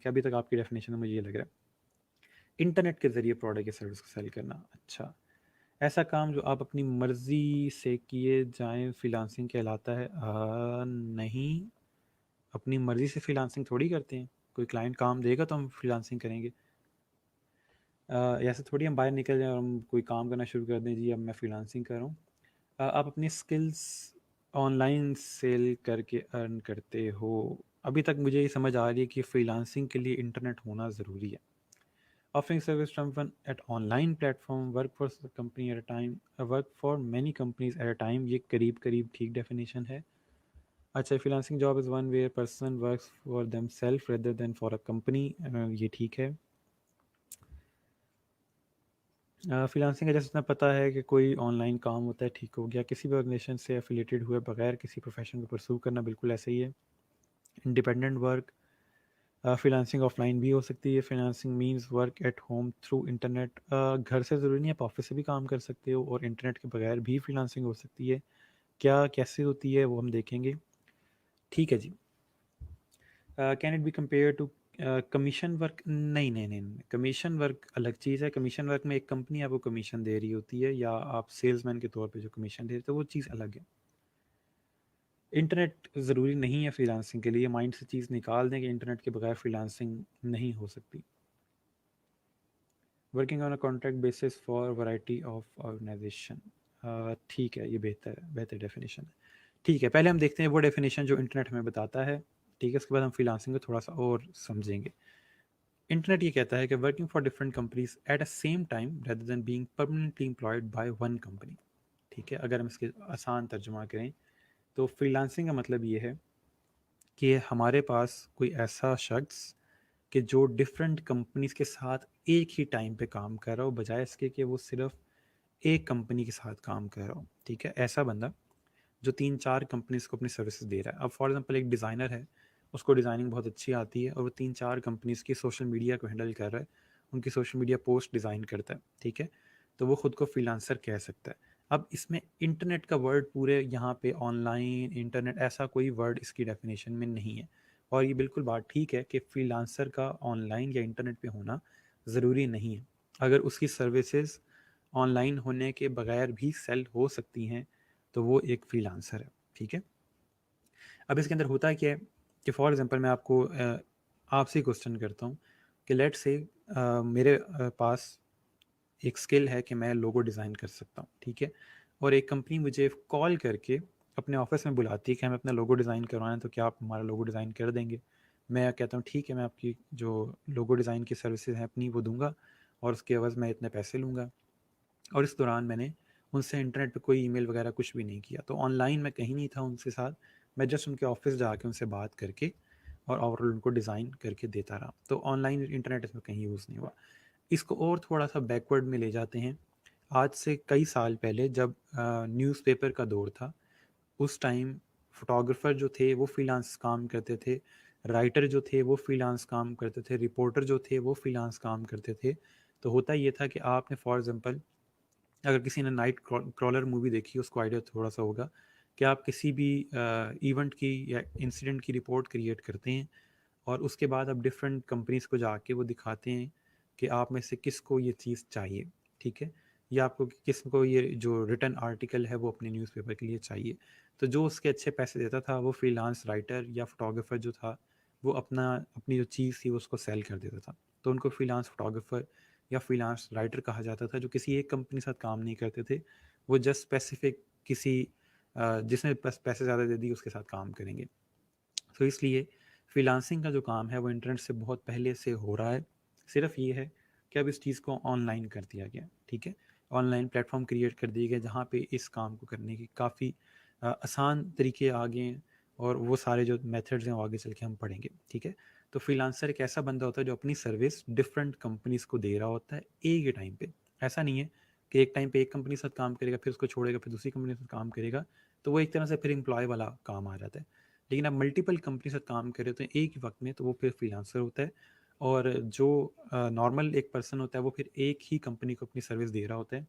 कि अभी तक आपकी डेफिनेशन में मुझे ये लग रहा है इंटरनेट के ज़रिए प्रोडक्ट या सर्विस को सेल करना। अच्छा, ऐसा काम जो आप अपनी मर्ज़ी से किए जाएँ फ्रीलांसिंग कहलाता है? नहीं, अपनी मर्ज़ी से फ्रीलांसिंग थोड़ी करते हैं। कोई क्लाइंट काम देगा तो हम फ्रीलांसिंग करेंगे। ऐसे थोड़ी हम बाहर निकल जाएँ और हम कोई काम करना शुरू कर दें, जी अब मैं फ्रीलांसिंग कर रहा हूँ। आप अपनी स्किल्स ऑनलाइन सेल करके अर्न करते हो। अभी तक मुझे ये समझ आ रही है कि फ्रीलांसिंग के लिए इंटरनेट होना ज़रूरी है। Offering service someone at online platform, work for a company at a time, work for many companies at a time, ये करीब करीब ठीक डेफिनेशन है। अच्छा, freelancing job is one where person works for themselves rather than for a company, ये ठीक है। Freelancing का जैसे इतना पता है कि कोई ऑनलाइन काम होता है, ठीक हो गया। किसी भी ऑर्गेनाइजेशन से एफिलेटेड हुए बगैर किसी प्रोफेशन को परस्यू करना, बिल्कुल ऐसे ही है। इंडिपेंडेंट वर्क, फ्रीलांसिंग ऑफलाइन भी हो सकती है। Freelancing means work at home through internet, घर से ज़रूरी नहीं है, आप ऑफिस से भी काम कर सकते हो और इंटरनेट के बगैर भी फ्रीलांसिंग हो सकती है। क्या कैसे होती है वो हम देखेंगे। ठीक है जी। Can it be compare to commission work? नहीं नहीं नहीं नहीं, कमीशन वर्क अलग चीज़ है। कमीशन वर्क में एक कंपनी आपको कमीशन दे रही होती है या आप सेल्समैन के तौर पे जो कमीशन दे रहे हो, वो चीज़ अलग है। इंटरनेट ज़रूरी नहीं है फ्रीलांसिंग के लिए, माइंड से चीज़ निकाल दें कि इंटरनेट के बगैर फ्रीलांसिंग नहीं हो सकती। Working on a contract basis for variety of organization, ठीक है, ये बेहतर है, बेहतर डेफिनेशन है। ठीक है, पहले हम देखते हैं वो डेफिनेशन जो इंटरनेट हमें बताता है। ठीक है, उसके बाद हम फ्रीलांसिंग को थोड़ा सा और समझेंगे। इंटरनेट ये कहता है कि working for different companies at a same time rather than being permanently employed by one company. ठीक है, अगर हम इसके आसान तर्जुमा करें तो फ्रीलांसिंग का मतलब ये है कि हमारे पास कोई ऐसा शख्स कि जो डिफरेंट कंपनीज के साथ एक ही टाइम पे काम कर रहा हो, बजाय इसके कि वो सिर्फ एक कंपनी के साथ काम कर रहा हो। ठीक है, ऐसा बंदा जो 3-4 कंपनीज को अपनी सर्विसेज दे रहा है। अब फॉर एग्जांपल एक डिज़ाइनर है, उसको डिज़ाइनिंग बहुत अच्छी आती है और वो 3-4 कंपनीज की सोशल मीडिया को हैंडल कर रहा है, उनकी सोशल मीडिया पोस्ट डिज़ाइन करता है। ठीक है, तो वो खुद को फ्रीलांसर कह सकता है। अब इसमें इंटरनेट का वर्ड पूरे यहाँ पे ऑनलाइन इंटरनेट ऐसा कोई वर्ड इसकी डेफिनेशन में नहीं है। और ये बिल्कुल बात ठीक है कि फ्रीलांसर का ऑनलाइन या इंटरनेट पे होना ज़रूरी नहीं है। अगर उसकी सर्विसेज ऑनलाइन होने के बगैर भी सेल हो सकती हैं तो वो एक फ्रीलांसर है। ठीक है, अब इसके अंदर होता क्या है कि फॉर एग्जांपल मैं आपको आपसे क्वेश्चन करता हूँ कि लेट्स से मेरे पास एक स्किल है कि मैं लोगो डिज़ाइन कर सकता हूँ। ठीक है, और एक कंपनी मुझे कॉल करके अपने ऑफिस में बुलाती है कि हमें अपना लोगो डिज़ाइन करवाना है, तो क्या आप हमारा लोगो डिज़ाइन कर देंगे? मैं कहता हूँ ठीक है, मैं आपकी जो लोगो डिज़ाइन की सर्विसेज हैं अपनी वो दूंगा और उसके एवज़ मैं इतने पैसे लूँगा। और इस दौरान मैंने उनसे इंटरनेट पे कोई ईमेल वगैरह कुछ भी नहीं किया, तो ऑनलाइन मैं कहीं नहीं था उनके साथ, मैं जस्ट उनके ऑफिस जाके उनसे बात करके और ओवरऑल उनको डिज़ाइन करके देता रहा। तो ऑनलाइन इंटरनेट इसमें कहीं यूज़ नहीं हुआ। इसको और थोड़ा सा बैकवर्ड में ले जाते हैं। आज से कई साल पहले जब न्यूज़पेपर का दौर था, उस टाइम फोटोग्राफर जो थे वो फ्रीलांस काम करते थे, राइटर जो थे वो फ्रीलांस काम करते थे, रिपोर्टर जो थे वो फ्रीलांस काम करते थे। तो होता ये था कि आपने फॉर एग्जांपल अगर किसी ने नाइट क्रॉलर मूवी देखी, उसको आइडिया थोड़ा सा होगा कि आप किसी भी इवेंट की या इंसिडेंट की रिपोर्ट क्रिएट करते हैं और उसके बाद आप डिफरेंट कंपनीज को जाके वो दिखाते हैं कि आप में से किसको ये चीज़ चाहिए। ठीक है, या आपको किस को ये जो रिटर्न आर्टिकल है वो अपने न्यूज़पेपर के लिए चाहिए। तो जो उसके अच्छे पैसे देता था वो फ्रीलांस राइटर या फोटोग्राफर जो था वो अपनी जो चीज़ थी वो उसको सेल कर देता था। तो उनको फ्रीलांस फोटोग्राफर या फ्रीलांस राइटर कहा जाता था, जो किसी एक कंपनी के साथ काम नहीं करते थे। वो जस्ट स्पेसिफिक किसी जिसने पैसे ज़्यादा दे दिए उसके साथ काम करेंगे। तो इसलिए फ्रीलांसिंग का जो काम है वो इंटरनेट से बहुत पहले से हो रहा है। सिर्फ ये है कि अब इस चीज़ को ऑनलाइन कर दिया गया। ठीक है, ऑनलाइन प्लेटफॉर्म क्रिएट कर दिए गए जहाँ पे इस काम को करने की काफ़ी आसान तरीके आ गए हैं और वो सारे जो मेथड्स हैं वो आगे चल के हम पढ़ेंगे। ठीक है, तो फ्रीलांसर एक ऐसा बंदा होता है जो अपनी सर्विस डिफरेंट कंपनीज को दे रहा होता है एक ही टाइम पे। ऐसा नहीं है कि एक टाइम पे एक कंपनी के साथ काम करेगा फिर उसको छोड़ेगा फिर दूसरी कंपनी के साथ काम करेगा, तो वो एक तरह से फिर एम्प्लॉय वाला काम आ जाता है। लेकिन आप मल्टीपल कंपनी के साथ काम कर रहे होते हैं एक ही वक्त में, तो वो फिर फ्रीलांसर होता है। और जो नॉर्मल एक पर्सन होता है वो फिर एक ही कंपनी को अपनी सर्विस दे रहा होता है,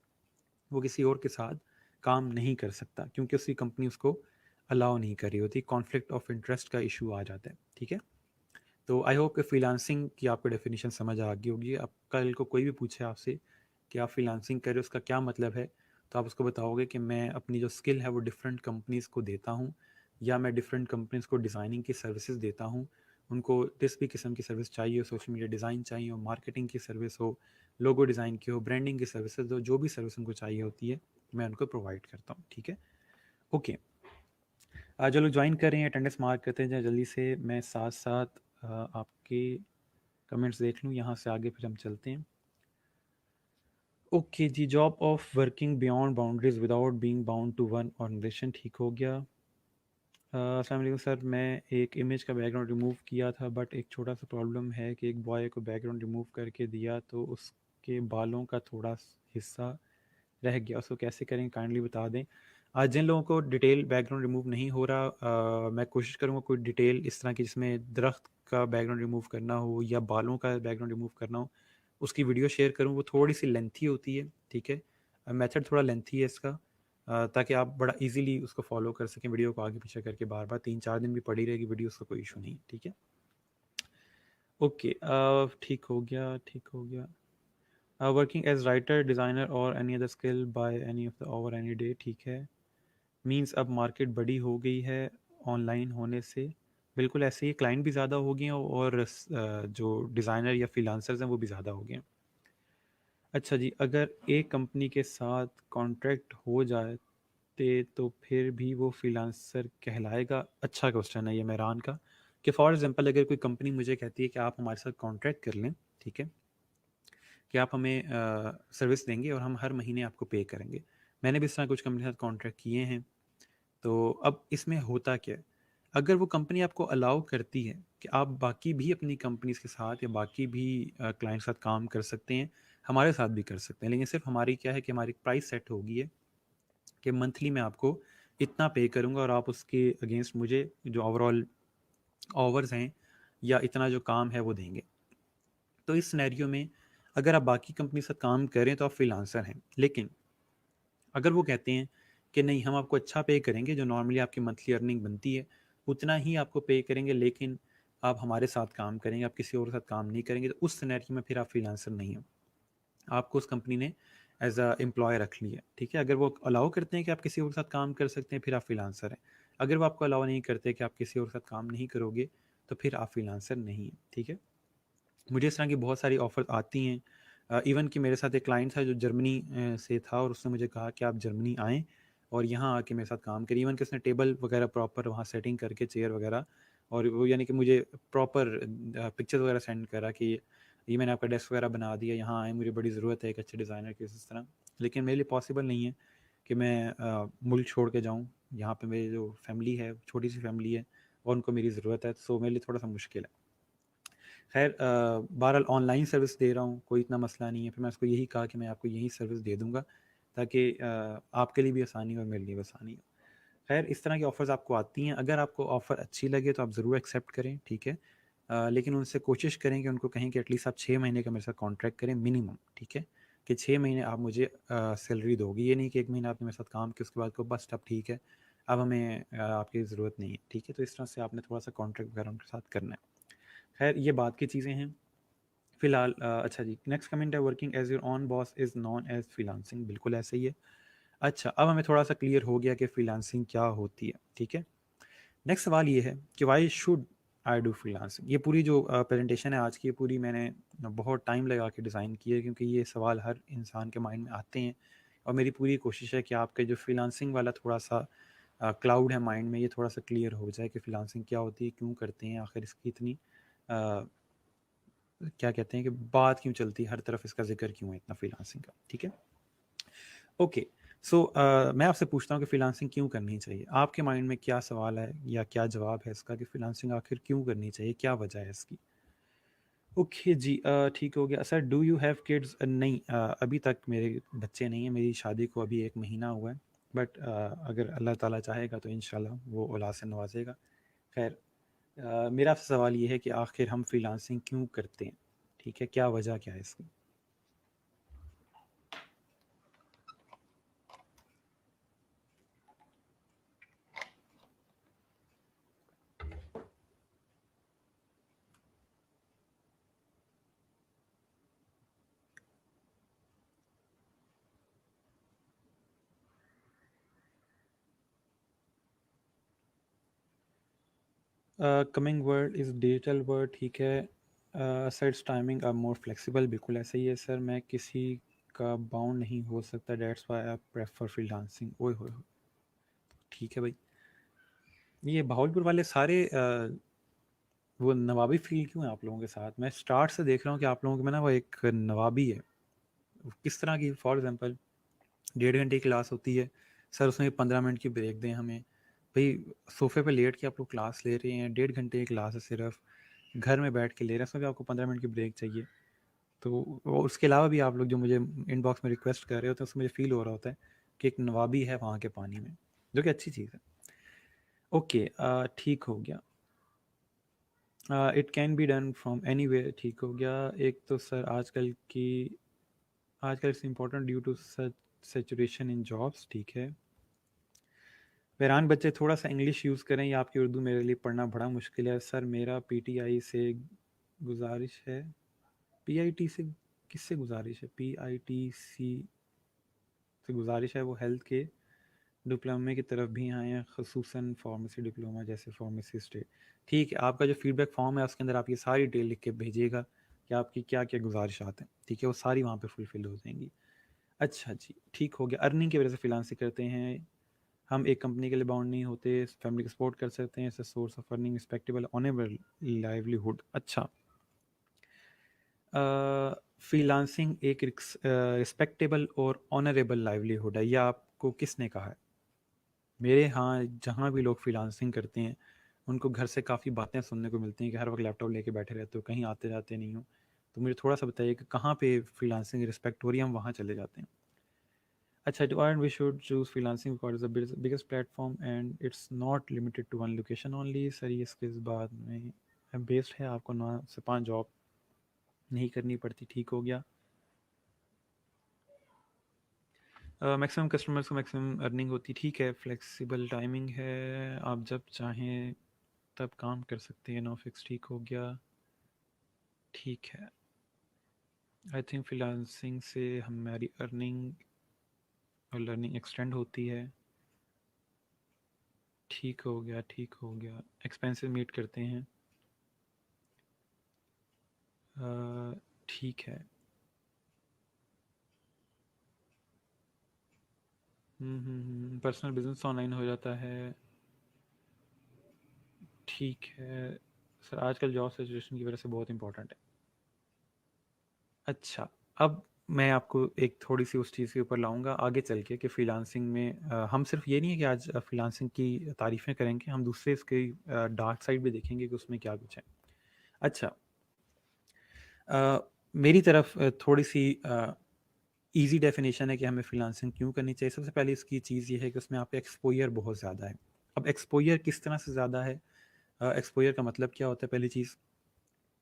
वो किसी और के साथ काम नहीं कर सकता क्योंकि उसकी कंपनी उसको अलाउ नहीं कर रही होती। कॉन्फ्लिक्ट ऑफ इंटरेस्ट का इशू आ जाता है। ठीक है, तो आई होप कि फ्रीलांसिंग की आपको डेफिनेशन समझ आ गई होगी। अब कल को कोई भी पूछे आपसे कि आप फ्रीलांसिंग कर रहे हो, उसका क्या मतलब है, तो आप उसको बताओगे कि मैं अपनी जो स्किल है वो डिफरेंट कंपनीज़ को देता हूँ, या मैं डिफरेंट कंपनीज़ को डिज़ाइनिंग की सर्विसेज देता हूँ। उनको जिस भी किस्म की सर्विस चाहिए हो, सोशल मीडिया डिज़ाइन चाहिए हो, मार्केटिंग की सर्विस हो, लोगो डिज़ाइन की हो, ब्रांडिंग की सर्विसेज हो, जो भी सर्विस उनको चाहिए होती है मैं उनको प्रोवाइड करता हूँ। ठीक है, ओके। जो लोग ज्वाइन कर रहे हैं अटेंडेंस मार्क करते हैं जल्दी से, मैं साथ साथ आपके कमेंट्स देख लूँ, यहाँ से आगे फिर हम चलते हैं। ओके जी, job of working beyond boundaries without being bound to one organization, ठीक हो गया। अस्सलाम वालेकुम सर, मैं एक इमेज का बैकग्राउंड रिमूव किया था बट एक छोटा सा प्रॉब्लम है कि एक बॉय को बैकग्राउंड रिमूव करके दिया तो उसके बालों का थोड़ा हिस्सा रह गया, उसको कैसे करें काइंडली बता दें। आज जिन लोगों को डिटेल बैकग्राउंड रिमूव नहीं हो रहा, मैं कोशिश करूँगा कोई डिटेल इस तरह की जिसमें दरख्त का बैकग्राउंड रिमूव करना हो या बालों का बैकग्राउंड रिमूव करना हो, उसकी वीडियो शेयर करूँ। वो थोड़ी सी लेंथी होती है, ठीक है, मेथड थोड़ा लेंथी है इसका, ताकि आप बड़ा इजीली उसको फॉलो कर सकें, वीडियो को आगे पीछे करके बार बार 3-4 दिन भी पड़ी रहेगी वीडियो, उसका कोई इशू नहीं, ठीक है। ओके, ठीक हो गया, ठीक हो गया। वर्किंग एज राइटर, डिज़ाइनर और any other skill by any of the over any day, ठीक है। मींस अब मार्केट बड़ी हो गई है ऑनलाइन होने से, बिल्कुल ऐसे ही, क्लाइंट भी ज़्यादा हो गए हैं और जो डिज़ाइनर या फ्रीलांसर्स हैं वो भी ज़्यादा हो गए हैं। अच्छा जी, अगर एक कंपनी के साथ कॉन्ट्रैक्ट हो जाए तो फिर भी वो फ्रीलांसर कहलाएगा? अच्छा क्वेश्चन है ये मेहरान का, कि फॉर एग्जांपल अगर कोई कंपनी मुझे कहती है कि आप हमारे साथ कॉन्ट्रैक्ट कर लें, ठीक है, कि आप हमें सर्विस देंगे और हम हर महीने आपको पे करेंगे। मैंने भी इस तरह कुछ कंपनी के साथ कॉन्ट्रैक्ट किए हैं। तो अब इसमें होता क्या है, अगर वो कंपनी आपको अलाउ करती है कि आप बाकी भी अपनी कंपनीज के साथ या बाकी भी क्लाइंट के साथ काम कर सकते हैं, हमारे साथ भी कर सकते हैं, लेकिन सिर्फ हमारी क्या है कि हमारी प्राइस सेट होगी है कि मंथली मैं आपको इतना पे करूँगा और आप उसके अगेंस्ट मुझे जो ओवरऑल आवर्स हैं या इतना जो काम है वो देंगे। तो इस सिनेरियो में अगर आप बाकी कंपनी के साथ काम करें तो आप फ्रीलांसर हैं, लेकिन अगर वो कहते हैं कि नहीं हम आपको अच्छा पे करेंगे, जो नॉर्मली आपकी मंथली अर्निंग बनती है उतना ही आपको पे करेंगे, लेकिन आप हमारे साथ काम करेंगे, आप किसी और के साथ काम नहीं करेंगे, तो उस सिनेरियो में फिर आप फ्रीलांसर नहीं हो, आपको उस कंपनी ने एज अ एम्प्लॉय रख लिया, ठीक है। अगर वो अलाउ करते हैं कि आप किसी और के साथ काम कर सकते हैं, फिर आप फ्रीलांसर हैं। अगर वो आपको अलाउ नहीं करते कि आप किसी और के साथ काम नहीं करोगे, तो फिर आप फ्रीलांसर नहीं हैं, ठीक है। मुझे इस तरह की बहुत सारी ऑफ़र आती हैं। इवन कि मेरे साथ एक क्लाइंट था जो जर्मनी से था और उसने मुझे कहा कि आप जर्मनी आएँ और यहाँ आके मेरे साथ काम करिए। इवन कि उसने टेबल वगैरह प्रॉपर वहाँ सेटिंग करके चेयर वगैरह, और वो यानी कि मुझे प्रॉपर पिक्चर्स वगैरह सेंड करा कि ये मैंने आपका डेस्क वगैरह बना दिया, यहाँ आए, मुझे बड़ी ज़रूरत है एक अच्छे डिज़ाइनर की, इस तरह। लेकिन मेरे लिए पॉसिबल नहीं है कि मैं मुल्क छोड़ के जाऊँ। यहाँ पे मेरी जो फैमिली है, छोटी सी फैमिली है और उनको मेरी ज़रूरत है, सो मेरे लिए थोड़ा सा मुश्किल है। खैर, बहरहाल ऑनलाइन सर्विस दे रहा हूँ, कोई इतना मसला नहीं है। फिर मैं उसको यही कहा कि मैं आपको यही सर्विस दे दूँगा ताकि आपके लिए भी आसानी हो और मेरे लिए भी आसानी हो। खैर, इस तरह की ऑफ़र्स आपको आती हैं, अगर आपको ऑफ़र अच्छी लगे तो आप ज़रूर एक्सेप्ट करें, ठीक है। लेकिन उनसे कोशिश करें कि उनको कहें कि एटलीस्ट आप 6 महीने का मेरे साथ कॉन्ट्रैक्ट करें मिनिमम, ठीक है, कि 6 महीने आप मुझे सैलरी दोगे। ये नहीं कि 1 महीना आपने मेरे साथ काम किया उसके बाद को बस अब ठीक है, अब हमें आपकी ज़रूरत नहीं है, ठीक है। तो इस तरह से आपने थोड़ा-सा कॉन्ट्रैक्ट वगैरह उनके साथ करना है। खैर, ये बात की चीज़ें हैं। फिलहाल अच्छा जी, नेक्स्ट कमेंट है, working as your own boss is known as freelancing, बिल्कुल ऐसे ही है। अच्छा, अब हमें थोड़ा सा क्लियर हो गया कि फ्रीलांसिंग क्या होती है, ठीक है। नेक्स्ट सवाल ये है कि why should I do freelancing. ये पूरी जो प्रेजेंटेशन है आज की, ये पूरी मैंने बहुत टाइम लगा के डिज़ाइन की है, क्योंकि ये सवाल हर इंसान के माइंड में आते हैं और मेरी पूरी कोशिश है कि आपके जो फ्रीलांसिंग वाला थोड़ा सा क्लाउड है माइंड में, ये थोड़ा सा क्लियर हो जाए कि फ्रीलांसिंग क्या होती है, क्यों करते हैं, आखिर इसकी इतनी क्या कहते हैं कि बात क्यों चलती है, हर तरफ इसका जिक्र क्यों है इतना फ्रीलांसिंग का, ठीक है। ओके, सो मैं आपसे पूछता हूँ कि फ्रीलांसिंग क्यों करनी चाहिए? आपके माइंड में क्या सवाल है या क्या जवाब है इसका कि फ्रीलांसिंग आखिर क्यों करनी चाहिए, क्या वजह है इसकी? ओके जी, ठीक हो गया। Sir, do you have kids? नहीं, अभी तक मेरे बच्चे नहीं हैं, मेरी शादी को अभी 1 महीना हुआ है, बट अगर अल्लाह ताला चाहेगा तो इंशाल्लाह वो औलाद से नवाजेगा। खैर, मेरा आपसे सवाल ये है कि आखिर हम फ्रीलांसिंग क्यों करते हैं, ठीक है, क्या वजह क्या है इसकी? Coming word is digital word, ठीक है। Sets timing are more flexible, बिल्कुल ऐसा ही है सर। मैं किसी का बाउंड नहीं हो सकता, dates why I prefer freelancing. ओए होए, ठीक है भाई। ये बहावलपुर वाले सारे वो नवाबी फील क्यों है आप लोगों के साथ? मैं स्टार्ट से देख रहा हूँ कि आप लोगों के में ना वो एक नवाबी है। किस तरह की? फॉर एग्जांपल 1.5 घंटे की क्लास होती है सर, उसमें 15 मिनट की ब्रेक दें हमें। भाई सोफे पे लेट के आप लोग क्लास ले रहे हैं, 1.5 घंटे की क्लास है सिर्फ, घर में बैठ के ले रहे हैं, उसमें भी आपको 15 मिनट की ब्रेक चाहिए। तो उसके अलावा भी आप लोग जो मुझे इनबॉक्स में रिक्वेस्ट कर रहे होते हैं उसमें मुझे फील हो रहा होता है कि एक नवाबी है वहाँ के पानी में, जो कि अच्छी चीज़ है। ओके, ठीक हो गया। It can be done from any way, ठीक हो गया। एक तो सर आजकल it's important due to such saturation in jobs, ठीक है। वैरान बच्चे थोड़ा सा इंग्लिश यूज़ करें, या आपकी उर्दू मेरे लिए पढ़ना बड़ा मुश्किल है सर। मेरा पीटीआई से गुजारिश है, पीआईटी से किससे गुजारिश है? पीआईटीसी से गुजारिश है वो हेल्थ के डिप्लोमे की तरफ भी आए हैं, खसूसन फार्मेसी डिप्लोमा जैसे फार्मासिस्ट है। ठीक है, आपका जो फीडबैक फॉर्म है उसके अंदर आप ये सारी डिटेल लिख के भेजिएगा कि आपकी क्या क्या गुजारिशात हैं, ठीक है। वो सारी वहाँ पे फुलफिल हो जाएंगी। अच्छा जी, ठीक हो गया। अर्निंग की वजह से फ्रीलांसिंग करते हैं हम, एक कंपनी के लिए बाउंड नहीं होते, फैमिली को सपोर्ट कर सकते हैं, as source of earning respectable honourable livelihood. अच्छा, फ्रीलांसिंग एक रिस्पेक्टेबल और ऑनरेबल लाइवलीहुड है, यह आपको किसने कहा है? मेरे यहाँ जहाँ भी लोग फ्रीलांसिंग करते हैं उनको घर से काफ़ी बातें सुनने को मिलती हैं कि हर वक्त लैपटॉप लेके बैठे रहते हो, कहीं आते जाते नहीं हो। तो मुझे थोड़ा सा बताइए कि कहाँ पे फ्रीलांसिंग की रिस्पेक्ट हो रही है, हम वहाँ चले जाते हैं। अच्छा, to earn we should choose freelancing because is the biggest platform and it's not limited to one location only. Sir ये इसके बाद में बेस्ड है, आपको 9 से 5 जॉब नहीं करनी पड़ती, ठीक हो गया। मैक्सिमम कस्टमर्स को मैक्सिमम अर्निंग होती, ठीक है। फ्लेक्सिबल टाइमिंग है, आप जब चाहें तब काम कर सकते हैं, नो फिक्स, ठीक हो गया। ठीक है, आई थिंक फ्रीलांसिंग से हमारी अर्निंग और लर्निंग एक्सटेंड होती है, ठीक हो गया, ठीक हो गया। एक्सपेंसेस मीट करते हैं, ठीक है। पर्सनल बिजनेस ऑनलाइन हो जाता है, ठीक है। सर आजकल जॉब सिचुएशन की वजह से बहुत इंपॉर्टेंट है। अच्छा, अब मैं आपको एक थोड़ी सी उस चीज़ के ऊपर लाऊंगा आगे चल के कि फ्रीलांसिंग में हम सिर्फ ये नहीं है कि आज फ्रीलांसिंग की तारीफ़ें करेंगे, हम दूसरे इसके डार्क साइड भी देखेंगे कि उसमें क्या कुछ है। अच्छा, मेरी तरफ थोड़ी सी इजी डेफिनेशन है कि हमें फ्रीलांसिंग क्यों करनी चाहिए। सबसे पहले इसकी चीज़ ये है कि उसमें आपका एक्सपोजर बहुत ज़्यादा है। अब एक्सपोजर किस तरह से ज़्यादा है? एक्सपोजर का मतलब क्या होता है? पहली चीज़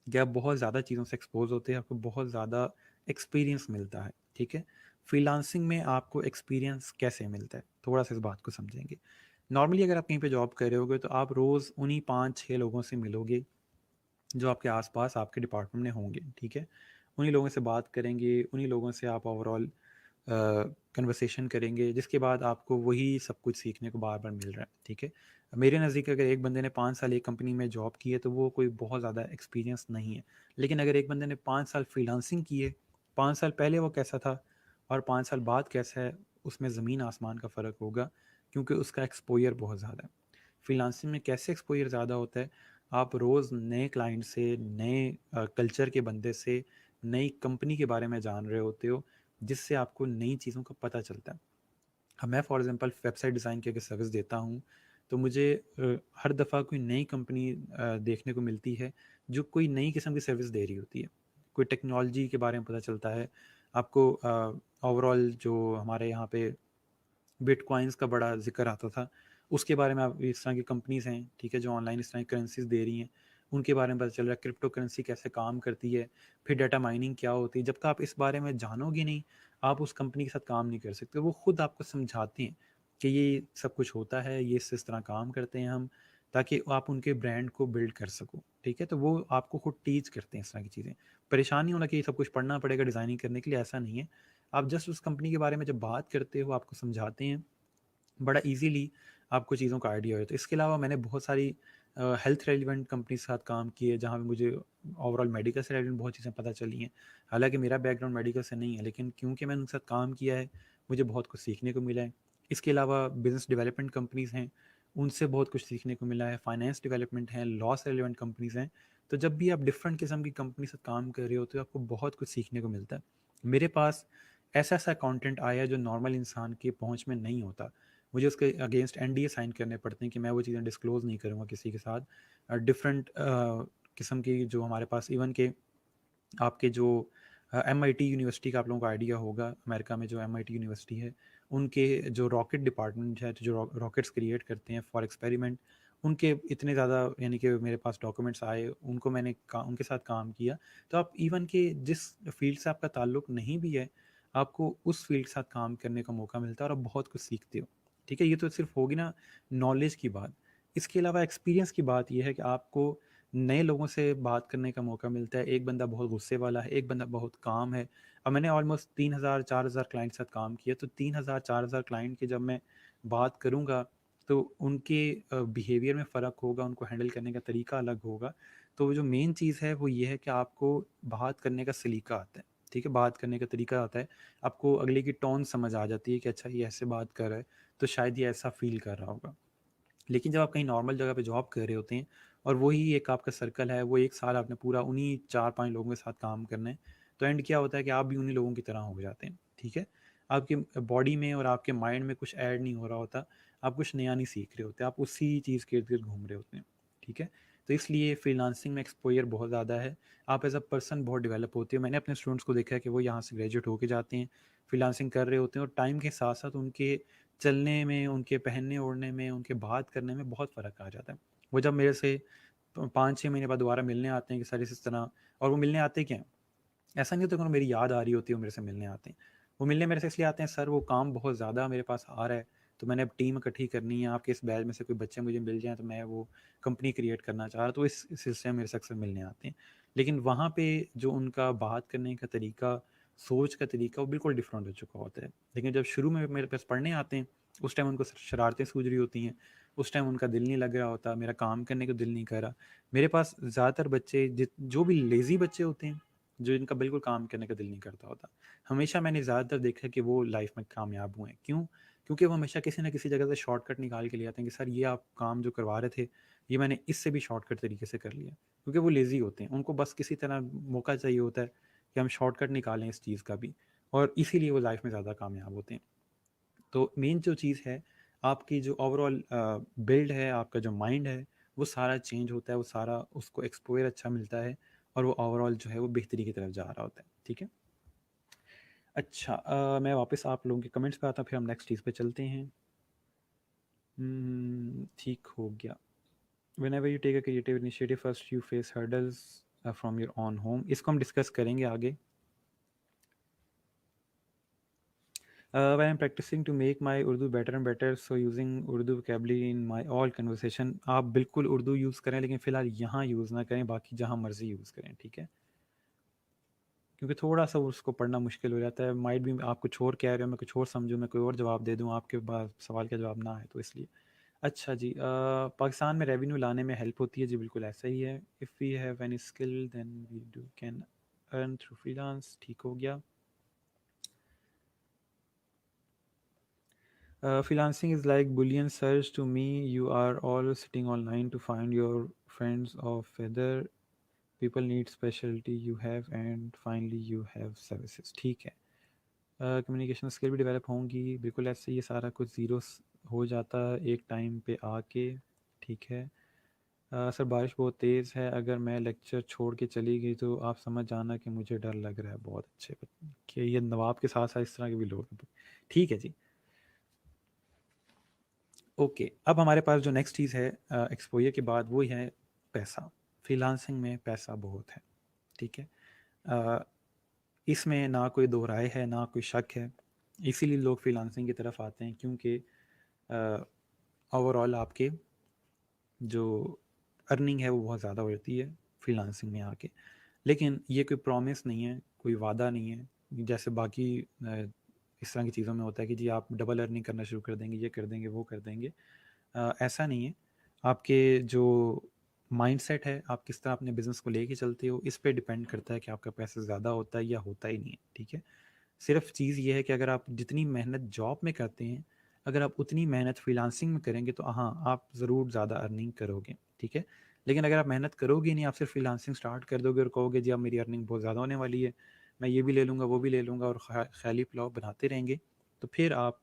कि आप बहुत ज़्यादा चीज़ों से एक्सपोज होते हैं, आपको बहुत ज़्यादा एक्सपीरियंस मिलता है, ठीक है। फ्रीलांसिंग में आपको एक्सपीरियंस कैसे मिलता है, थोड़ा सा इस बात को समझेंगे। नॉर्मली अगर आप कहीं पे जॉब कर रहे होगे तो आप रोज़ उन्हीं 5-6 लोगों से मिलोगे जो आपके आसपास आपके डिपार्टमेंट में होंगे, ठीक है। उन्हीं लोगों से बात करेंगे, उन्हीं लोगों से आप ओवरऑल कन्वर्सेशन करेंगे, जिसके बाद आपको वही सब कुछ सीखने को बार बार मिल रहा है, ठीक है। मेरे नज़दीक अगर एक बंदे ने 5 साल एक कंपनी में जॉब की है तो वो कोई बहुत ज़्यादा एक्सपीरियंस नहीं है। लेकिन अगर एक बंदे ने 5 साल फ्रीलांसिंग की है, 5 साल पहले वो कैसा था और 5 साल बाद कैसा है, उसमें ज़मीन आसमान का फ़र्क होगा, क्योंकि उसका एक्सपोजर बहुत ज़्यादा है। फ्रीलांसिंग में कैसे एक्सपोजर ज़्यादा होता है? आप रोज़ नए क्लाइंट से, नए कल्चर के बंदे से, नई कंपनी के बारे में जान रहे होते हो, जिससे आपको नई चीज़ों का पता चलता है। मैं फॉर एग्जांपल वेबसाइट डिज़ाइन की अगर सर्विस देता हूँ तो मुझे हर दफ़ा कोई नई कंपनी देखने को मिलती है जो कोई नई किस्म की सर्विस दे रही होती है। कोई टेक्नोलॉजी के बारे में पता चलता है आपको। ओवरऑल जो हमारे यहाँ पे बिटकॉइंस का बड़ा जिक्र आता था, उसके बारे में आप इस तरह की कंपनीज़ हैं, ठीक है, जो ऑनलाइन इस तरह की करेंसीज दे रही हैं, उनके बारे में पता चल रहा है। क्रिप्टो करेंसी कैसे काम करती है, फिर डाटा माइनिंग क्या होती है। जब तक आप इस बारे में जानोगे नहीं, आप उस कंपनी के साथ काम नहीं कर सकते। वो खुद आपको समझाते हैं कि ये सब कुछ होता है, ये इस तरह काम करते हैं हम, ताकि आप उनके ब्रांड को बिल्ड कर सको, ठीक है। तो वो आपको खुद टीच करते हैं इस तरह की चीज़ें। परेशान नहीं होना कि ये सब कुछ पढ़ना पड़ेगा डिज़ाइनिंग करने के लिए, ऐसा नहीं है। आप जस्ट उस कंपनी के बारे में जब बात करते हो, आपको समझाते हैं, बड़ा इजीली आपको चीज़ों का आइडिया हो। तो इसके अलावा मैंने बहुत सारी हेल्थ रेलिवेंट कंपनी के साथ काम किए, जहाँ पे मुझे ओवरऑल मेडिकल से रिलेटेड बहुत चीज़ें पता चली हैं। हालाँकि मेरा बैकग्राउंड मेडिकल से नहीं है, लेकिन क्योंकि मैंने उनके साथ काम किया है, मुझे बहुत कुछ सीखने को मिला है। इसके अलावा बिज़नेस डेवलपमेंट कंपनीज़ हैं, उनसे बहुत कुछ सीखने को मिला है। फाइनेंस डेवलपमेंट हैं, लॉ से रिलेवेंट कंपनीज़ हैं। तो जब भी आप डिफरेंट किस्म की कंपनी से काम कर रहे होते हो, आपको बहुत कुछ सीखने को मिलता है। मेरे पास ऐसा-ऐसा कंटेंट आया जो नॉर्मल इंसान की पहुँच में नहीं होता। मुझे उसके अगेंस्ट एनडीए साइन करने पड़ते हैं कि मैं वो चीज़ें डिस्क्लोज़ नहीं करूँगा किसी के साथ। डिफरेंट किस्म की जो हमारे पास इवन के आपके जो एमआईटी यूनिवर्सिटी का आप लोगों को आइडिया होगा, अमेरिका में जो एमआईटी यूनिवर्सिटी है, उनके जो रॉकेट डिपार्टमेंट है, जो रॉकेट्स क्रिएट करते हैं फॉर एक्सपेरिमेंट, उनके इतने ज़्यादा यानी कि मेरे पास डॉक्यूमेंट्स आए, उनको मैंने उनके साथ काम किया। तो आप इवन के जिस फील्ड से आपका ताल्लुक नहीं भी है, आपको उस फील्ड के साथ काम करने का मौका मिलता है और आप बहुत कुछ सीखते हो। ठीक है, ये तो सिर्फ होगी ना नॉलेज की बात। इसके अलावा एक्सपीरियंस की बात ये है कि आपको नए लोगों से बात करने का मौका मिलता है। एक बंदा बहुत गुस्से वाला है, एक बंदा बहुत काम है। अब मैंने ऑलमोस्ट 3000 4000 क्लाइंट के साथ काम किया, तो 3000 4000 क्लाइंट की जब मैं बात करूँगा, तो उनके बिहेवियर में फ़र्क होगा, उनको हैंडल करने का तरीका अलग होगा। तो जो मेन चीज़ है वो ये है कि आपको बात करने का सलीका आता है, ठीक है? बात करने का तरीका आता है। आपको अगले की टोन समझ आ जाती है कि अच्छा ये ऐसे बात कर रहा है, तो शायद ये ऐसा फ़ील कर रहा होगा। लेकिन जब आप कहीं नॉर्मल जगह पे जॉब कर रहे होते हैं और वही एक आपका सर्कल है, वो 1 साल आपने पूरा उन्हीं 4-5 लोगों के साथ काम करना है, तो एंड क्या होता है कि आप भी उन्हीं लोगों की तरह हो जाते हैं, ठीक है? आपकी बॉडी में और आपके माइंड में कुछ ऐड नहीं हो रहा होता, आप कुछ नया नहीं सीख रहे होते, आप उसी चीज़ के इर्द-गिर्द घूम रहे होते हैं, ठीक है? तो इसलिए फ्रीलांसिंग में एक्सपोज़र बहुत ज़्यादा है, आप एज़ अ पर्सन बहुत डेवलप होते हो। मैंने अपने स्टूडेंट्स को देखा है कि वो यहाँ से ग्रेजुएट होके जाते हैं, फ्रीलांसिंग कर रहे होते हैं और टाइम के साथ-साथ उनके चलने में, उनके पहनने-ओढ़ने में, उनके बात करने में बहुत फ़र्क आ जाता है। वो जब मेरे से 5-6 महीने बाद दोबारा मिलने आते हैं कि सर इस तरह, और वो मिलने आते क्या हैं? ऐसा नहीं होता कि उन्हें मेरी याद आ रही होती है, वो मेरे से मिलने आते हैं। वो मिलने मेरे से इसलिए आते हैं, सर वो काम बहुत ज़्यादा मेरे पास आ रहा है, तो मैंने अब टीम इकट्ठी करनी है, आपके इस बैच में से कोई बच्चे मुझे मिल जाएँ तो मैं वो कंपनी क्रिएट करना चाह रहा हूँ, तो इस सिलसिले में मेरे से अक्सर मिलने आते हैं। लेकिन वहाँ पे जो उनका बात करने का तरीका, सोच का तरीका वो बिल्कुल डिफरेंट हो चुका होता है। लेकिन जब शुरू में मेरे पास पढ़ने आते हैं, उस टाइम उनको शरारतें सूझ रही होती हैं, उस टाइम उनका दिल नहीं लग रहा होता, मेरा काम करने को दिल नहीं कर रहा। मेरे पास ज़्यादातर बच्चे जो भी लेज़ी बच्चे होते हैं, जो इनका बिल्कुल काम करने का दिल नहीं करता होता। हमेशा मैंने ज़्यादातर देखा है कि वो लाइफ़ में कामयाब हुए हैं। क्यों? क्योंकि वो हमेशा किसी न किसी जगह से शॉर्टकट निकाल के ले आते हैं कि सर ये आप काम जो करवा रहे थे, ये मैंने इससे भी शॉर्टकट तरीके से कर लिया। क्योंकि वो लेज़ी होते हैं, उनको बस किसी तरह मौका चाहिए होता है कि हम शॉर्टकट निकालें इस चीज़ का भी, और इसीलिए वो लाइफ़ में ज़्यादा कामयाब होते हैं। तो मेन जो चीज़ है, आपकी जो ओवरऑल बिल्ड है, आपका जो माइंड है, वो सारा चेंज होता है, वो सारा उसको एक्सपोज़र अच्छा मिलता है और वो ओवरऑल जो है वो बेहतरी की तरफ जा रहा होता है। ठीक है? अच्छा, मैं वापस आप लोगों के कमेंट्स पे आता हूँ, फिर हम नेक्स्ट चीज़ पे चलते हैं। ठीक हो गया। Whenever you take a creative initiative first you face hurdles from your own home, इसको हम डिस्कस करेंगे आगे। When I'm practicing to make my Urdu better and better, so using Urdu vocabulary in my all conversation, आप बिल्कुल Urdu use करें, लेकिन फ़िलहाल यहाँ यूज़ ना करें, बाकी जहाँ मर्ज़ी यूज़ करें, ठीक है? क्योंकि थोड़ा-सा उसको पढ़ना मुश्किल हो जाता है, माइट भी आप कुछ और कह रहे हो, मैं कुछ और समझूँ, मैं कोई और जवाब दे दूँ, आपके पास सवाल का जवाब ना आए, तो इसलिए। अच्छा जी, पाकिस्तान में रेवेन्यू लाने में हेल्प होती है, जी बिल्कुल ऐसा ही है। If we have any skill then we do can earn through freelance, ठीक हो गया। Freelancing is like Boolean search to me. You are all sitting online to find your friends of whether people need specialty you have, and finally you have services. ठीक है, communication skill भी develop होंगी, बिल्कुल ऐसे ये सारा कुछ zero हो जाता है एक टाइम पे आके। ठीक है। सर बारिश बहुत तेज़ है, अगर मैं लेक्चर छोड़ के चली गई तो आप समझ जाना कि मुझे डर लग रहा है बहुत। अच्छे कि ये नवाब के साथ साथ इस तरह के भी लोग हैं। ठीक है जी। ओके, अब हमारे पास जो नेक्स्ट चीज़ है एक्सपोज़र के बाद, वो है पैसा। फ्रीलांसिंग में पैसा बहुत है, ठीक है? अ, इसमें ना कोई दो राय है, ना कोई शक है। इसीलिए लोग फ्रीलांसिंग की तरफ आते हैं, क्योंकि ओवरऑल आपके जो अर्निंग है वो बहुत ज़्यादा हो जाती है फ्रीलांसिंग में आके। लेकिन ये कोई प्रॉमिस नहीं है, कोई वादा नहीं है, जैसे बाकी इस तरह की चीज़ों में होता है कि जी आप डबल अर्निंग करना शुरू कर देंगे, ये कर देंगे, वो कर देंगे। ऐसा नहीं है। आपके जो माइंडसेट है, आप किस तरह अपने बिजनेस को लेके चलते हो, इस पे डिपेंड करता है कि आपका पैसा ज़्यादा होता है या होता ही नहीं है। ठीक है, सिर्फ चीज़ ये है कि अगर आप जितनी मेहनत जॉब में करते हैं, अगर आप उतनी मेहनत फ्रीलांसिंग में करेंगे तो हाँ, आप ज़रूर ज़्यादा अर्निंग करोगे। ठीक है, लेकिन अगर आप मेहनत करोगे नहीं, आप सिर्फ फ्रीलांसिंग स्टार्ट कर दोगे और कहोगे जी अब मेरी अर्निंग बहुत ज़्यादा होने वाली है, मैं ये भी ले लूँगा वो भी ले लूँगा और ख्याली पुलाव बनाते रहेंगे, तो फिर आप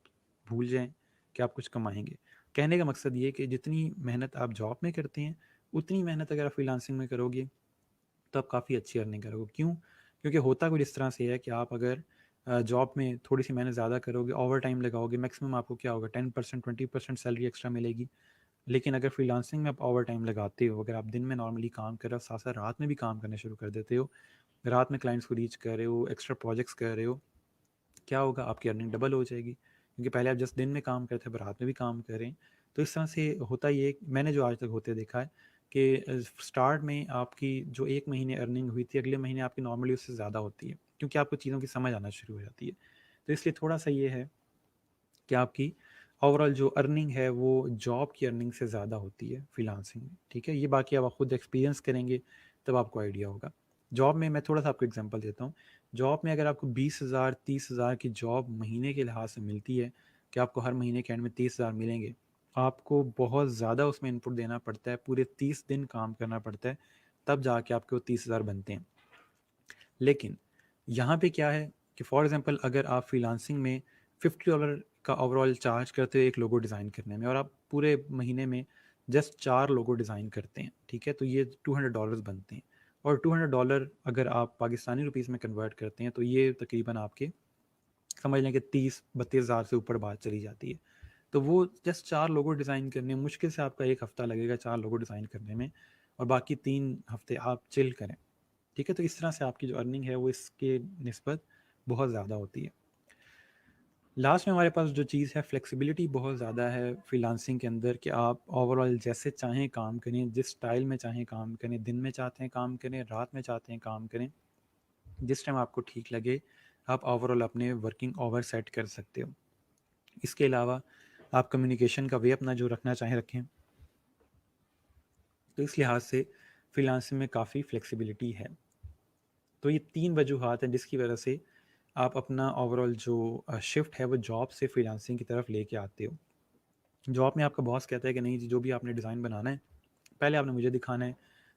भूल जाएं कि आप कुछ कमाएंगे। कहने का मकसद ये है कि जितनी मेहनत आप जॉब में करते हैं, उतनी मेहनत अगर आप फ्रीलांसिंग में करोगे तो आप काफ़ी अच्छी अर्निंग करोगे। क्यों? क्योंकि होता कुछ इस तरह से है कि आप अगर जॉब में थोड़ी सी मेहनत ज़्यादा करोगे, ओवर टाइम लगाओगे, मैक्सिमम आपको क्या होगा 10% 20% सैलरी एक्स्ट्रा मिलेगी। लेकिन अगर फ्रीलांसिंग में आप ओवर टाइम लगाते हो, अगर आप दिन में नॉर्मली काम कर रहे हो, साथ साथ रात में भी काम करना शुरू कर देते हो, रात में क्लाइंट्स को रीच कर रहे हो, एक्स्ट्रा प्रोजेक्ट्स कर रहे हो, क्या होगा, आपकी अर्निंग डबल हो जाएगी। क्योंकि पहले आप जस्ट दिन में काम करते थे, अब रात में भी काम कर रहे हैं। तो इस तरह से होता ये, मैंने जो आज तक होते देखा है कि स्टार्ट में आपकी जो 1 महीने अर्निंग हुई थी, अगले महीने आपकी नॉर्मली उससे ज़्यादा होती है, क्योंकि आपको चीज़ों की समझ आना शुरू हो जाती है। तो इसलिए थोड़ा सा ये है कि आपकी ओवरऑल जो अर्निंग है वो जॉब की अर्निंग से ज़्यादा होती है फ्रीलांसिंग में। ठीक है, ये बाकी आप खुद एक्सपीरियंस करेंगे तब आपको आइडिया होगा। जॉब में मैं थोड़ा सा आपको एग्जांपल देता हूँ। जॉब में अगर आपको 20,000 30,000 की जॉब महीने के लिहाज से मिलती है कि आपको हर महीने के एंड में 30,000 मिलेंगे, आपको बहुत ज़्यादा उसमें इनपुट देना पड़ता है, पूरे 30 दिन काम करना पड़ता है, तब जाके आपके वो 30,000 बनते हैं। लेकिन यहाँ पे क्या है कि फॉर एग्जांपल अगर आप फ्रीलांसिंग में $50 का ओवरऑल चार्ज करते हो एक लोगो डिज़ाइन करने में, और आप पूरे महीने में जस्ट 4 लोगो डिज़ाइन करते हैं, ठीक है, तो ये $200 बनते हैं। और $200 अगर आप पाकिस्तानी रुपीज़ में कन्वर्ट करते हैं तो ये तकरीबन आपके समझ लें कि 30-32 हज़ार से ऊपर बात चली जाती है। तो वो जस्ट 4 लोगो डिज़ाइन करने में मुश्किल से आपका 1 हफ़्ता लगेगा 4 लोगो डिज़ाइन करने में, और बाकी 3 हफ़्ते आप चिल करें। ठीक है, तो इस तरह से आपकी जो अर्निंग है वो इसके निस्बत बहुत ज़्यादा होती है। लास्ट में हमारे पास जो चीज़ है, फ्लेक्सिबिलिटी बहुत ज़्यादा है फ्रीलांसिंग के अंदर कि आप ओवरऑल जैसे चाहें काम करें, जिस स्टाइल में चाहें काम करें, दिन में चाहते हैं काम करें, रात में चाहते हैं काम करें, जिस टाइम आपको ठीक लगे आप ओवरऑल अपने वर्किंग आवर सेट कर सकते हो। इसके अलावा आप कम्युनिकेशन का वे अपना जो रखना चाहें रखें। तो इस लिहाज से फ्रीलांसिंग में काफ़ी फ्लेक्सिबिलिटी है। तो ये 3 वजूहात हैं जिसकी वजह से आप अपना ओवरऑल जो शिफ्ट है वो जॉब से फ्रीलांसिंग की तरफ लेके आते हो। जॉब में आपका बॉस कहता है कि नहीं जी, जो भी आपने डिज़ाइन बनाना है पहले आपने मुझे दिखाना है,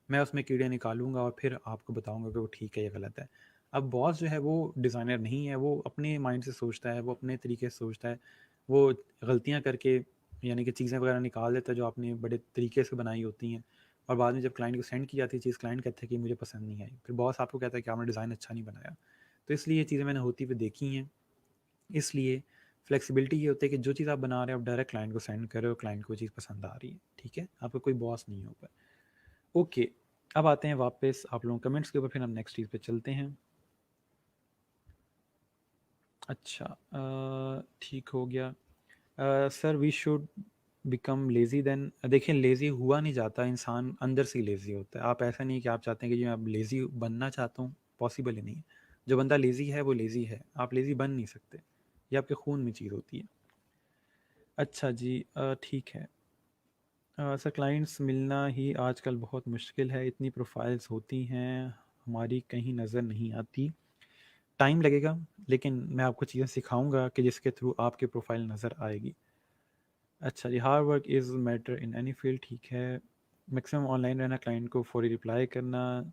मैं उसमें कीड़े निकालूंगा और फिर आपको बताऊंगा कि वो ठीक है या गलत है। अब बॉस जो है वो डिज़ाइनर नहीं है, वो अपने माइंड से सोचता है, वो अपने तरीके से सोचता है, वो गलतियाँ करके यानी कि चीज़ें वगैरह निकाल देता है जो आपने बड़े तरीके से बनाई होती हैं, और बाद में जब क्लाइंट को सेंड की जाती है चीज़, क्लाइंट कहता है कि मुझे पसंद नहीं आई, फिर बॉस आपको कहता है कि आपने डिज़ाइन अच्छा नहीं बनाया। तो इसलिए ये चीज़ें मैंने होती हुई देखी हैं। इसलिए फ्लेक्सिबिलिटी ये होती है कि जो चीज़ आप बना रहे हो आप डायरेक्ट क्लाइंट को सेंड कर रहे हो, क्लाइंट को चीज़ पसंद आ रही है। ठीक है, आपका कोई बॉस नहीं है ऊपर। ओके, अब आते हैं वापस आप लोगों कमेंट्स के ऊपर, फिर हम नेक्स्ट चीज़ पे चलते हैं। अच्छा, ठीक हो गया। Sir we should become lazy then. देखिए, लेज़ी हुआ नहीं जाता, इंसान अंदर से ही लेज़ी होता है। आप ऐसा नहीं कि आप चाहते हैं कि जी मैं अब लेज़ी बनना चाहता हूँ, पॉसिबल ही नहीं है। जो बंदा लेज़ी है वो लेज़ी है, आप लेज़ी बन नहीं सकते, ये आपके खून में चीज़ होती है। अच्छा जी, ठीक है। सर क्लाइंट्स मिलना ही आजकल बहुत मुश्किल है, इतनी प्रोफाइल्स होती हैं हमारी कहीं नज़र नहीं आती। टाइम लगेगा, लेकिन मैं आपको चीज़ें सिखाऊंगा कि जिसके थ्रू आपकी प्रोफाइल नज़र आएगी। अच्छा जी, hard work is matter in any field, ठीक है। मैक्सिमम ऑनलाइन रहना, क्लाइंट को फौरी रिप्लाई करना,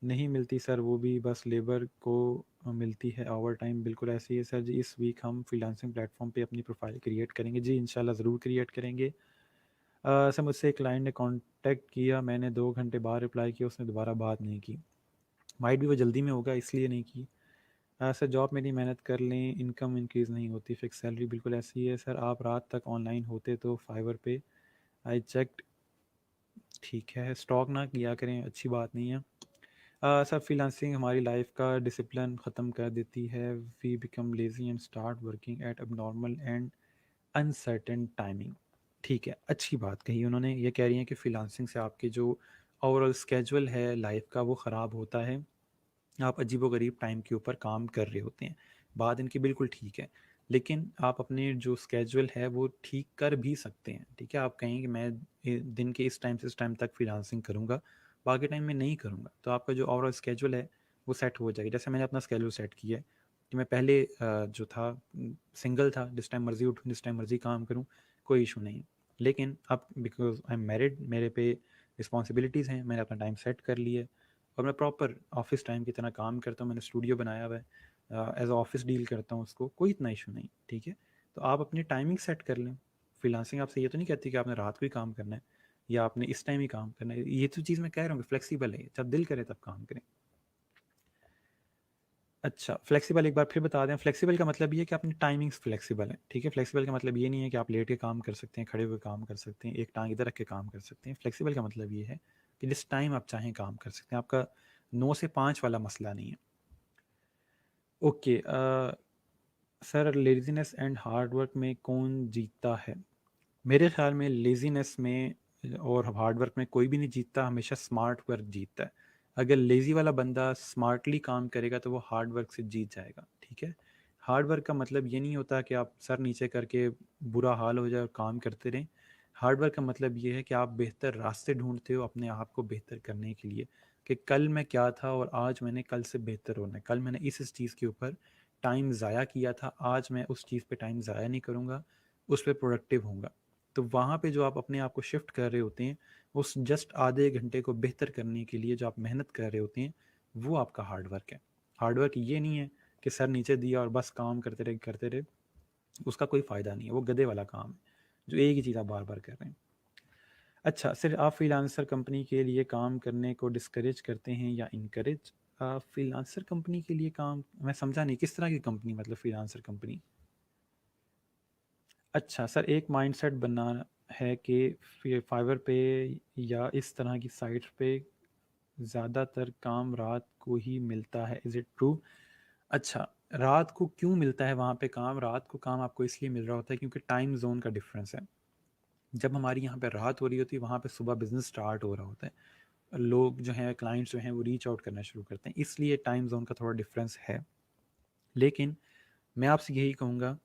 नहीं मिलती सर वो भी बस लेबर को मिलती है ओवर टाइम, बिल्कुल ऐसे ही है सर जी। इस वीक हम फ्रीलांसिंग प्लेटफॉर्म पे अपनी प्रोफाइल क्रिएट करेंगे जी, इंशाल्लाह ज़रूर क्रिएट करेंगे। सर मुझसे एक क्लाइंट ने कांटेक्ट किया, मैंने 2 घंटे बाद रिप्लाई किया, उसने दोबारा बात नहीं की। माइट भी वो जल्दी में होगा इसलिए नहीं की। सर जॉब में नहीं मेहनत कर लें, इनकम इंक्रीज़ नहीं होती, फिक्स सैलरी, बिल्कुल ऐसी ही है सर। आप रात तक ऑनलाइन होते तो फाइवर पे आई चेक्ड, ठीक है। स्टॉक ना किया करें, अच्छी बात नहीं है। सर फ्रीलांसिंग हमारी लाइफ का डिसिप्लिन ख़त्म कर देती है, we become lazy and start working at abnormal and uncertain timing. ठीक है, अच्छी बात कही उन्होंने। ये कह रही हैं कि फ्रीलांसिंग से आपके जो ओवरऑल स्केजुअल है लाइफ का वो ख़राब होता है, आप अजीबो गरीब टाइम के ऊपर काम कर रहे होते हैं। बात इनकी बिल्कुल ठीक है, लेकिन आप अपने जो स्केड्यूल है वो ठीक कर भी सकते हैं, ठीक है। आप कहें कि मैं दिन के इस टाइम से इस टाइम तक फ्रीलांसिंग करूँगा, बाकी टाइम में नहीं करूँगा, तो आपका जो ओवरऑल स्केड्यूल है वो सेट हो जाएगा। जैसे मैंने अपना स्केड्यूल सेट किया है कि मैं पहले जो था सिंगल था, जिस टाइम मर्जी उठूँ, जिस टाइम मर्जी काम करूँ, कोई इशू नहीं है। लेकिन अब बिकॉज आई एम मैरिड, मेरे पे रिस्पॉन्सिबिलिटीज़ हैं, मैंने अपना टाइम सेट कर लिया है और मैं प्रॉपर ऑफिस टाइम की तरह काम करता हूँ। मैंने स्टूडियो बनाया हुआ है, एज ऑफिस डील करता हूँ उसको, कोई इतना इशू नहीं, ठीक है। तो आप अपनी टाइमिंग सेट कर लें। फ्रीलांसिंग आपसे ये तो नहीं कहती कि आपने रात को ही काम करना है या आपने इस टाइम ही काम करना है। ये तो चीज़ मैं कह रहा हूँ कि फ्लेक्सिबल है, जब दिल करे तब काम करें। अच्छा, फ्लेक्सिबल एक बार फिर बता दें। फ्लेक्सिबल का मतलब ये है कि अपनी टाइमिंग्स फ्लेक्सिबल है, ठीक है। फ्लेक्सिबल का मतलब ये नहीं है कि आप लेट के काम कर सकते हैं, खड़े हुए काम कर सकते हैं, एक टांग इधर रख के काम कर सकते हैं। फ्लेक्सिबल का मतलब ये है कि जिस टाइम आप चाहें काम कर सकते हैं, आपका 9 से 5 वाला मसला नहीं है। Okay, sir laziness and hard work में कौन जीतता है? मेरे ख्याल में लेज़ीनेस में और हार्ड वर्क में कोई भी नहीं जीतता, हमेशा स्मार्ट वर्क जीतता है। अगर लेज़ी वाला बंदा स्मार्टली काम करेगा तो वो हार्ड वर्क से जीत जाएगा, ठीक है। हार्ड वर्क का मतलब ये नहीं होता कि आप सर नीचे करके बुरा हाल हो जाए और काम करते रहें। हार्ड वर्क का मतलब ये है कि आप बेहतर रास्ते ढूंढते हो अपने आप को बेहतर करने के लिए, कि कल मैं क्या था और आज मैंने कल से बेहतर होना है। कल मैंने इस चीज़ के ऊपर टाइम ज़ाया किया था, आज मैं उस चीज़ पे टाइम ज़ाया नहीं करूँगा, उस पर प्रोडक्टिव होऊंगा। तो वहाँ पे जो आप अपने आप को शिफ्ट कर रहे होते हैं, उस जस्ट आधे घंटे को बेहतर करने के लिए जो आप मेहनत कर रहे होते हैं, वो आपका हार्ड वर्क है। हार्ड वर्क ये नहीं है कि सर नीचे दिया और बस काम करते रहे, उसका कोई फ़ायदा नहीं है, वो गधे वाला काम है जो एक ही चीज़ आप बार बार कर रहे हैं। अच्छा, सिर्फ आप फ्रीलांसर कंपनी के लिए काम करने को डिस्करेज करते हैं या इनकरेज? फ्रीलांसर कंपनी के लिए काम, मैं समझा नहीं किस तरह की कंपनी, मतलब फ्रीलांसर कंपनी। अच्छा सर, एक माइंडसेट बनना है कि फाइवर पे या इस तरह की साइट्स पे ज़्यादातर काम रात को ही मिलता है, इज़ इट ट्रू? अच्छा, रात को क्यों मिलता है वहाँ पे काम? रात को काम आपको इसलिए मिल रहा होता है क्योंकि टाइम जोन का डिफरेंस है। जब हमारी यहाँ पे रात हो रही होती है, वहाँ पे सुबह बिजनेस स्टार्ट हो रहा होता है, लोग जो हैं, क्लाइंट्स जो हैं, वो रीच आउट करना शुरू करते हैं, इसलिए टाइम जोन का थोड़ा डिफरेंस है। लेकिन मैं आपसे यही कहूँगा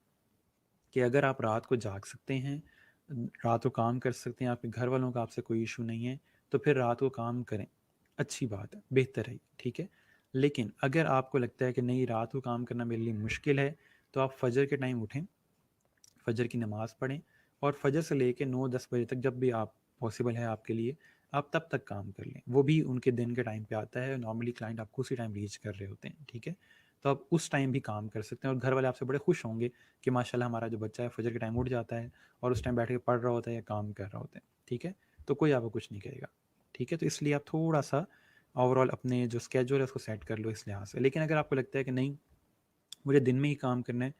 कि अगर आप रात को जाग सकते हैं, रात को काम कर सकते हैं, आपके घर वालों का आपसे कोई इशू नहीं है, तो फिर रात को काम करें, अच्छी बात है, बेहतर है, ठीक है। लेकिन अगर आपको लगता है कि नहीं, रात को काम करना मेरे लिए मुश्किल है, तो आप फजर के टाइम उठें, फजर की नमाज़ पढ़ें और फजर से लेके 9-10 बजे तक जब भी आप पॉसिबल है आपके लिए, आप तब तक काम कर लें। वो भी उनके दिन के टाइम पे आता है, नॉर्मली क्लाइंट आपको उसी टाइम रीच कर रहे होते हैं, ठीक है। तो आप उस टाइम भी काम कर सकते हैं और घर वाले आपसे बड़े खुश होंगे कि माशाल्लाह हमारा जो बच्चा है फजर के टाइम उठ जाता है और उस टाइम बैठ के पढ़ रहा होता है या काम कर रहा होता है, ठीक है। तो कोई आपको कुछ नहीं कहेगा, ठीक है। तो इसलिए आप थोड़ा सा ओवरऑल अपने जो स्केड्यूल है उसको सेट कर लो इस लिहाज से। लेकिन अगर आपको लगता है कि नहीं, मुझे दिन में ही काम करना है,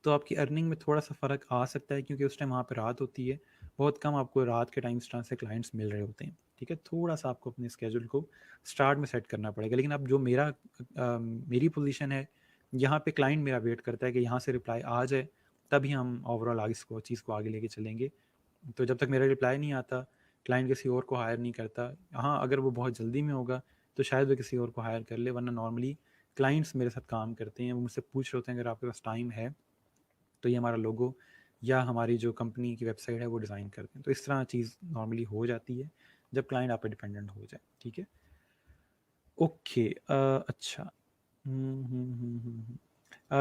तो आपकी अर्निंग में थोड़ा सा फ़र्क आ सकता है क्योंकि उस टाइम वहाँ पे रात होती है, बहुत कम आपको रात के टाइम से क्लाइंट्स मिल रहे होते हैं, ठीक है। थोड़ा सा आपको अपने स्केड्यूल को स्टार्ट में सेट करना पड़ेगा। लेकिन अब जो मेरी पोजीशन है, यहाँ पे क्लाइंट मेरा वेट करता है कि यहाँ से रिप्लाई आ जाए, तभी हम ओवरऑल आगे इसको चीज़ को आगे लेके चलेंगे। तो जब तक मेरा रिप्लाई नहीं आता, क्लाइंट किसी और को हायर नहीं करता। हाँ, अगर वो बहुत जल्दी में होगा तो शायद वो किसी और को हायर कर ले, वरना नॉर्मली क्लाइंट्स मेरे साथ काम करते हैं, वो मुझसे पूछ रहे होते हैं अगर आपके पास टाइम है तो ये हमारा लोगो या हमारी जो कंपनी की वेबसाइट है वो डिज़ाइन कर दें। तो इस तरह चीज़ नॉर्मली हो जाती है जब क्लाइंट आप पे डिपेंडेंट हो जाए, ठीक है। ओके, अच्छा।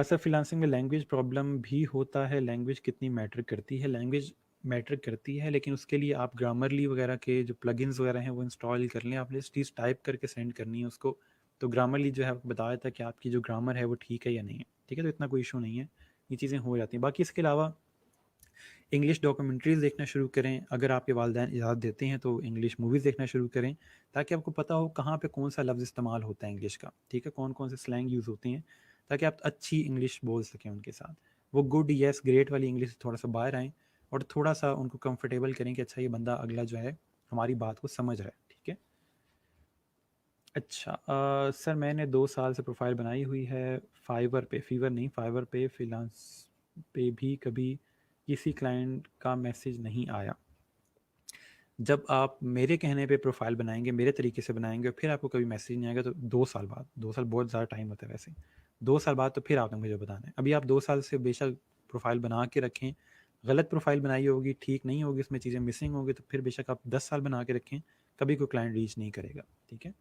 सर फ्रीलांसिंग में लैंग्वेज प्रॉब्लम भी होता है? लैंग्वेज कितनी मैटर करती है? लैंग्वेज मैटर करती है, लेकिन उसके लिए आप ग्रामरली वगैरह के जो प्लगइन्स वगैरह हैं वो इंस्टॉल कर लें। आपने चीज़ टाइप करके सेंड करनी है उसको, तो ग्रामरली जो है आपको बताया था कि आपकी जो ग्रामर है वो ठीक है या नहीं है, ठीक है। तो इतना कोई इशू नहीं है, ये चीज़ें हो जाती हैं। बाकी इसके अलावा इंग्लिश डॉक्यूमेंट्रीज़ देखना शुरू करें, अगर आपके वालिदैन इजाज़त देते हैं तो इंग्लिश मूवीज़ देखना शुरू करें, ताकि आपको पता हो कहाँ पे कौन सा लफ्ज़ इस्तेमाल होता है इंग्लिश का, ठीक है, कौन कौन से स्लैंग यूज़ होते हैं, ताकि आप अच्छी इंग्लिश बोल सकें उनके साथ। वो गुड, येस, ग्रेट वाली इंग्लिश से थोड़ा सा बाहर आएँ और थोड़ा सा उनको कंफर्टेबल करें कि अच्छा, ये बंदा अगला जो है हमारी बात को समझ रहा है, ठीक है। अच्छा, सर मैंने 2 साल से प्रोफाइल बनाई हुई है, फाइवर पे, फीवर नहीं, फाइवर पे, फ्रीलांस पे भी कभी किसी क्लाइंट का मैसेज नहीं आया। जब आप मेरे कहने पे प्रोफाइल बनाएंगे, मेरे तरीके से बनाएंगे और फिर आपको कभी मैसेज नहीं आएगा, तो 2 साल बाद, 2 साल बहुत ज़्यादा टाइम होता है वैसे, 2 साल बाद तो फिर आपने मुझे बताना है। अभी आप 2 साल से बेशक प्रोफाइल बना के रखें। गलत प्रोफाइल बनाई होगी, ठीक नहीं होगी, उसमें चीज़ें मिसिंग होगी, तो फिर बेशक आप 10 साल बना के रखें, कभी कोई क्लाइंट रीच नहीं करेगा। ठीक है।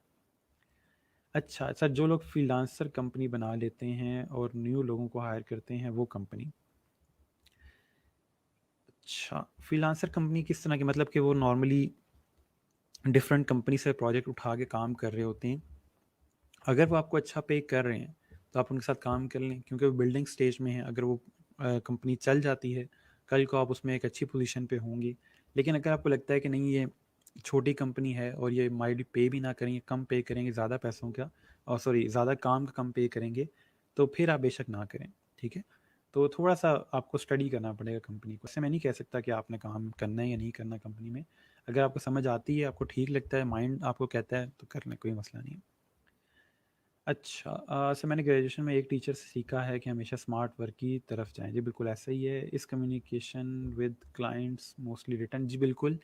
अच्छा सर, जो लोग फ्रीलांसर कंपनी बना लेते हैं और न्यू लोगों को हायर करते हैं, वो कंपनी। अच्छा, फ्रीलांसर कंपनी किस तरह की, मतलब कि वो नॉर्मली डिफरेंट कंपनी से प्रोजेक्ट उठा के काम कर रहे होते हैं। अगर वो आपको अच्छा पे कर रहे हैं तो आप उनके साथ काम कर लें, क्योंकि वो बिल्डिंग स्टेज में है। अगर वो कंपनी चल जाती है, कल को आप उसमें एक अच्छी पोजीशन पे होंगे। लेकिन अगर आपको लगता है कि नहीं, ये छोटी कंपनी है और ये माइट पे भी ना करेंगे, कम पे करेंगे ज़्यादा पैसों का, और सॉरी ज़्यादा काम का कम पे करेंगे, तो फिर आप बेशक ना करें। ठीक है। तो थोड़ा सा आपको स्टडी करना पड़ेगा कंपनी को। इससे मैं नहीं कह सकता कि आपने काम करना है या नहीं करना कंपनी में। अगर आपको समझ आती है, आपको ठीक लगता है, माइंड आपको कहता है, तो कर लें, कोई मसला नहीं है। अच्छा, सर मैंने ग्रेजुएशन में एक टीचर से सीखा है कि हमेशा स्मार्ट वर्क की तरफ जाएं। जी बिल्कुल ऐसा ही है। इस communication with clients mostly return. जी बिल्कुल,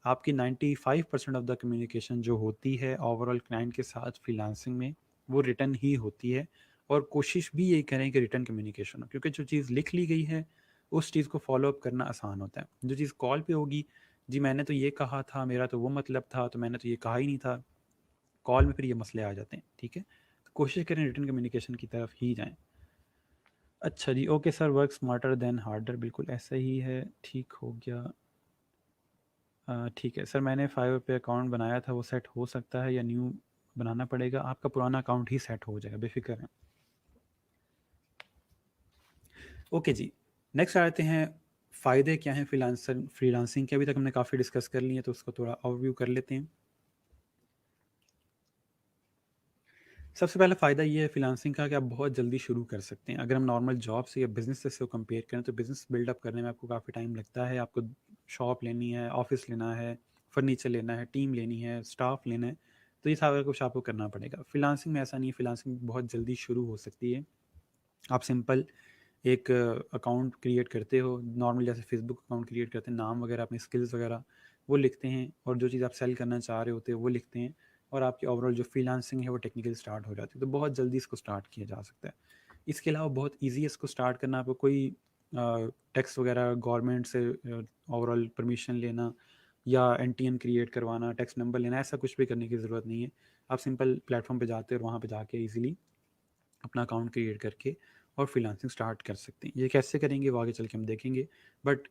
आपकी 95% ऑफ द कम्युनिकेशन जो होती है ओवरऑल क्लाइंट के साथ फ्रीलांसिंग में, वो रिटर्न ही होती है। और कोशिश भी यही करें कि रिटर्न कम्युनिकेशन हो, क्योंकि जो चीज़ लिख ली गई है उस चीज़ को फॉलो अप करना आसान होता है। जो चीज़ कॉल पे होगी, जी मैंने तो ये कहा था, मेरा तो वो मतलब था, तो मैंने तो ये कहा ही नहीं था, कॉल में फिर ये मसले आ जाते हैं। ठीक है। तो कोशिश करें रिटर्न कम्युनिकेशन की तरफ ही जाएं। अच्छा जी, okay sir, work smarter than harder, बिल्कुल ऐसा ही है। ठीक हो गया। ठीक है सर, मैंने फाइवर पे अकाउंट बनाया था, वो सेट हो सकता है या न्यू बनाना पड़ेगा? आपका पुराना अकाउंट ही सेट हो जाएगा, बेफिक्र हैं। ओके जी, नेक्स्ट आते हैं, फ़ायदे क्या हैं फ्रीलांसिंग के। अभी तक हमने काफ़ी डिस्कस कर लिए, तो उसको थोड़ा ओवरव्यू कर लेते हैं। सबसे पहला फ़ायदा ये है फ्रीलांसिंग का कि आप बहुत जल्दी शुरू कर सकते हैं। अगर हम नॉर्मल जॉब से या बिज़नेस से कंपेयर करें, तो बिज़नेस बिल्डअप करने में आपको काफ़ी टाइम लगता है। आपको शॉप लेनी है, ऑफ़िस लेना है, फर्नीचर लेना है, टीम लेनी है, स्टाफ लेना है, तो ये सारा कुछ आपको करना पड़ेगा। फ्रीलांसिंग में ऐसा नहीं है, फ्रीलांसिंग बहुत जल्दी शुरू हो सकती है। आप सिंपल एक अकाउंट क्रिएट करते हो, नॉर्मल जैसे फेसबुक अकाउंट क्रिएट करते हैं, नाम वगैरह, अपनी स्किल्स वगैरह वो लिखते हैं, और जो चीज़ आप सेल करना चाह रहे होते हैं वो लिखते हैं, और आपकी ओवरऑल जो फ्रीलांसिंग है वो टेक्निकल स्टार्ट हो जाती है। तो बहुत जल्दी इसको स्टार्ट किया जा सकता है। इसके अलावा बहुत ईजी है इसको स्टार्ट करना। आपको कोई टैक्स वगैरह गवर्नमेंट से ओवरऑल परमिशन लेना, या एनटीएन क्रिएट करवाना, टैक्स नंबर लेना, ऐसा कुछ भी करने की ज़रूरत नहीं है। आप सिंपल प्लेटफॉर्म पे जाते हैं और वहाँ पे जाके ईजिली अपना अकाउंट क्रिएट करके और फ्रीलांसिंग स्टार्ट कर सकते हैं। ये कैसे करेंगे वो आगे चल के हम देखेंगे, बट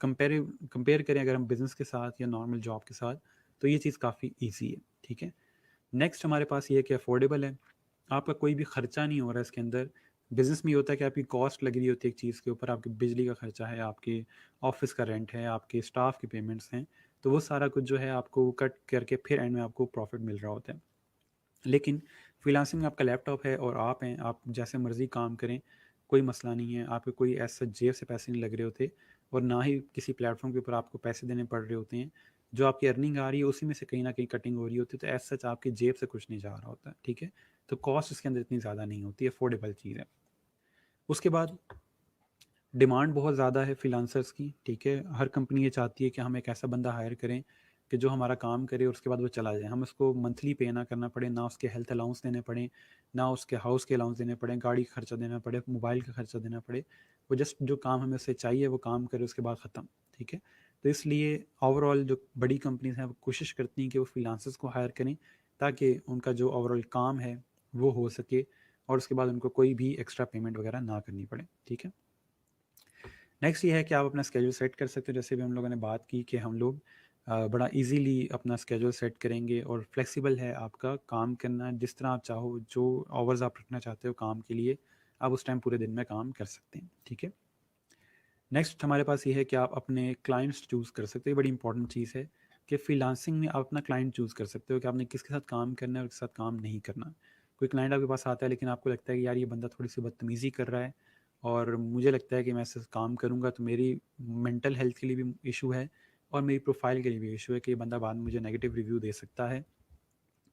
कंपेयर करें अगर हम बिज़नेस के साथ या नॉर्मल जॉब के साथ, तो ये चीज़ काफ़ी ईजी है। ठीक है। नेक्स्ट हमारे पास ये है कि अफोर्डेबल है, आपका कोई भी खर्चा नहीं हो रहा है इसके अंदर। बिज़नेस में ये होता है कि आपकी कॉस्ट लग रही होती है एक चीज़ के ऊपर, आपकी बिजली का खर्चा है, आपके ऑफिस का रेंट है, आपके स्टाफ की पेमेंट्स हैं, तो वो सारा कुछ जो है आपको कट करके फिर एंड में आपको प्रॉफिट मिल रहा होता है। लेकिन फ्रीलांसिंग में आपका लैपटॉप है और आप हैं, आप जैसे मर्ज़ी काम करें, कोई मसला नहीं है। आपके कोई ऐसा जेब से पैसे नहीं लग रहे होते, और ना ही किसी प्लेटफॉर्म के ऊपर आपको पैसे देने पड़ रहे होते हैं। जो आपकी अर्निंग आ रही है उसी में से कहीं ना कहीं कटिंग हो रही होती है, तो एज सच आपकी जेब से कुछ नहीं जा रहा होता। ठीक है। तो कॉस्ट इसके अंदर इतनी ज़्यादा नहीं होती, अफोर्डेबल चीज़ है। उसके बाद डिमांड बहुत ज़्यादा है फ्रीलांसर्स की। ठीक है। हर कंपनी ये चाहती है कि हम एक ऐसा बंदा हायर करें कि जो हमारा काम करे और उसके बाद वो चला जाए, हम उसको मंथली पे ना करना पड़े, ना उसके हेल्थ अलाउंस देने पड़े, ना उसके हाउस के अलाउंस देने पड़े, गाड़ी का खर्चा देना पड़े, मोबाइल का खर्चा देना पड़े। वो जस्ट जो काम हमें उससे चाहिए वो काम करे, उसके बाद ख़त्म। ठीक है। तो इसलिए ओवरऑल जो बड़ी कंपनीज हैं वो कोशिश करती हैं कि वो फ्रीलांसर्स को हायर करें, ताकि उनका जो ओवरऑल काम है वो हो सके, और उसके बाद उनको कोई भी एक्स्ट्रा पेमेंट वगैरह ना करनी पड़े। ठीक है। नेक्स्ट ये है कि आप अपना स्केड्यूल सेट कर सकते हो, जैसे भी हम लोगों ने बात की कि हम लोग बड़ा इजीली अपना स्केड्यूल सेट करेंगे, और फ्लेक्सिबल है आपका काम करना, जिस तरह आप चाहो, जो आवर्स आप रखना चाहते हो काम के लिए, आप उस टाइम पूरे दिन में काम कर सकते हैं। ठीक है। नेक्स्ट हमारे पास ये है कि आप अपने क्लाइंट्स चूज़ कर सकते हो। ये बड़ी इंपॉर्टेंट चीज़ है कि फ्रीलांसिंग में आप अपना क्लाइंट चूज़ कर सकते हो कि आपने किसके साथ काम करना है और किसके साथ काम नहीं करना। कोई क्लाइंट आपके पास आता है लेकिन आपको लगता है कि यार ये बंदा थोड़ी सी बदतमीज़ी कर रहा है, और मुझे लगता है कि मैं इससे काम करूँगा तो मेरी मेंटल हेल्थ के लिए भी इशू है, और मेरी प्रोफाइल के लिए भी इशू है कि ये बंदा बाद में मुझे नेगेटिव रिव्यू दे सकता है।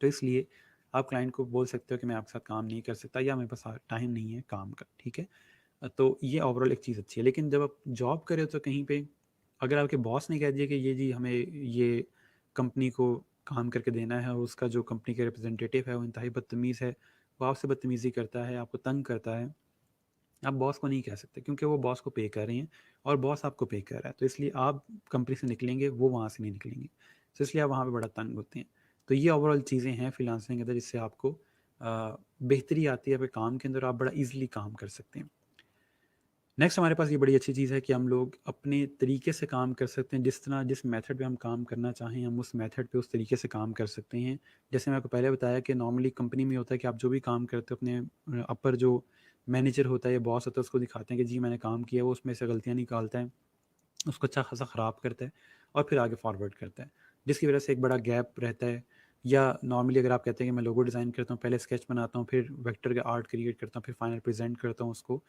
तो इसलिए आप क्लाइंट को बोल सकते हो कि मैं आपके साथ काम नहीं कर सकता, या मेरे पास टाइम नहीं है काम का। ठीक है। तो ये ओवरऑल एक चीज़ अच्छी है। लेकिन जब आप जॉब कर रहे हो तो कहीं पे अगर आपके बॉस ने कह दिया कि ये जी हमें ये कंपनी को काम करके देना है, और उसका जो कंपनी के रिप्रेजेंटेटिव है वो इंतहाई बदतमीज़ है, वो आपसे बदतमीज़ी करता है, आपको तंग करता है, आप बॉस को नहीं कह सकते क्योंकि वो बॉस को पे कर रहे हैं और बॉस आपको पे कर रहा है, तो इसलिए आप कंपनी से निकलेंगे, वो वहाँ से नहीं निकलेंगे, तो इसलिए आप वहाँ पे बड़ा तंग होते हैं। तो ये ओवरऑल चीज़ें हैं फ्रीलांसिंग के अंदर जिससे आपको बेहतरी आती है अपने काम के अंदर, आप बड़ा ईजिली काम कर सकते हैं। नेक्स्ट हमारे पास ये बड़ी अच्छी चीज़ है कि हम लोग अपने तरीके से काम कर सकते हैं, जिस तरह जिस मेथड पे हम काम करना चाहें हम उस मेथड पे उस तरीके से काम कर सकते हैं। जैसे मैं आपको पहले बताया कि नॉर्मली कंपनी में होता है कि आप जो भी काम करते हो अपने अपर जो मैनेजर होता है या बॉस होता है उसको दिखाते हैं कि जी मैंने काम किया, वो उसमें से गलतियाँ निकालता है, उसको अच्छा खासा ख़राब करता है और फिर आगे फॉरवर्ड करता है, जिसकी वजह से एक बड़ा गैप रहता है। या नॉर्मली अगर आप कहते हैं कि मैं लोगो डिज़ाइन करता हूँ, पहले स्केच बनाता हूँ, फिर वेक्टर का आर्ट क्रिएट करता हूँ, फिर फाइनल प्रेजेंट करता हूँ उसको,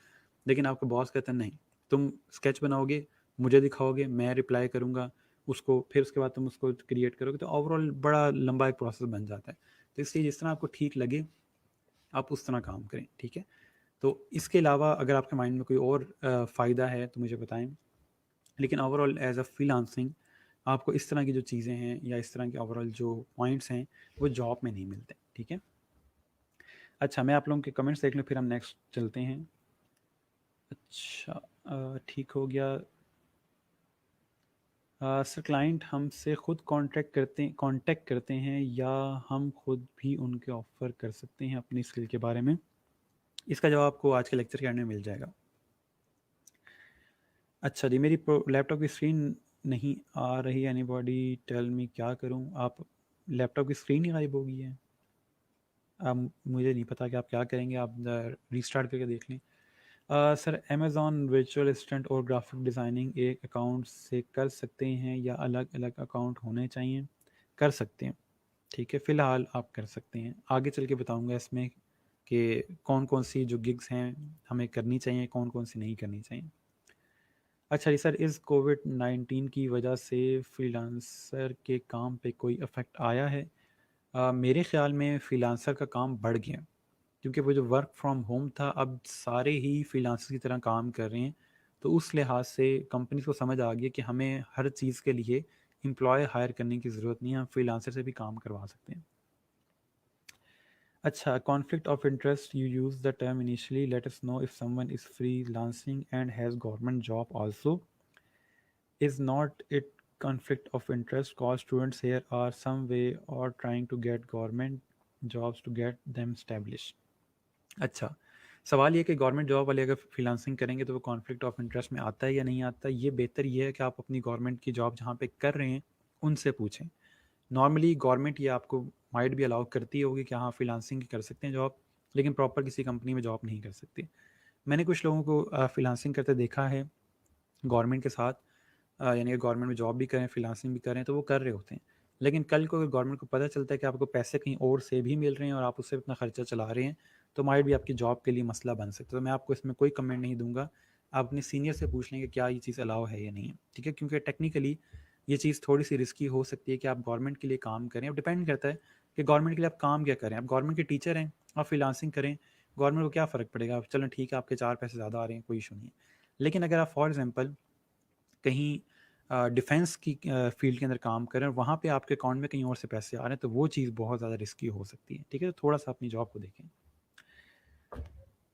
लेकिन आपका बॉस कहता है नहीं, तुम स्केच बनाओगे, मुझे दिखाओगे, मैं रिप्लाई करूँगा उसको, फिर उसके बाद तुम उसको क्रिएट करोगे, तो ओवरऑल बड़ा लंबा एक प्रोसेस बन जाता है। तो इसलिए जिस तरह आपको ठीक लगे आप उस तरह काम करें, ठीक है। तो इसके अलावा अगर आपके माइंड में कोई और फ़ायदा है तो मुझे बताएं, लेकिन ओवरऑल एज अ फ्रीलांसिंग आपको इस तरह की जो चीज़ें हैं या इस तरह के ओवरऑल जो पॉइंट्स हैं वो जॉब में नहीं मिलते, ठीक है। अच्छा, मैं आप लोगों के कमेंट्स देख लूँ फिर हम नेक्स्ट चलते हैं। अच्छा, ठीक हो गया। सर क्लाइंट हमसे खुद कांटेक्ट करते हैं या हम खुद भी उनके ऑफ़र कर सकते हैं अपनी स्किल के बारे में? इसका जवाब आपको आज के लेक्चर के एंड में मिल जाएगा। अच्छा जी, मेरी लैपटॉप की स्क्रीन नहीं आ रही, एनीबॉडी टेल मी क्या करूं? आप लैपटॉप की स्क्रीन ही गायब हो गई है। अब मुझे नहीं पता कि आप क्या करेंगे, आप रीस्टार्ट करके देख लें। सर अमेज़ॉन वर्चुअल असिस्टेंट और ग्राफिक डिज़ाइनिंग एक अकाउंट से कर सकते हैं या अलग अलग अकाउंट होने चाहिए? कर सकते हैं, ठीक है, फ़िलहाल आप कर सकते हैं। आगे चल के बताऊंगा इसमें कि कौन कौन सी जो गिग्स हैं हमें करनी चाहिए, कौन कौन सी नहीं करनी चाहिए। अच्छा जी सर, इस कोविड-19 की वजह से फ्रीलांसर के काम पे कोई इफ़ेक्ट आया है? मेरे ख़्याल में फ्रीलांसर का काम बढ़ गया, क्योंकि वो जो वर्क फ्रॉम होम था अब सारे ही फ्रीलांसर की तरह काम कर रहे हैं। तो उस लिहाज से कंपनी को समझ आ गया कि हमें हर चीज़ के लिए एम्प्लॉय हायर करने की ज़रूरत नहीं है, हम फ्रीलांसर से भी काम करवा सकते हैं। अच्छा, conflict of interest, you use the term initially, let us know if someone is freelancing and has government job also. Is not it conflict of interest cause students here are some way or trying to get government jobs to get them established? अच्छा, सवाल ये कि government job वाले अगर freelancing करेंगे तो वो conflict of interest में आता है या नहीं आता, ये बेहतर ये है कि आप अपनी गवर्नमेंट की जॉब जहाँ पे कर रहे हैं उनसे पूछें। नॉर्मली गवर्नमेंट ये आपको माइट भी अलाउ करती होगी कि हाँ फ्रीलांसिंग कर सकते हैं जॉब, लेकिन प्रॉपर किसी कंपनी में जॉब नहीं कर सकते। मैंने कुछ लोगों को फ्रीलांसिंग करते देखा है गवर्नमेंट के साथ, यानी कि गवर्नमेंट में जॉब भी करें, फ्रीलांसिंग भी करें, तो वो कर रहे होते हैं। लेकिन कल को अगर गवर्नमेंट को पता चलता है कि आपको पैसे कहीं और से भी मिल रहे हैं और आप उससे अपना खर्चा चला रहे हैं, तो माइट भी आपकी जॉब के लिए मसला बन सकता है। तो मैं आपको इसमें कोई कमेंट नहीं दूंगा, आप अपने सीनियर से पूछ लेंगे क्या ये चीज़ अलाउ है या नहीं है, ठीक है, क्योंकि टेक्निकली ये चीज़ थोड़ी सी रिस्की हो सकती है कि आप गवर्नमेंट के लिए काम करें। अब डिपेंड करता है कि गवर्नमेंट के लिए आप काम क्या करें। आप गवर्नमेंट के टीचर हैं, आप फ्रीलांसिंग करें, गवर्नमेंट को क्या फ़र्क पड़ेगा, चलो ठीक है आपके 4 पैसे ज़्यादा आ रहे हैं, कोई इशू नहीं है। लेकिन अगर आप फॉर एग्जाम्पल कहीं डिफेंस की फील्ड के अंदर काम कर रहे हैं और वहाँ पे आपके अकाउंट में कहीं और से पैसे आ रहे हैं, तो वो चीज़ बहुत ज़्यादा रिस्की हो सकती है, ठीक है। तो थोड़ा सा अपनी जॉब को देखें।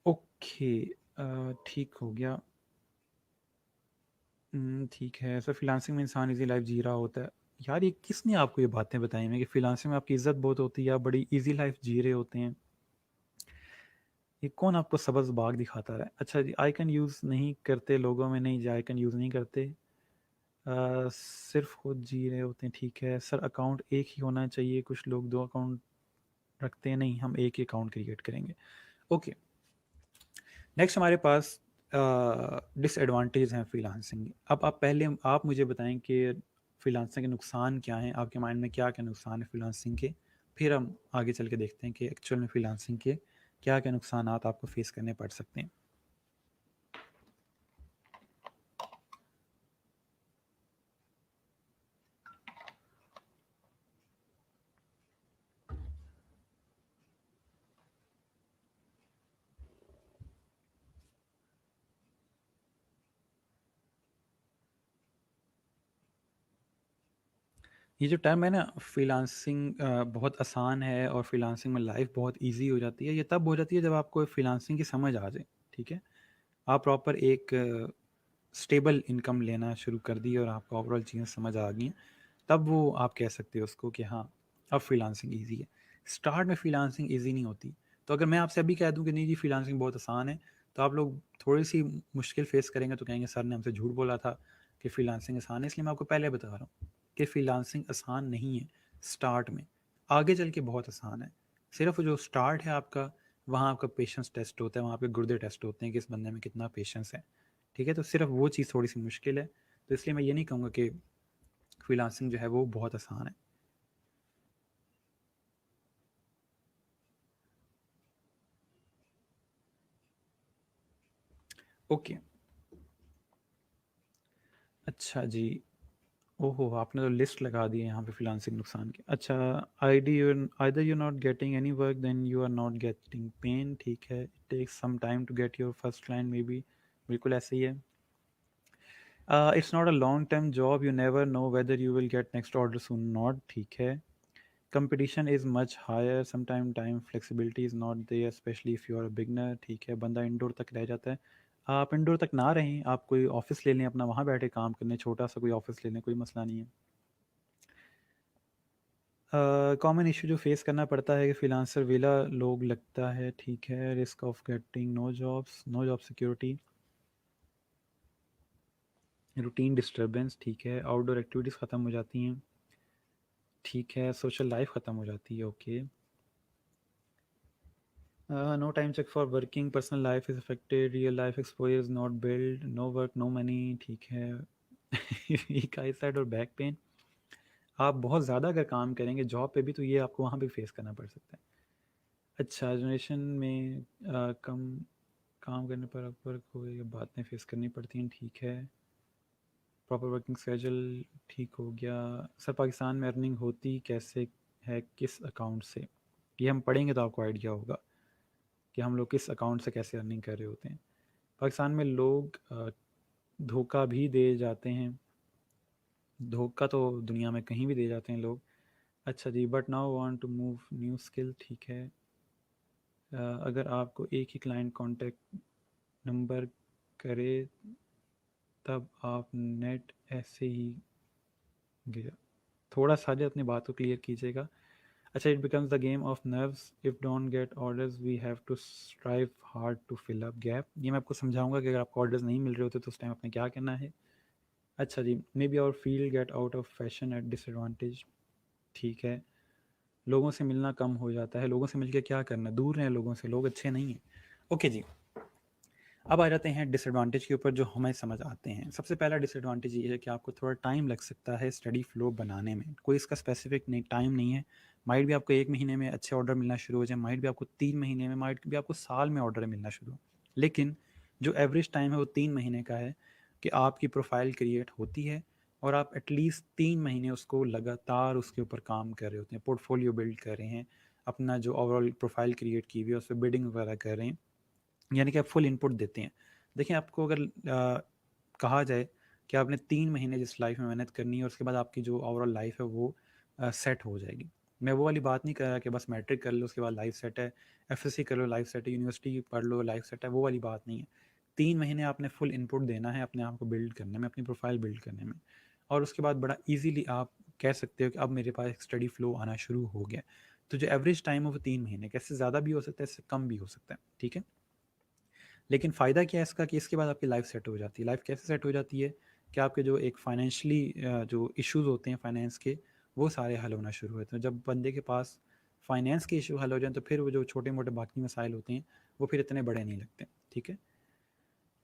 ओके, ठीक हो गया। ठीक है सर, फ्रीलांसिंग में इंसान इजी लाइफ जी रहा होता है। यार ये किसने आपको ये बातें बताई हैं कि फ्रीलांसिंग में आपकी इज्जत बहुत होती है, आप बड़ी इजी लाइफ जी रहे होते हैं? ये कौन आपको सब्ज़ बाग दिखाता रहा है? अच्छा जी, आइकन यूज़ नहीं करते लोगों में, नहीं जी आइकन यूज़ नहीं करते, सिर्फ खुद जी रहे होते हैं, ठीक है सर। अकाउंट एक ही होना चाहिए, कुछ लोग 2 अकाउंट रखते हैं, नहीं हम एक ही अकाउंट क्रिएट करेंगे। ओके, नेक्स्ट हमारे पास डिसएडवांटेज हैं फ्रीलांसिंग। अब आप पहले आप मुझे बताएं कि फ्रीलांसिंग के नुकसान क्या हैं, आपके माइंड में क्या क्या नुकसान है फ्रीलांसिंग के, फिर हम आगे चल के देखते हैं कि एक्चुअल में फ्रीलांसिंग के क्या क्या नुकसान आपको फेस करने पड़ सकते हैं। ये जो टर्म है ना फ्रीलांसिंग, बहुत आसान है और फ्रीलांसिंग में लाइफ बहुत इजी हो जाती है, ये तब हो जाती है जब आपको फ्रीलांसिंग की समझ आ जाए, ठीक है। आप प्रॉपर एक स्टेबल इनकम लेना शुरू कर दी और आपको ओवरऑल चीज़ें समझ आ गई हैं, तब वो आप कह सकते हो उसको कि हाँ, अब फ्रीलांसिंग ईज़ी है। स्टार्ट में फ्रीलांसिंग ईज़ी नहीं होती। तो अगर मैं आपसे अभी कह दूँ कि नहीं जी फ्रीलांसिंग बहुत आसान है, तो आप लोग थोड़ी-सी मुश्किल फ़ेस करेंगे तो कहेंगे सर ने हमसे झूठ बोला था कि फ्रीलांसिंग आसान है, इसलिए मैं आपको पहले बता रहा हूँ कि फ्रीलांसिंग आसान नहीं है स्टार्ट में, आगे चल के बहुत आसान है। सिर्फ़ जो स्टार्ट है आपका, वहाँ आपका पेशेंस टेस्ट होता है, वहाँ पे गुर्दे टेस्ट होते हैं कि इस बंदे में कितना पेशेंस है, ठीक है? तो सिर्फ़ वो चीज़ थोड़ी-सी मुश्किल है, तो इसलिए मैं ये नहीं कहूँगा कि फ्रीलांसिंग जो है वो बहुत आसान है। ओके, अच्छा जी। ओहो! आपने तो लिस्ट लगा दी है यहाँ पे फ्रीलांसिंग नुकसान की। अच्छा, either you not getting any work then you are not getting pen, ठीक है। It takes some time to get your first client may be, बिल्कुल ऐसे ही है। It's not a long term job, you never know whether you will get next order soon not, ठीक है। Competition is much higher, sometime time flexibility is not there specially if you are a beginner, ठीक है। बंदा indoor तक रह जाता है। आप इंडोर तक ना रहें, आप कोई ऑफिस ले लें अपना, वहाँ बैठे काम करने, छोटा सा कोई ऑफिस ले लें, कोई मसला नहीं है। कॉमन इशू जो फेस करना पड़ता है कि फ्रीलांसर विला लोग लगता है, ठीक है। Risk of getting no jobs, no job security, routine disturbance, ठीक है। आउटडोर एक्टिविटीज़ ख़त्म हो जाती हैं, ठीक है। सोशल लाइफ ख़त्म हो जाती है, okay. No time check for working, personal life is affected, real life exposure is not build, no work no money, ठीक है। वीक आई साइड और बैक पेन, आप बहुत ज़्यादा अगर काम करेंगे जॉब पे भी तो ये आपको वहाँ भी फेस करना पड़ सकता है। अच्छा, जनरेशन में कम काम करने पर अपवर्क को ये बातें फेस करनी पड़ती हैं, ठीक है। प्रॉपर वर्किंग स्केजूल, ठीक हो गया। सर पाकिस्तान में अर्निंग होती कैसे है, किस अकाउंट से? ये हम पढ़ेंगे तो आपको आइडिया होगा कि हम लोग किस अकाउंट से कैसे अर्निंग कर रहे होते हैं। पाकिस्तान में लोग धोखा भी दे जाते हैं, धोखा तो दुनिया में कहीं भी दे जाते हैं लोग। अच्छा जी, but now want to move new skill, ठीक है। अगर आपको एक ही क्लाइंट कांटेक्ट नंबर करे तब आप नेट ऐसे ही गया, थोड़ा सा अपनी बात को क्लियर कीजिएगा। अच्छा, it becomes the game of nerves, if don't get orders we have to strive hard to fill up gap. ये मैं आपको समझाऊंगा कि अगर आपको ऑर्डर्स नहीं मिल रहे होते तो उस टाइम आपने क्या करना है। अच्छा जी, maybe our field get out of fashion at disadvantage, ठीक है। लोगों से मिलना कम हो जाता है, लोगों से मिलकर क्या करना, दूर रहें लोगों से, लोग अच्छे नहीं हैं। ओके जी, अब आ जाते हैं डिसएडवांटेज के ऊपर जो हमें समझ आते हैं। सबसे पहला डिसएडवांटेज ये है कि आपको थोड़ा टाइम लग सकता है स्टडी फ्लो बनाने में, कोई इसका स्पेसिफिक नहीं टाइम नहीं है। माइट भी आपको 1 महीने में अच्छे ऑर्डर मिलना शुरू हो जाए, माइट भी आपको 3 महीने में, माइट भी आपको साल में ऑर्डर मिलना शुरू हो। लेकिन जो एवरेज टाइम है वो 3 महीने का है कि आपकी प्रोफाइल क्रिएट होती है और आप एटलीस्ट 3 महीने उसको लगातार उसके ऊपर काम कर रहे होते हैं, पोर्टफोलियो बिल्ड कर रहे हैं, अपना जो ओवरऑल प्रोफाइल क्रिएट की हुई है उस पर बिडिंग वगैरह कर रहे हैं, यानी कि आप फुल इनपुट देते हैं। देखिए, आपको अगर कहा जाए कि आपने 3 महीने जिस लाइफ में मेहनत करनी है और उसके बाद आपकी जो ओवरऑल लाइफ है वो सेट हो जाएगी। मैं वो वाली बात नहीं कर रहा कि बस मैट्रिक कर लो उसके बाद लाइफ सेट है, एफएससी कर लो लाइफ सेट है, यूनिवर्सिटी पढ़ लो लाइफ सेट है, वो वाली बात नहीं है। 3 महीने आपने फुल इनपुट देना है अपने आप को बिल्ड करने में, अपनी प्रोफाइल बिल्ड करने में, और उसके बाद बड़ा ईजीली आप कह सकते हो कि अब मेरे पास एक स्टडी फ्लो आना शुरू हो गया। तो जो एवरेज टाइम है वो 3 महीने, कैसे ज़्यादा भी हो सकता है, इससे कम भी हो सकता है, ठीक है। लेकिन फ़ायदा क्या है इसका कि इसके बाद आपकी लाइफ सेट हो जाती है। लाइफ कैसे सेट हो जाती है कि आपके जो एक फाइनेंशियली जो इश्यूज़ होते हैं फाइनेंस के, वो सारे हल होना शुरू होते हैं। जब बंदे के पास फाइनेंस के इशू हल हो जाएँ तो फिर वो जो छोटे मोटे बाकी मसाइल होते हैं वो फिर इतने बड़े नहीं लगते, ठीक है।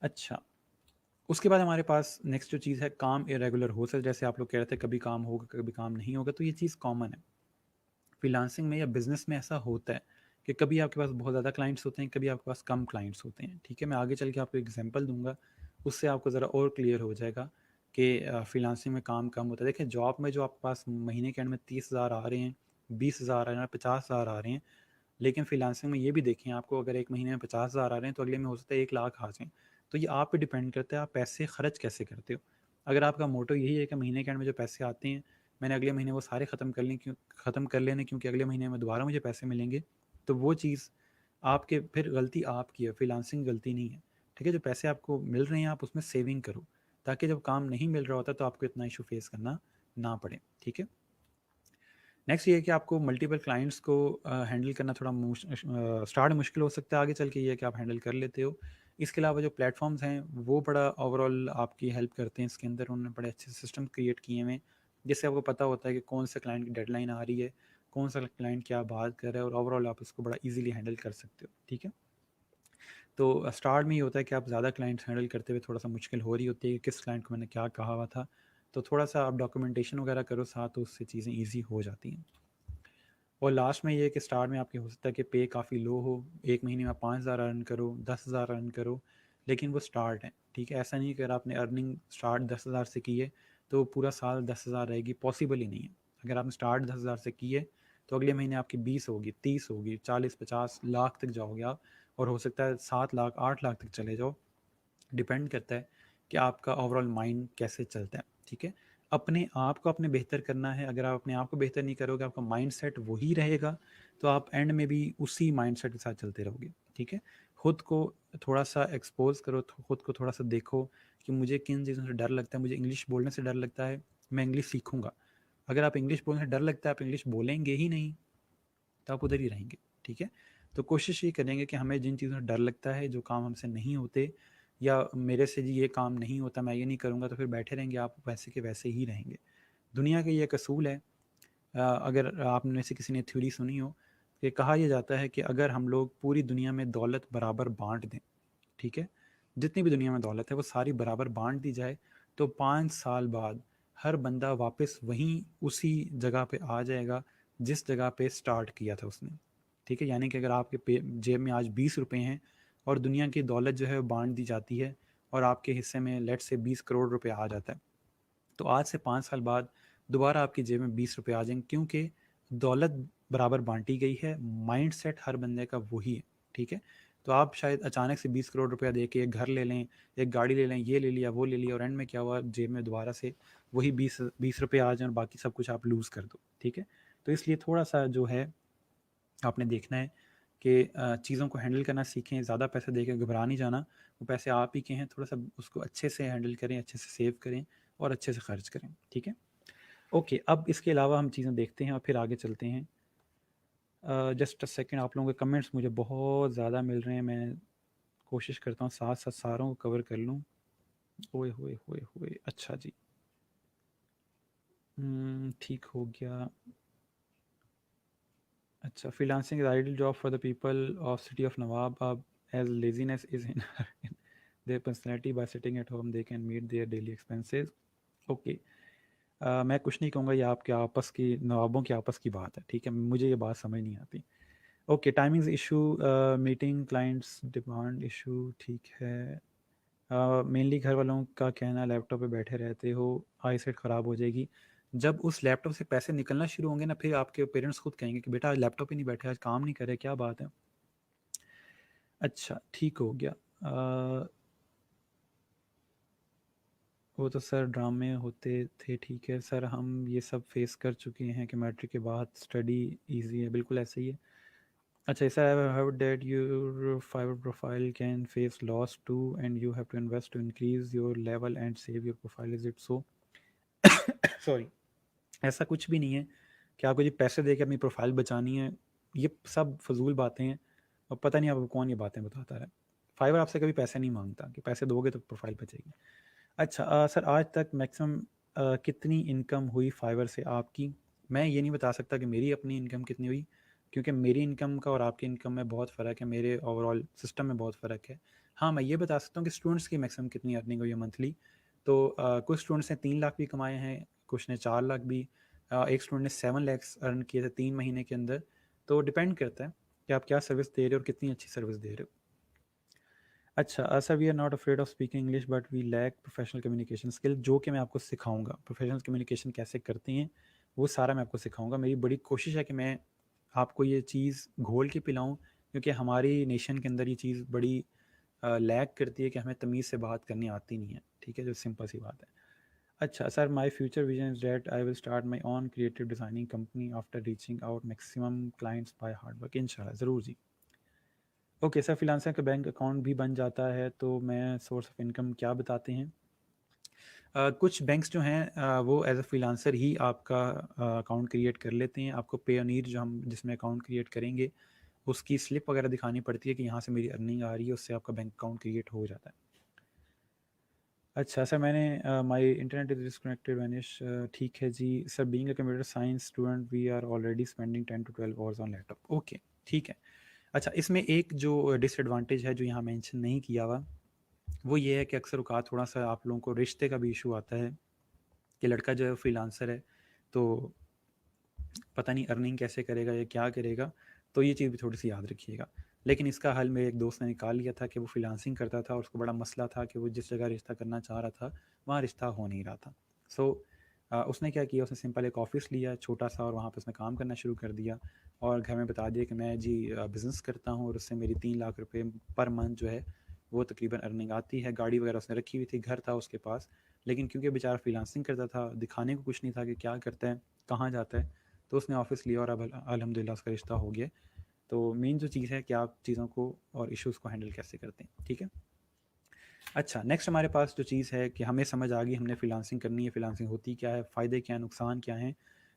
अच्छा, उसके बाद हमारे पास नेक्स्ट जो चीज़ है, काम इरेगुलर हो सकता है। जैसे आप लोग कह रहे थे कभी काम होगा कभी काम नहीं होगा, तो ये चीज़ कॉमन है फ्रीलांसिंग में या बिजनेस में। ऐसा होता है कि कभी आपके पास बहुत ज़्यादा क्लाइंट्स होते हैं, कभी आपके पास कम क्लाइंट्स होते हैं, ठीक है। मैं आगे चल के आपको एग्जांपल दूंगा, उससे आपको ज़रा और क्लियर हो जाएगा कि फ्रीलांसिंग में काम कम होता है। देखिए, जॉब में जो आपके पास महीने के एंड में 30,000 आ रहे हैं, 20,000 आ रहे हैं, 50,000 आ रहे हैं, लेकिन फ्रीलांसिंग में ये भी देखें, आपको अगर एक महीने में 50,000 आ रहे हैं तो अगले में हो सकता है 1 लाख आ जाएँ। तो ये आप पे डिपेंड करता है आप पैसे खर्च कैसे करते हो। अगर आपका मोटो यही है कि महीने के एंड में जो पैसे आते हैं मैंने अगले महीने वो सारे ख़त्म कर लेने, क्योंकि अगले महीने में दोबारा मुझे पैसे मिलेंगे, तो वो चीज़ आपके फिर गलती आपकी है, फ्रीलांसिंग गलती नहीं है, ठीक है, जो पैसे आपको मिल रहे हैं आप उसमें सेविंग करो, ताकि जब काम नहीं मिल रहा होता तो आपको इतना इशू फेस करना ना पड़े। ठीक है, नेक्स्ट ये है कि आपको मल्टीपल क्लाइंट्स को हैंडल करना थोड़ा स्टार्ट मुश्किल हो सकता है, आगे चल के ये है कि आप हैंडल कर लेते हो। इसके अलावा जो प्लेटफॉर्म्स हैं वो बड़ा ओवरऑल आपकी हेल्प करते हैं इसके अंदर, उन्होंने बड़े अच्छे सिस्टम क्रिएट किए हुए हैं जिससे आपको पता होता है कि कौन सा क्लाइंट की डेडलाइन आ रही है, कौन सा क्लाइंट क्या बात कर रहा है, और ओवरऑल आप इसको बड़ा ईजिली हैंडल कर सकते हो। ठीक है, तो स्टार्ट में ये होता है कि आप ज़्यादा क्लाइंट्स हैंडल करते हुए थोड़ा सा मुश्किल हो रही होती है कि किस क्लाइंट को मैंने क्या कहा हुआ था, तो थोड़ा सा आप डॉक्यूमेंटेशन वगैरह करो साथ, तो उससे चीज़ें ईजी हो जाती हैं। और लास्ट में ये है कि स्टार्ट में आपके हो सकता है कि पे काफ़ी लो हो, एक महीने में आप 5,000 अर्न करो, 10,000 अर्न करो, लेकिन वो स्टार्ट है। ठीक है, ऐसा नहीं कि अगर आपने अर्निंग स्टार्ट 10,000 से की है तो पूरा साल 10,000 रहेगी, पॉसिबल ही नहीं है। अगर आपने स्टार्ट 10,000 से की है तो अगले महीने आपकी 20 होगी, 30 होगी, 40-50 लाख तक जाओगे आप, और हो सकता है 7 लाख 8 लाख तक चले जाओ। डिपेंड करता है कि आपका ओवरऑल माइंड कैसे चलता है। ठीक है, अपने आप को अपने बेहतर करना है। अगर आप अपने आप को बेहतर नहीं करोगे, आपका माइंड सेट वही रहेगा, तो आप एंड में भी उसी माइंड सेट के साथ चलते रहोगे। ठीक है, खुद को थोड़ा सा एक्सपोज करो, खुद को थोड़ा सा देखो कि मुझे किन चीज़ों से डर लगता है। मुझे इंग्लिश बोलने से डर लगता है, मैं इंग्लिश सीखूंगा। अगर आप इंग्लिश बोलने से डर लगता है, आप इंग्लिश बोलेंगे ही नहीं, तो आप उधर ही रहेंगे। ठीक है, तो कोशिश ये करेंगे कि हमें जिन चीज़ों से डर लगता है, जो काम हमसे नहीं होते, या मेरे से जी ये काम नहीं होता, मैं ये नहीं करूँगा, तो फिर बैठे रहेंगे आप वैसे के वैसे ही रहेंगे। दुनिया का ये एक असूल है, अगर आपने से किसी ने थ्योरी सुनी हो, कि कहा यह जाता है कि अगर हम लोग पूरी दुनिया में दौलत बराबर बांट दें, ठीक है, जितनी भी दुनिया में दौलत है वो सारी बराबर बांट दी जाए, तो 5 साल बाद हर बंदा वापस वहीं उसी जगह पे आ जाएगा जिस जगह पे स्टार्ट किया था उसने। ठीक है, यानी कि अगर आपके जेब में आज 20 रुपए हैं और दुनिया की दौलत जो है वो बांट दी जाती है, और आपके हिस्से में लेट से 20 करोड़ रुपए आ जाता है, तो आज से 5 साल बाद दोबारा आपकी जेब में 20 रुपए आ जाएंगे, क्योंकि दौलत बराबर बांटी गई है, माइंड सेट हर बंदे का वही है। ठीक है, तो आप शायद अचानक से 20 करोड़ रुपया दे के एक घर ले लें, एक गाड़ी ले लें, ये ले लिया वो ले लिया, और एंड में क्या हुआ, जेब में दोबारा से वही 20 रुपये आ जाए और बाकी सब कुछ आप लूज़ कर दो। ठीक है, तो इसलिए थोड़ा सा जो है आपने देखना है कि चीज़ों को हैंडल करना सीखें, ज़्यादा पैसे देके घबरा नहीं जाना, वो पैसे आप ही के हैं, थोड़ा सा उसको अच्छे से हैंडल करें, अच्छे से सेव करें और अच्छे से खर्च करें। ठीक है, ओके, अब इसके अलावा हम चीज़ें देखते हैं और फिर आगे चलते हैं। जस्ट अ सेकंड, आप लोगों के कमेंट्स मुझे बहुत ज़्यादा मिल रहे हैं, मैं कोशिश करता हूँ साथ साथ सारों को कवर कर लूँ। ओए होए होए होए, अच्छा जी, ठीक हो गया। अच्छा, freelancing is ideal job for the people of city of Nawab, as laziness is in their personality. By sitting at home they can meet their daily expenses. Okay, मैं कुछ नहीं कहूँगा, ये आपके आपस की नवाबों की आपस की बात है। ठीक है, मुझे ये बात समझ नहीं आती। Okay, timings issue, meeting clients demand issue, ठीक है। मेनली घर वालों का कहना लैपटॉप पे बैठे रहते हो, आई सेट ख़राब हो जाएगी। जब उस लैपटॉप से पैसे निकलना शुरू होंगे ना, फिर आपके पेरेंट्स खुद कहेंगे कि बेटा आज लैपटॉप ही नहीं बैठे, आज काम नहीं करे, क्या बात है। अच्छा, ठीक हो गया। वो तो सर ड्रामे होते थे, ठीक है सर, हम ये सब फेस कर चुके हैं कि मैट्रिक के बाद स्टडी इजी है, बिल्कुल ऐसे ही है। अच्छा, sir I have heard that your fiverr profile can face loss too and you have to invest to increase your level and save your profile, is it so? Sorry, ऐसा कुछ भी नहीं है कि आपको जी पैसे दे के अपनी प्रोफाइल बचानी है, ये सब फजूल बातें हैं, और पता नहीं आपको कौन ये बातें बताता है। फाइवर आपसे कभी पैसे नहीं मांगता कि पैसे दोगे तो प्रोफाइल बचेगी। अच्छा, सर आज तक मैक्सिमम कितनी इनकम हुई फाइवर से आपकी? मैं ये नहीं बता सकता कि मेरी अपनी इनकम कितनी हुई, क्योंकि मेरी इनकम का और आपकी इनकम में बहुत फ़र्क है, मेरे ओवरऑल सिस्टम में बहुत फ़र्क है। हाँ, मैं ये बता सकता हूँ कि स्टूडेंट्स की मैक्सिमम कितनी अर्निंग हुई है मंथली। तो कुछ स्टूडेंट्स ने 3 लाख भी कमाए हैं, कुछ ने 4 लाख भी, एक स्टूडेंट ने 7 लैक्स अर्न किए थे 3 महीने के अंदर। तो डिपेंड करता है कि आप क्या सर्विस दे रहे हो और कितनी अच्छी सर्विस दे रहे हो। अच्छा, sir we are not afraid of speaking English but we lack professional communication skill, जो कि मैं आपको सिखाऊंगा। प्रोफेशनल कम्युनिकेशन कैसे करते हैं वो सारा मैं आपको सिखाऊंगा। मेरी बड़ी कोशिश है कि मैं आपको ये चीज़ घोल के पिलाऊं, क्योंकि हमारी नेशन के अंदर ये चीज़ बड़ी लैक करती है कि हमें तमीज़ से बात करनी आती नहीं है। ठीक है, जो सिंपल सी बात है। अच्छा sir, my future vision is that I will start my own creative designing company after reaching out maximum clients by hard work. इंशाल्लाह, ज़रूर जी। ओके सर, फ्रीलांसर का बैंक अकाउंट भी बन जाता है, तो मैं सोर्स ऑफ इनकम क्या बताते हैं? कुछ बैंक्स जो हैं वो एज अ फ्रीलांसर ही आपका अकाउंट क्रिएट कर लेते हैं। आपको पेयोनीर जो हम जिसमें अकाउंट क्रिएट करेंगे उसकी स्लिप वगैरह दिखानी पड़ती है कि यहाँ से मेरी अर्निंग आ रही है, उससे आपका बैंक अकाउंट क्रिएट हो जाता है। अच्छा सर, मैंने my internet is disconnected vanish, ठीक है जी sir. Being a computer science student we are already spending 10 to 12 hours on laptop. Okay, ठीक है। अच्छा, इसमें एक जो डिसएडवांटेज है जो यहाँ मेंशन नहीं किया हुआ, वो ये है कि अक्सर औकात थोड़ा सा आप लोगों को रिश्ते का भी इशू आता है कि लड़का जो है फ्रीलांसर है, तो पता नहीं अर्निंग कैसे करेगा या क्या करेगा, तो ये चीज़ भी थोड़ी सी याद रखिएगा। लेकिन इसका हल मेरे एक दोस्त ने निकाल लिया था कि वो फ्रीलांसिंग करता था और उसको बड़ा मसला था कि वो जिस जगह रिश्ता करना चाह रहा था वहाँ रिश्ता हो नहीं रहा था। सो उसने क्या किया, उसने सिंपल एक ऑफिस लिया छोटा सा और वहाँ पर उसने काम करना शुरू कर दिया और घर में बता दिया कि मैं जी बिज़नेस करता हूँ और उससे मेरी 3 लाख रुपए पर मंथ जो है वो तकरीबन अर्निंग आती है। गाड़ी वगैरह उसने रखी हुई थी, घर था उसके पास, लेकिन क्योंकि बेचारा फ्रीलांसिंग करता था, दिखाने को कुछ नहीं था कि क्या करता है, कहाँ जाता है, तो उसने ऑफिस लिया और अब अल्हम्दुलिल्लाह उसका रिश्ता हो गया। तो मेन जो चीज़ है कि आप चीज़ों को और इश्यूज़ को हैंडल कैसे करते हैं, ठीक है। अच्छा, नेक्स्ट हमारे पास जो चीज़ है कि हमें समझ आ गई हमने फ्रीलांसिंग करनी है, फ्रीलांसिंग होती क्या है, फ़ायदे क्या हैं, नुकसान क्या हैं,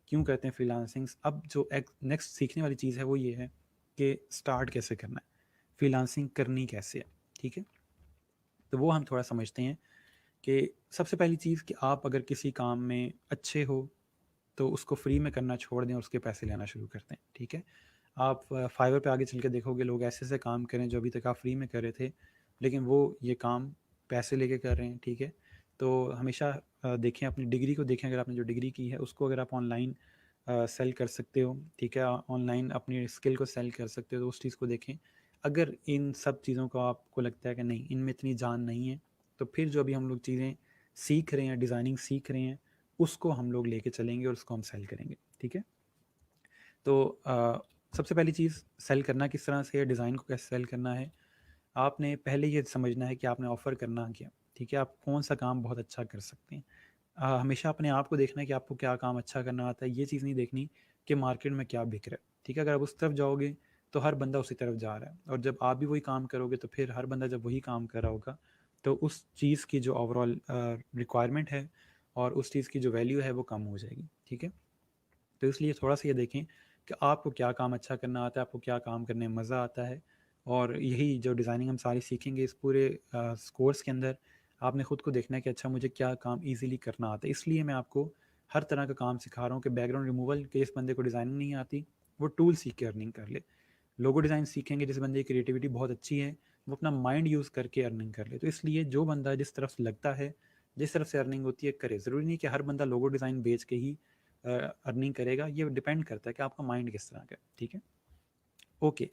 क्यों करते हैं फ्रीलांसिंग्स। अब जो एक नेक्स्ट सीखने वाली चीज़ है वो ये है कि स्टार्ट कैसे करना है, फ्रीलांसिंग करनी कैसे है, ठीक है। तो वो हम थोड़ा समझते हैं कि सबसे पहली चीज़ कि आप अगर किसी काम में अच्छे हो तो उसको फ्री में करना छोड़ दें और उसके पैसे लेना शुरू कर दें, ठीक है। आप फाइवर पे आगे चल के देखोगे लोग ऐसे ऐसे काम करें जो अभी तक आप फ्री में कर रहे थे, लेकिन वो ये काम पैसे लेके कर रहे हैं, ठीक है। तो हमेशा देखें, अपनी डिग्री को देखें, अगर आपने जो डिग्री की है उसको अगर आप ऑनलाइन सेल कर सकते हो, ठीक है, ऑनलाइन अपनी स्किल को सेल कर सकते हो, तो उस चीज़ को देखें। अगर इन सब चीज़ों को आपको लगता है कि नहीं इनमें इतनी जान नहीं है, तो फिर जो अभी हम लोग चीज़ें सीख रहे हैं, डिज़ाइनिंग सीख रहे हैं, उसको हम लोग लेके चलेंगे और उसको हम सेल करेंगे, ठीक है। तो सबसे पहली चीज़, सेल करना किस तरह से है, डिज़ाइन को कैसे सेल करना है। आपने पहले ये समझना है कि आपने ऑफ़र करना क्या, ठीक है, आप कौन सा काम बहुत अच्छा कर सकते हैं। हमेशा अपने आप को देखना है कि आपको क्या काम अच्छा करना आता है, ये चीज़ नहीं देखनी कि मार्केट में क्या बिक रहा है, ठीक है। अगर आप उस तरफ जाओगे तो हर बंदा उसी तरफ जा रहा है, और जब आप भी वही काम करोगे तो फिर हर बंदा जब वही काम कर रहा होगा तो उस चीज़ की जो ओवरऑल रिक्वायरमेंट है और उस चीज़ की जो वैल्यू है वो कम हो जाएगी, ठीक है। तो इसलिए थोड़ा सा ये देखें कि आपको क्या काम अच्छा करना आता है, आपको क्या काम करने में मज़ा आता है। और यही जो डिज़ाइनिंग हम सारी सीखेंगे इस पूरे कोर्स के अंदर, आपने ख़ुद को देखना है कि अच्छा मुझे क्या काम ईज़िली करना आता है। इसलिए मैं आपको हर तरह का काम सिखा रहा हूँ कि बैकग्राउंड रिमूवल के इस बंदे को डिज़ाइनिंग नहीं आती, वो टूल सीख के अर्निंग कर ले। लोगो डिज़ाइन सीखेंगे जिस बंदे की क्रिएटिविटी बहुत अच्छी है, वो अपना माइंड यूज़ करके अर्निंग कर ले। तो इसलिए जो बंदा जिस तरफ से लगता है, जिस तरफ से अर्निंग होती है करे। ज़रूरी नहीं कि हर बंदा लोगो डिज़ाइन बेच के ही अर्निंग करेगा, ये डिपेंड करता है कि आपका माइंड किस तरह का है, ठीक है। ओके,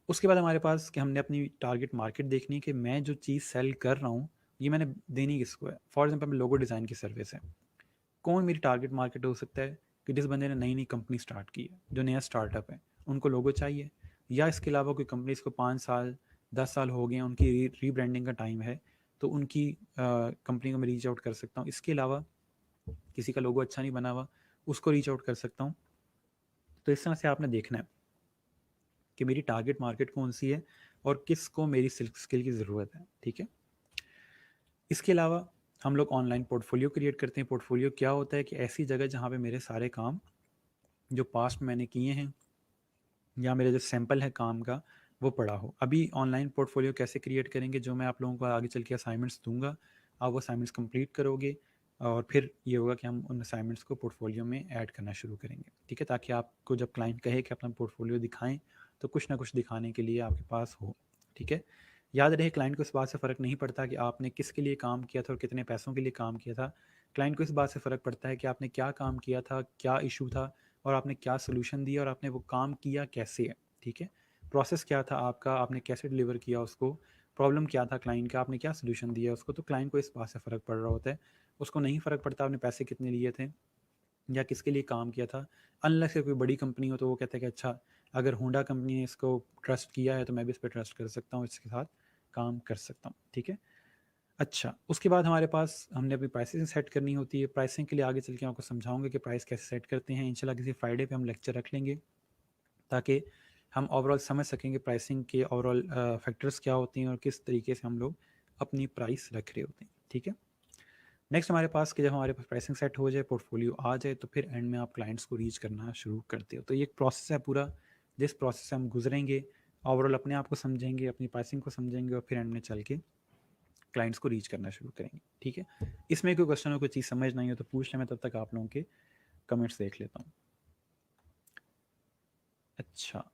उसके बाद हमारे पास कि हमने अपनी टारगेट मार्केट देखनी है कि मैं जो चीज़ सेल कर रहा हूँ ये मैंने देनी किसको है। फॉर एग्जाम्पल लोगो डिज़ाइन की सर्विस है, कौन मेरी टारगेट मार्केट हो सकता है कि जिस बंदे ने नई नई कंपनी स्टार्ट की है, जो नया स्टार्टअप है, उनको लोगो चाहिए। या इसके अलावा कोई कंपनी को 5 साल 10 साल हो गए हैं, उनकी रीब्रांडिंग का टाइम है, तो उनकी कंपनी को मैं रीच आउट कर सकता हूँ। इसके अलावा किसी का लोगो अच्छा नहीं बना हुआ, उसको रीच आउट कर सकता हूँ। तो इस तरह से आपने देखना है कि मेरी टारगेट मार्केट कौन सी है और किसको मेरी स्किल की ज़रूरत है, ठीक है। इसके अलावा हम लोग ऑनलाइन पोर्टफोलियो क्रिएट करते हैं। पोर्टफोलियो क्या होता है कि ऐसी जगह जहाँ पे मेरे सारे काम जो पास्ट में मैंने किए हैं या मेरा जो सैंपल है काम का वो पड़ा हो। अभी ऑनलाइन पोर्टफोलियो कैसे क्रिएट करेंगे, जो मैं आप लोगों को आगे चल के असाइनमेंट्स दूंगा, आप वो असाइनमेंट्स कंप्लीट करोगे और फिर ये होगा कि हम उन असाइनमेंट्स को पोर्टफोलियो में ऐड करना शुरू करेंगे, ठीक है, ताकि आपको जब क्लाइंट कहे कि अपना पोर्टफोलियो दिखाएं तो कुछ ना कुछ दिखाने के लिए आपके पास हो, ठीक है। याद रहे, क्लाइंट को इस बात से फ़र्क नहीं पड़ता कि आपने किसके लिए काम किया था और कितने पैसों के लिए काम किया था। क्लाइंट को इस बात से फ़र्क पड़ता है कि आपने क्या काम किया था, क्या इशू था और आपने क्या सोल्यूशन दिया और आपने वो काम किया कैसे है, ठीक है। प्रोसेस क्या था आपका, आपने कैसे डिलीवर किया उसको, प्रॉब्लम क्या था क्लाइंट का, आपने क्या सोल्यूशन दिया उसको। तो क्लाइंट को इस बात से फ़र्क पड़ रहा होता है, उसको नहीं फ़र्क पड़ता आपने पैसे कितने लिए थे या किसके लिए काम किया था। अनलेस से कोई बड़ी कंपनी हो तो वो कहते हैं कि अच्छा अगर होंडा कंपनी ने इसको ट्रस्ट किया है तो मैं भी इस पर ट्रस्ट कर सकता हूँ, इसके साथ काम कर सकता हूँ, ठीक है। अच्छा, उसके बाद हमारे पास हमने अपनी प्राइसिंग सेट करनी होती है। प्राइसिंग के लिए आगे चल के आपको समझाऊंगे कि प्राइस कैसे सेट करते हैं। इंशाल्लाह किसी फ्राइडे पे हम लेक्चर रख लेंगे ताकि हम ओवरऑल समझ सकेंगे प्राइसिंग के ओवरऑल फैक्टर्स क्या होते हैं और किस तरीके से हम लोग अपनी प्राइस रख रहे होते हैं, ठीक है। नेक्स्ट हमारे पास कि जब हमारे पास प्राइसिंग सेट हो जाए, पोर्टफोलियो आ जाए, तो फिर एंड में आप क्लाइंट्स को रीच करना शुरू करते हो। तो ये एक प्रोसेस है पूरा, जिस प्रोसेस से हम गुजरेंगे, ओवरऑल अपने आप को समझेंगे, अपनी प्राइसिंग को समझेंगे, और फिर एंड में चल के क्लाइंट्स को रीच करना शुरू करेंगे, ठीक है। इसमें कोई क्वेश्चन हो, कोई चीज़ समझ नहीं हो तो पूछ लें, मैं तब तक आप लोगों के कमेंट्स देख लेता हूँ। अच्छा,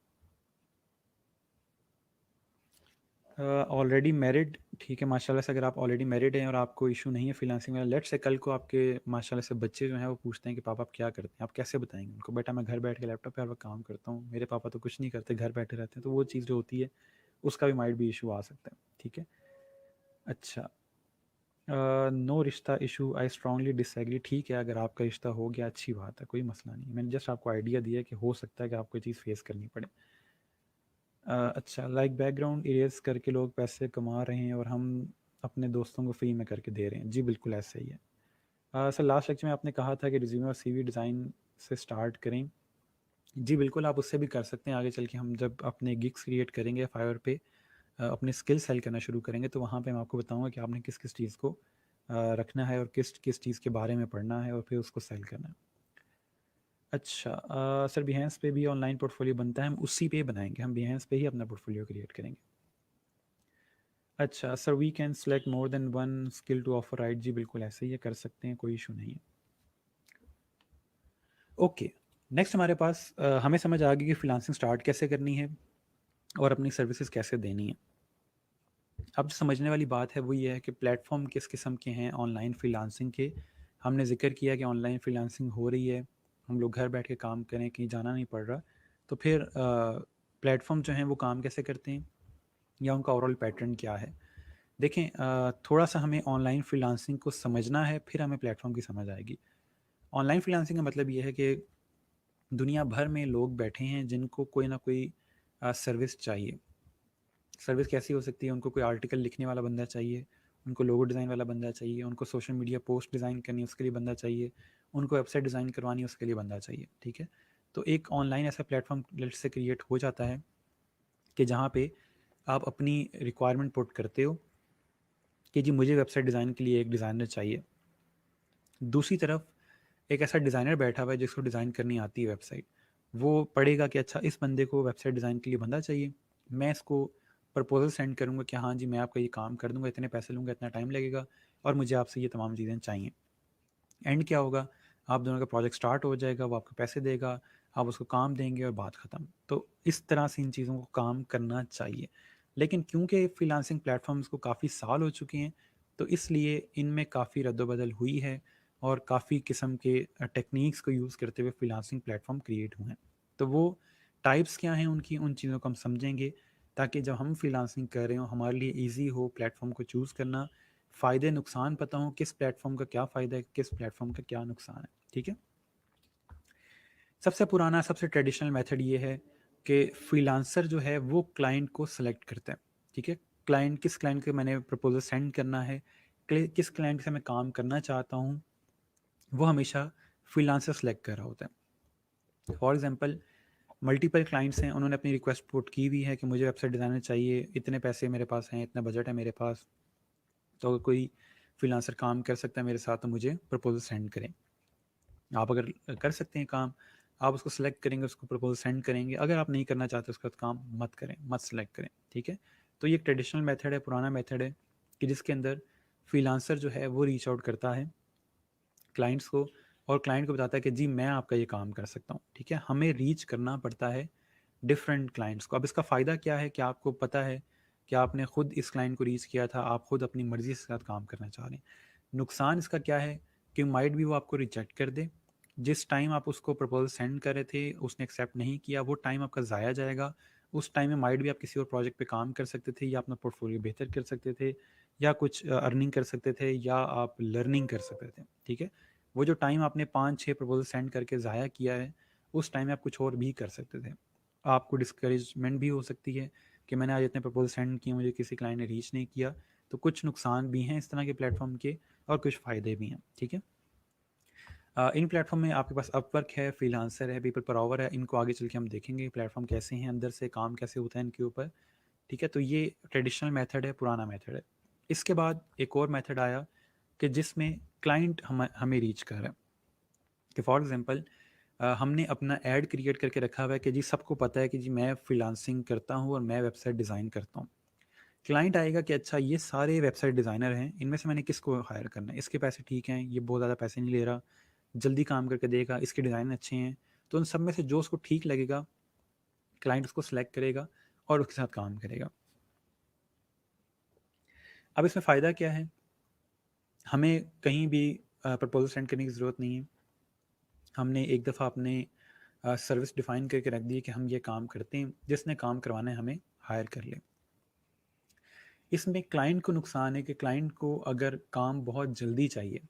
ऑलरेडी मैरिड, ठीक है, माशाल्लाह से। अगर आप ऑलरेडी मैरिड हैं और आपको इशू नहीं है फ्रीलांसिंग में, लेट्स से कल को आपके माशाल्लाह से बच्चे जो हैं वो पूछते हैं कि पापा आप क्या करते हैं, आप कैसे बताएंगे उनको, बेटा मैं घर बैठ के लैपटॉप पे हर वक्त काम करता हूँ, मेरे पापा तो कुछ नहीं करते, घर बैठे रहते हैं। तो वो चीज़ जो होती है उसका भी माइट भी इशू आ सकता है, ठीक है। अच्छा, नो रिश्ता इशू, आई स्ट्रांगली डिसएग्री, ठीक है। अगर आपका रिश्ता हो गया अच्छी बात है, कोई मसला नहीं। मैंने जस्ट आपको आइडिया दिया कि हो सकता है कि आपको ये चीज़ फेस करनी पड़े। अच्छा, लाइक बैकग्राउंड इरेज करके लोग पैसे कमा रहे हैं और हम अपने दोस्तों को फ्री में करके दे रहे हैं। जी बिल्कुल ऐसा ही है। सर लास्ट लेक्चर में आपने कहा था कि रिज्यूमे और सीवी डिज़ाइन से स्टार्ट करें। जी बिल्कुल, आप उससे भी कर सकते हैं। आगे चल के हम जब अपने गिग्स क्रिएट करेंगे फाइवर पे, अपने स्किल सेल करना शुरू करेंगे, तो वहाँ पे मैं आपको बताऊंगा कि आपने किस किस चीज़ को रखना है और किस किस चीज़ के बारे में पढ़ना है और फिर उसको सेल करना है। अच्छा, सर बिहेंस पे भी ऑनलाइन पोर्टफोलियो बनता है, हम उसी पे बनाएंगे, हम बिहेंस पे ही अपना पोर्टफोलियो क्रिएट करेंगे। अच्छा sir, we can select more than one skill to offer, right. जी बिल्कुल ऐसे ही कर सकते हैं, कोई इशू नहीं है। ओके, नेक्स्ट हमारे पास हमें समझ आ गई कि फ्रीलांसिंग स्टार्ट कैसे करनी है और अपनी सर्विसेज कैसे देनी है। अब जो समझने वाली बात है वो ये है कि प्लेटफॉर्म किस किस्म के हैं ऑनलाइन फ्रीलांसिंग के। हमने जिक्र किया कि ऑनलाइन फ्रीलांसिंग हो रही है, हम लोग घर बैठ के काम करें, कहीं जाना नहीं पड़ रहा। तो फिर प्लेटफॉर्म जो हैं वो काम कैसे करते हैं या उनका ओवरऑल पैटर्न क्या है। देखें, थोड़ा सा हमें ऑनलाइन फ्रीलांसिंग को समझना है, फिर हमें प्लेटफॉर्म की समझ आएगी। ऑनलाइन फ्रीलांसिंग का मतलब ये है कि दुनिया भर में लोग बैठे हैं जिनको कोई ना कोई सर्विस चाहिए। सर्विस कैसी हो सकती है, उनको कोई आर्टिकल लिखने वाला बंदा चाहिए, उनको लोगो डिज़ाइन वाला बंदा चाहिए, उनको सोशल मीडिया पोस्ट डिज़ाइन करनी है उसके लिए बंदा चाहिए, उनको वेबसाइट डिज़ाइन करवानी है उसके लिए बंदा चाहिए, ठीक है। तो एक ऑनलाइन ऐसा प्लेटफॉर्म लेट से क्रिएट हो जाता है कि जहाँ पे आप अपनी रिक्वायरमेंट पुट करते हो कि जी मुझे वेबसाइट डिज़ाइन के लिए एक डिज़ाइनर चाहिए। दूसरी तरफ एक ऐसा डिज़ाइनर बैठा हुआ है जिसको डिज़ाइन करनी आती है वेबसाइट। वो पढ़ेगा कि अच्छा इस बंदे को वेबसाइट डिज़ाइन के लिए बंदा चाहिए, मैं इसको प्रपोजल सेंड करूँगा कि हाँ जी मैं आपका ये काम कर दूँगा, इतने पैसे लूँगा, इतना टाइम लगेगा और मुझे आपसे ये तमाम चीज़ें चाहिए। एंड क्या होगा, आप दोनों का प्रोजेक्ट स्टार्ट हो जाएगा, वो आपको पैसे देगा, आप उसको काम देंगे और बात ख़त्म। तो इस तरह से इन चीज़ों को काम करना चाहिए। लेकिन क्योंकि फ्रीलांसिंग प्लेटफॉर्म्स को काफ़ी साल हो चुके हैं, तो इसलिए इनमें काफ़ी रद्दबदल हुई है और काफ़ी किस्म के टेक्निक्स को यूज़ करते हुए फ्रीलांसिंग प्लेटफॉर्म क्रिएट हुए हैं। तो वो टाइप्स क्या हैं उनकी, उन चीज़ों को हम समझेंगे ताकि जब हम फ्रीलांसिंग कर रहे हो हमारे लिए ईजी हो प्लेटफॉर्म को चूज़ करना, फ़ायदे नुकसान पता हो, किस प्लेटफॉर्म का क्या फ़ायदा है, किस प्लेटफॉर्म का क्या नुकसान है, ठीक है। सबसे पुराना सबसे ट्रेडिशनल मेथड ये है कि फ्रीलांसर जो है वो क्लाइंट को सेलेक्ट करता है, ठीक है। क्लाइंट, किस क्लाइंट को मैंने प्रपोजल सेंड करना है, किस क्लाइंट से मैं काम करना चाहता हूँ, वो हमेशा फ्रीलांसर सेलेक्ट कर रहा होता है। फॉर एग्जांपल मल्टीपल क्लाइंट्स हैं, उन्होंने अपनी रिक्वेस्ट पुट की हुई है कि मुझे वेबसाइट डिज़ाइनर चाहिए, इतने पैसे मेरे पास हैं, इतना बजट है मेरे पास, तो अगर कोई फ्रीलांसर काम कर सकता है मेरे साथ तो मुझे प्रपोजल सेंड करें। आप अगर कर सकते हैं काम, आप उसको सेलेक्ट करेंगे, उसको प्रपोजल सेंड करेंगे। अगर आप नहीं करना चाहते उसके बाद काम मत करें, मत सेलेक्ट करें, ठीक है। तो ये एक ट्रेडिशनल मेथड है, पुराना मेथड है कि जिसके अंदर फ्रीलांसर जो है वो रीच आउट करता है क्लाइंट्स को और क्लाइंट को बताता है कि जी मैं आपका ये काम कर सकता हूँ, ठीक है। हमें रीच करना पड़ता है डिफरेंट क्लाइंट्स को। अब इसका फ़ायदा क्या है कि आपको पता है कि आपने खुद इस क्लाइंट को रीच किया था, आप खुद अपनी मर्ज़ी के साथ काम करना चाह रहे हैं। नुकसान इसका क्या है कि माइट भी वो आपको रिजेक्ट कर दे। जिस टाइम आप उसको प्रपोजल सेंड कर रहे थे उसने एक्सेप्ट नहीं किया, वो टाइम आपका ज़ाया जाएगा। उस टाइम में माइट भी आप किसी और प्रोजेक्ट पे काम कर सकते थे या अपना पोर्टफोलियो बेहतर कर सकते थे या कुछ अर्निंग कर सकते थे या आप लर्निंग कर सकते थे, ठीक है। वो जो टाइम आपने 5-6 प्रपोजल सेंड करके ज़ाया किया है, उस टाइम में आप कुछ और भी कर सकते थे। आपको डिस्करेजमेंट भी हो सकती है कि मैंने आज इतने प्रपोजल सेंड किए, मुझे किसी क्लाइंट ने रीच नहीं किया। तो कुछ नुकसान भी हैं इस तरह के प्लेटफॉर्म के और कुछ फ़ायदे भी हैं, ठीक है। इन प्लेटफॉर्म में आपके पास अपवर्क है, फ्रीलांसर है, पीपल पर आवर है, इनको आगे चल के हम देखेंगे प्लेटफॉर्म कैसे हैं, अंदर से काम कैसे होता है इनके ऊपर। ठीक है, तो ये ट्रेडिशनल मेथड है, पुराना मेथड है। इसके बाद एक और मेथड आया कि जिसमें क्लाइंट हमें रीच कर रहा है। कि फॉर एग्जांपल हमने अपना ऐड क्रिएट करके रखा हुआ है कि जी सबको पता है कि जी मैं फ्रीलांसिंग करता हूँ और मैं वेबसाइट डिज़ाइन करता हूँ। क्लाइंट आएगा कि अच्छा ये सारे वेबसाइट डिज़ाइनर हैं, इनमें से मैंने किसको हायर करना है, इसके पैसे ठीक हैं, ये बहुत ज़्यादा पैसे नहीं ले रहा, जल्दी काम करके देगा, इसके डिज़ाइन अच्छे हैं। तो उन सब में से जो उसको ठीक लगेगा, क्लाइंट उसको सेलेक्ट करेगा और उसके साथ काम करेगा। अब इसमें फ़ायदा क्या है? हमें कहीं भी प्रपोजल सेंड करने की ज़रूरत नहीं है। हमने एक दफ़ा अपने सर्विस डिफ़ाइन करके रख दी है कि हम ये काम करते हैं, जिसने काम करवाना है हमें हायर कर ले। इसमें क्लाइंट को नुकसान है कि क्लाइंट को अगर काम बहुत जल्दी चाहिए,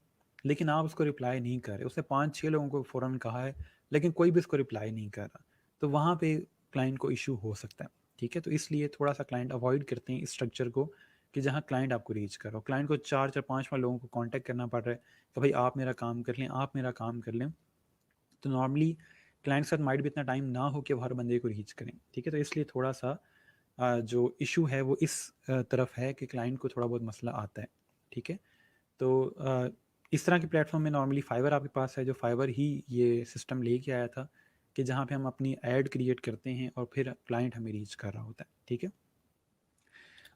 लेकिन आप उसको रिप्लाई नहीं कर रहे, उसने 5-6 लोगों को फ़ौरन कहा है, लेकिन कोई भी उसको रिप्लाई नहीं कर रहा, तो वहाँ पे क्लाइंट को इश्यू हो सकता है। ठीक है, तो इसलिए थोड़ा सा क्लाइंट अवॉइड करते हैं इस स्ट्रक्चर को कि जहाँ क्लाइंट आपको रीच कर रहा हो। क्लाइंट को 4-4 5-5 लोगों को कॉन्टैक्ट करना पड़ रहा है कि भाई आप मेरा काम कर लें, आप मेरा काम कर लें। तो नॉर्मली क्लाइंट के साथ माइट भी इतना टाइम ना हो कि वो हर बंदे को रीच करें। ठीक है, तो इसलिए थोड़ा सा जो इशू है वो इस तरफ है कि क्लाइंट को थोड़ा बहुत मसला आता है। ठीक है, तो इस तरह के प्लेटफॉर्म में नॉर्मली फाइवर आपके पास है, जो फाइवर ही ये सिस्टम लेके आया था कि जहाँ पे हम अपनी ऐड क्रिएट करते हैं और फिर क्लाइंट हमें रीच कर रहा होता है। ठीक है,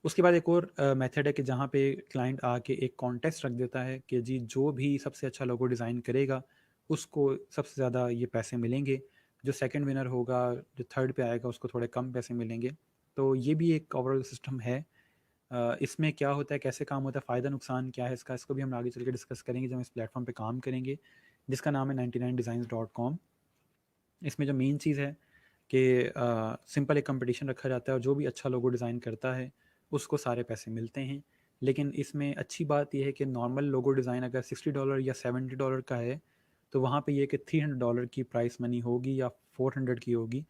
उसके बाद एक और मेथड है कि जहाँ पे क्लाइंट आके एक कॉन्टेस्ट रख देता है कि जी जो भी सबसे अच्छा लोगो डिज़ाइन करेगा उसको सबसे ज़्यादा ये पैसे मिलेंगे, जो सेकंड विनर होगा, जो थर्ड पे आएगा उसको थोड़े कम पैसे मिलेंगे। तो ये भी एक ओवरऑल सिस्टम है। इसमें क्या होता है, कैसे काम होता है, फ़ायदा नुकसान क्या है इसका, इसको भी हम आगे चल के डिस्कस करेंगे जब हम इस प्लेटफॉर्म पे काम करेंगे, जिसका नाम है 99designs.com। इसमें जो मेन चीज़ है कि सिंपल एक कंपटीशन रखा जाता है और जो भी अच्छा लोगो डिज़ाइन करता है उसको सारे पैसे मिलते हैं। लेकिन इसमें अच्छी बात यह है कि नॉर्मल लोगो डिज़ाइन अगर $60 या $70 का है, तो वहाँ पे ये कि $300 की प्राइस मनी होगी या 400 की होगी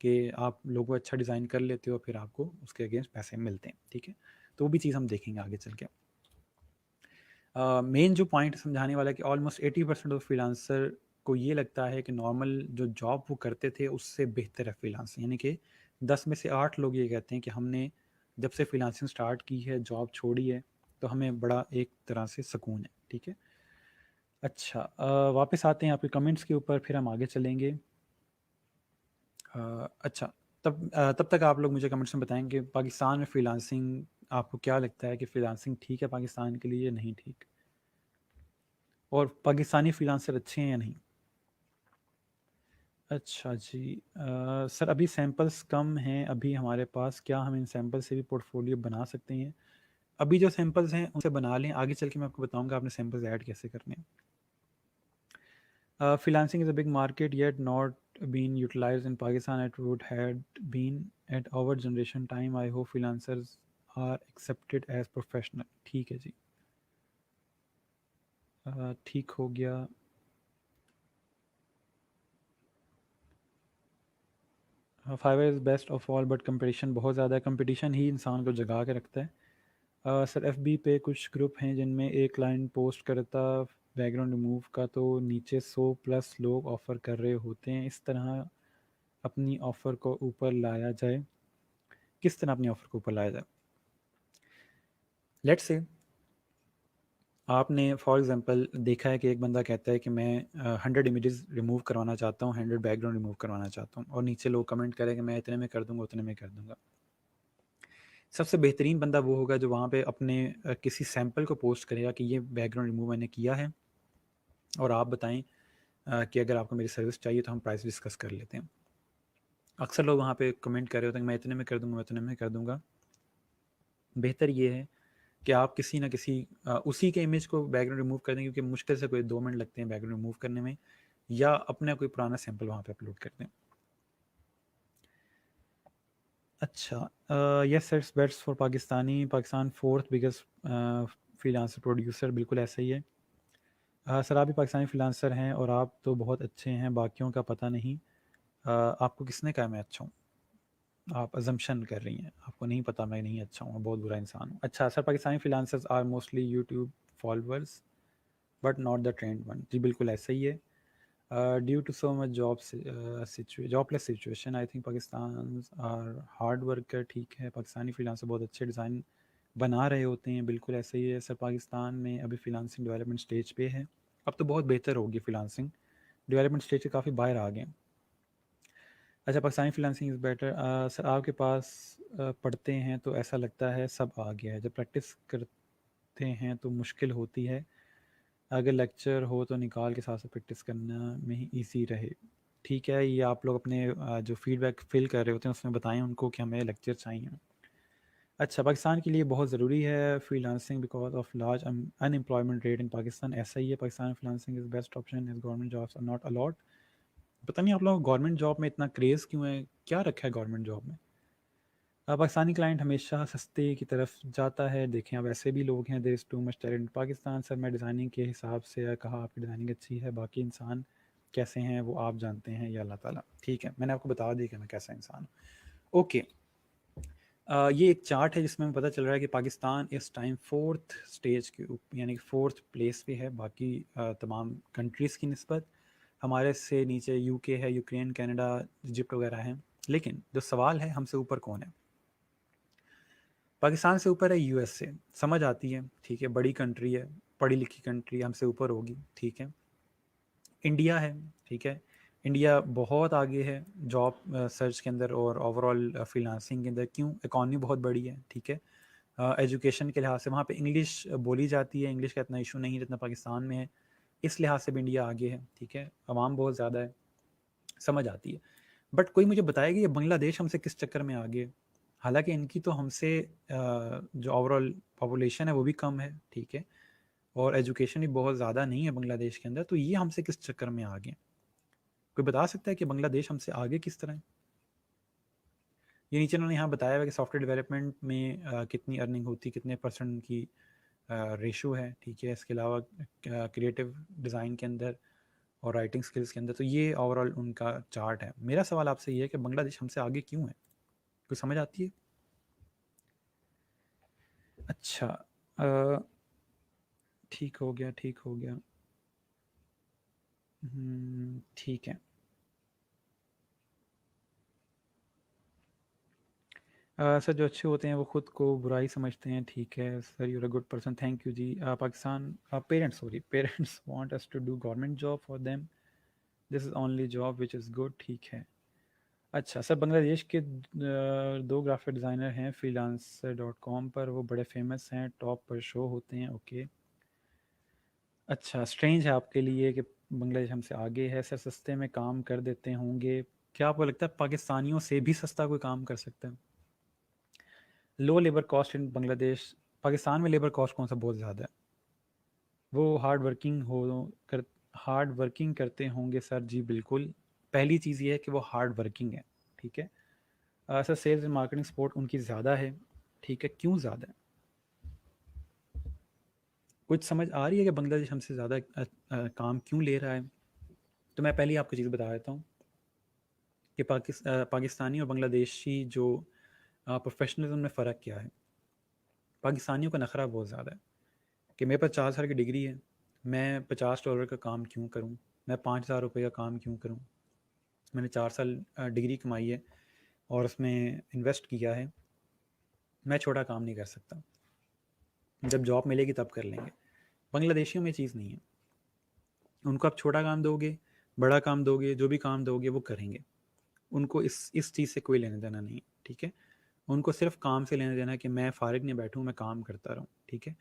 कि आप लोगो अच्छा डिज़ाइन कर लेते हो, फिर आपको उसके अगेंस्ट पैसे मिलते हैं। ठीक है, तो वो भी चीज़ हम देखेंगे आगे चल के। मेन जो पॉइंट समझाने वाला है कि ऑलमोस्ट 80% ऑफ फ्रीलांसर को ये लगता है कि नॉर्मल जो जॉब वो करते थे उससे बेहतर है फ्रीलांसिंग। यानी कि 10 में से 8 लोग ये कहते हैं कि हमने जब से फ्रीलांसिंग स्टार्ट की है, जॉब छोड़ी है, तो हमें बड़ा एक तरह से सुकून है। ठीक है, अच्छा वापस आते हैं आपके कमेंट्स के ऊपर, फिर हम आगे चलेंगे। अच्छा, तब तक आप लोग मुझे कमेंट्स में बताएंगे पाकिस्तान में फ्रीलांसिंग आपको क्या लगता है कि फ्रीलांसिंग ठीक है पाकिस्तान के लिए या नहीं ठीक, और पाकिस्तानी फ्रीलांसर अच्छे हैं या नहीं। अच्छा जी, सर अभी सैंपल्स कम हैं अभी हमारे पास, क्या हम इन सैंपल से भी पोर्टफोलियो बना सकते हैं? अभी जो सैंपल्स हैं उनसे बना लें, आगे चल के मैं आपको बताऊंगा आपने सैंपल्स ऐड कैसे करने हैं। Freelancing is a big market yet not being utilized in Pakistan. It would had been at our generation time. I hope freelancers are accepted as professional. ठीक है जी, ठीक हो गया। Fiverr is best of all but competition बहुत ज़्यादा है, competition ही इंसान को जगा के रखता है। सर एफ बी पे कुछ ग्रुप हैं जिनमें एक क्लाइंट पोस्ट करता बैकग्राउंड रिमूव का तो नीचे 100+ लोग ऑफ़र कर रहे होते हैं, इस तरह अपनी ऑफ़र को ऊपर लाया जाए, किस तरह अपनी ऑफ़र को ऊपर लाया जाए? लेट्स से आपने फॉर एग्जांपल देखा है कि एक बंदा कहता है कि मैं 100 इमेजेस रिमूव करवाना चाहता हूँ, 100 बैकग्राउंड रिमूव करवाना चाहता हूँ, और नीचे लोग कमेंट करें कि मैं इतने में कर दूंगा, उतने में कर दूंगा। सबसे बेहतरीन बंदा वो होगा जो वहाँ पे अपने किसी सैंपल को पोस्ट करेगा कि ये बैकग्राउंड रिमूव मैंने किया है और आप बताएं कि अगर आपको मेरी सर्विस चाहिए तो हम प्राइस डिस्कस कर लेते हैं। अक्सर लोग वहाँ पे कमेंट कर रहे होते हैं कि मैं इतने में कर दूंगा, मैं इतने में कर दूंगा। बेहतर ये है कि आप किसी ना किसी उसी के इमेज को बैकग्राउंड रिमूव कर दें, क्योंकि मुश्किल से कोई 2 मिनट लगते हैं बैकग्राउंड रिमूव करने में, या अपना कोई पुराना सैंपल वहाँ पे अपलोड कर दें। अच्छा, yes sir, bets for Pakistan 4th biggest freelancer producer, बिल्कुल ऐसा ही है। सर आप भी पाकिस्तानी फ्रीलांसर हैं और आप तो बहुत अच्छे हैं, बाकियों का पता नहीं। आपको किसने कहा मैं अच्छा हूँ? आप अजम्पशन कर रही हैं, आपको नहीं पता मैं नहीं अच्छा हूँ, बहुत बुरा इंसान हूँ। अच्छा sir, Pakistani freelancers are mostly YouTube followers. But not the trend one. जी बिल्कुल ऐसा ही है। Due to so much jobless situation I think Pakistan are hard worker. ठीक है, पाकिस्तानी फ्रीलांसर बहुत अच्छे डिज़ाइन बना रहे होते हैं, बिल्कुल ऐसे ही है सर। पाकिस्तान में अभी फ्रीलांसिंग डेवलपमेंट स्टेज पे है, अब तो बहुत बेहतर होगी फ्रीलांसिंग, डेवलपमेंट स्टेज से काफ़ी बाहर आ गए। अच्छा, Pakistani freelancing is better. Sir आपके पास पढ़ते हैं तो ऐसा लगता है सब आ गया है, जब प्रैक्टिस करते हैं तो मुश्किल होती है, अगर लेक्चर हो तो निकाल के साथ साथ प्रैक्टिस करना में ही ईजी रहे। ठीक है, ये आप लोग अपने जो फीडबैक फिल कर रहे होते हैं उसमें बताएं उनको कि हमें लेक्चर चाहिए। अच्छा, पाकिस्तान के लिए बहुत ज़रूरी है freelancing because of large unemployment rate in Pakistan. ऐसा ही है, Pakistan freelancing is best option as government jobs are not a lot. पता नहीं आप लोगों को गवर्नमेंट जॉब में इतना क्रेज़ क्यों है, क्या रखा है गवर्नमेंट जॉब में। पाकिस्तानी क्लाइंट हमेशा सस्ते की तरफ जाता है। देखें, अब ऐसे भी लोग हैं, there is too much talent Pakistan. Sir मैं डिज़ाइनिंग के हिसाब से कहा आपकी डिज़ाइनिंग अच्छी है, बाकी इंसान कैसे हैं वो आप जानते हैं या अल्लाह ताला। ठीक है, मैंने आपको बता दिया कि मैं कैसा इंसान हूँ। ओके, ये एक चार्ट है जिसमें हमें पता चल रहा है कि पाकिस्तान इस टाइम 4th स्टेज के यानी कि 4th प्लेस पे है बाकी तमाम कंट्रीज़ की निस्बत। हमारे से नीचे यूके है, यूक्रेन, कनाडा, इजिप्ट वगैरह हैं। लेकिन जो सवाल है, हमसे ऊपर कौन है। पाकिस्तान से ऊपर है यूएसए, समझ आती है, ठीक है, बड़ी कंट्री है, पढ़ी लिखी कंट्री, हमसे ऊपर होगी, ठीक है। इंडिया है, ठीक है, इंडिया बहुत आगे है जॉब सर्च के अंदर और ओवरऑल फ्रीलांसिंग के अंदर। क्यों, इकॉनमी बहुत बड़ी है, ठीक है। एजुकेशन के लिहाज से वहाँ पे इंग्लिश बोली जाती है, इंग्लिश का इतना इशू नहीं है जितना पाकिस्तान में है, इस लिहाज से भी इंडिया आगे है, ठीक है। आवाम बहुत ज़्यादा है, समझ आती है। बट कोई मुझे बताएगा ये बांग्लादेश हमसे किस चक्कर में आगे। हालांकि इनकी तो हमसे जो ओवरऑल पॉपुलेशन है वो भी कम है, ठीक है, और एजुकेशन भी बहुत ज़्यादा नहीं है बांग्लादेश के अंदर, तो ये हमसे किस चक्कर में आगे। कोई बता सकता है कि बांग्लादेश हमसे आगे किस तरह है। ये नीचे उन्होंने यहाँ बताया हुआ कि सॉफ्टवेयर डेवलपमेंट में कितनी अर्निंग होती है, कितने परसेंट की रेशो है, ठीक है। इसके अलावा क्रिएटिव डिज़ाइन के अंदर और राइटिंग स्किल्स के अंदर, तो ये ओवरऑल उनका चार्ट है। मेरा सवाल आपसे ये है कि बांग्लादेश हमसे आगे क्यों है, कोई समझ आती है। अच्छा, ठीक हो गया, ठीक हो गया, ठीक है। सर जो अच्छे होते हैं वो खुद को बुराई समझते हैं, ठीक है sir, you're a good person, thank you ji. Pakistan parents, sorry, parents want us to do government job for them, this is only job which is good, ठीक है। अच्छा सर, बांग्लादेश के दो ग्राफिक डिज़ाइनर हैं freelancer.com पर, वो बड़े फेमस हैं, टॉप पर शो होते हैं, ओके। अच्छा, स्ट्रेंज है आपके लिए कि बांग्लादेश हमसे आगे है। सर सस्ते में काम कर देते होंगे, क्या आपको लगता है पाकिस्तानियों से भी सस्ता कोई काम कर सकता है। Low labour cost in Bangladesh, Pakistan में लेबर कॉस्ट कौन सा बहुत ज़्यादा है। वो हार्ड वर्किंग करते होंगे सर, जी बिल्कुल। पहली चीज़ ये है कि वो हार्ड वर्किंग है, ठीक है। Sir sales and marketing support उनकी ज़्यादा है, ठीक है। क्यों ज़्यादा है, कुछ समझ आ रही है कि बांग्लादेश हमसे ज़्यादा काम क्यों ले रहा है। तो मैं पहले ही आपको चीज़ बता देता हूँ कि पाकिस्तानी और बांग्लादेशी जो प्रोफेशनलिज्म में फ़र्क क्या है। पाकिस्तानियों का नखरा बहुत ज़्यादा है कि मेरे पास 4 साल की डिग्री है, मैं $50 का काम क्यों करूं, मैं 5,000 रुपये का काम क्यों करूं। मैंने 4 साल डिग्री कमाई है और उसमें इन्वेस्ट किया है, मैं छोटा काम नहीं कर सकता, जब जॉब मिलेगी तब कर लेंगे। बांग्लादेशियों में चीज़ नहीं है, उनको आप छोटा काम दोगे, बड़ा काम दोगे, जो भी काम दोगे वो करेंगे, उनको इस चीज़ से कोई लेना देना नहीं, ठीक है। उनको सिर्फ काम से लेना देना है कि मैं फ़ारिग नहीं बैठूँ, मैं काम करता रहूँ, ठीक है।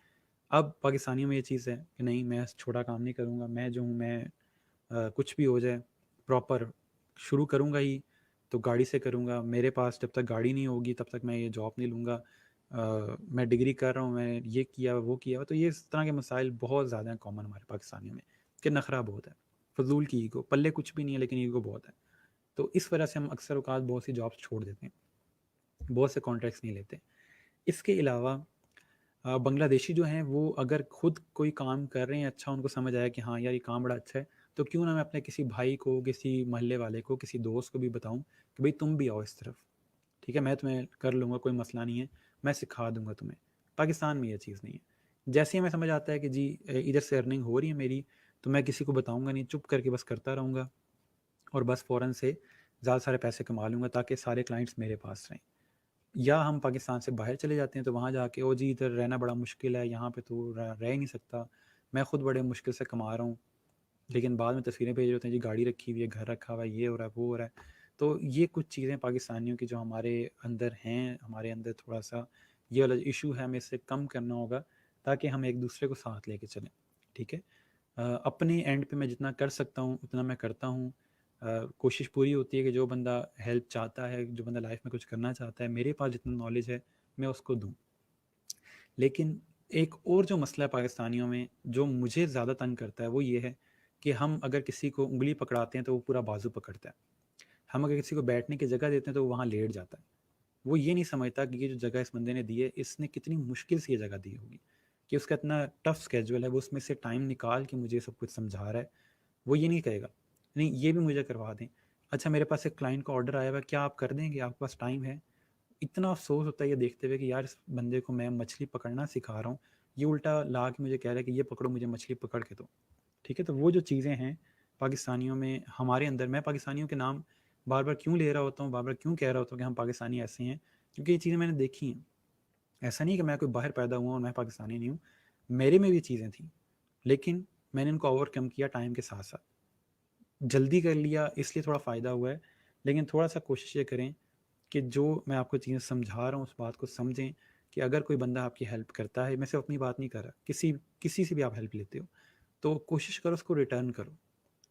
अब पाकिस्तानियों में ये चीज़ है कि नहीं, मैं छोटा काम नहीं करूँगा, मैं जो हूँ, मैं कुछ भी हो जाए प्रॉपर शुरू करूँगा ही तो गाड़ी से करूँगा, मेरे पास जब तक गाड़ी नहीं होगी तब तक मैं ये जॉब नहीं लूँगा। मैं डिग्री कर रहा हूँ, मैं ये किया वो किया, तो ये इस तरह के मसाइल बहुत ज़्यादा हैं कॉमन हमारे पाकिस्तानियों में, कि नखरा बहुत है, फजूल की ईगो, पल्ले कुछ भी नहीं है लेकिन ईगो बहुत है। तो इस वजह से हम अक्सर औकात बहुत सी जॉब्स छोड़ देते हैं, बहुत से कॉन्ट्रैक्ट्स नहीं लेते। इसके अलावा बांग्लादेशी जो हैं वो अगर खुद कोई काम कर रहे हैं, अच्छा उनको समझ आया कि हाँ यार ये काम बड़ा अच्छा है, तो क्यों ना मैं अपने किसी भाई को, किसी मोहल्ले वाले को, किसी दोस्त को भी बताऊं कि भाई तुम भी आओ इस तरफ, ठीक है, मैं तुम्हें कर लूँगा, कोई मसला नहीं है, मैं सिखा दूंगा तुम्हें। पाकिस्तान में ये चीज़ नहीं है, जैसे ही हमें समझ आता है कि जी इधर से अर्निंग हो रही है मेरी, तो मैं किसी को बताऊँगा नहीं, चुप करके बस करता रहूँगा और बस फ़ौरन से ज़्यादा सारे पैसे कमा लूँगा ताकि सारे क्लाइंट्स मेरे पास रहें। या हम पाकिस्तान से बाहर चले जाते हैं तो वहाँ जाके ओ जी इधर रहना बड़ा मुश्किल है, यहाँ पे तो रह ही नहीं सकता, मैं खुद बड़े मुश्किल से कमा रहा हूँ, लेकिन बाद में तस्वीरें भेज रहे होते हैं जी गाड़ी रखी हुई है, घर रखा हुआ है, ये हो रहा है, वो हो रहा है। तो ये कुछ चीज़ें पाकिस्तानियों की जो हमारे अंदर हैं, हमारे अंदर थोड़ा-सा ये वाला इशू है, हमें इससे कम करना होगा ताकि हम एक दूसरे को साथ लेके चलें, ठीक है? अपने एंड पे मैं जितना कर सकता हूँ उतना मैं करता हूँ। कोशिश पूरी होती है कि जो बंदा हेल्प चाहता है, जो बंदा लाइफ में कुछ करना चाहता है, मेरे पास जितना नॉलेज है मैं उसको दूँ। लेकिन एक और जो मसला है पाकिस्तानियों में जो मुझे ज़्यादा तंग करता है वो ये है कि हम अगर किसी को उँगली पकड़ाते हैं तो वो पूरा बाजू पकड़ता है। हम अगर किसी को बैठने की जगह देते हैं तो वो वहाँ लेट जाता है। वो ये नहीं समझता कि ये जो जगह इस बंदे ने दी है, इसने कितनी मुश्किल से ये जगह दी होगी, कि उसका इतना टफ स्केड्यूल है, वो उसमें से टाइम निकाल के मुझे सब कुछ समझा रहा है। वो ये नहीं कहेगा, नहीं ये भी मुझे करवा दें। अच्छा मेरे पास एक क्लाइंट का ऑर्डर आया हुआ है, क्या आप कर देंगे? आपके पास टाइम है? इतना अफ़सोस होता है ये देखते हुए कि यार इस बंदे को मैं मछली पकड़ना सिखा रहा हूँ, ये उल्टा ला के मुझे कह रहा है कि ये पकड़ो मुझे मछली पकड़ के दो। ठीक है? तो वो जो चीज़ें हैं पाकिस्तानियों में, हमारे अंदर, मैं पाकिस्तानियों के नाम बार-बार क्यों ले रहा होता हूँ, बार-बार क्यों कह रहा होता हूँ कि हम पाकिस्तानी ऐसे हैं, क्योंकि ये चीज़ें मैंने देखी हैं। ऐसा नहीं है कि मैं कोई बाहर पैदा हुआ और मैं पाकिस्तानी नहीं हूँ, मेरे में भी चीज़ें थी, लेकिन मैंने इनको ओवरकम किया टाइम के साथ-साथ। जल्दी कर लिया इसलिए थोड़ा फ़ायदा हुआ है, लेकिन थोड़ा-सा कोशिश ये करें कि जो मैं आपको चीज़ें समझा रहा हूँ उस बात को समझें कि अगर कोई बंदा आपकी हेल्प करता है, मैं सिर्फ अपनी बात नहीं कर रहा, किसी किसी से भी आप हेल्प लेते हो, तो कोशिश करो उसको रिटर्न करो,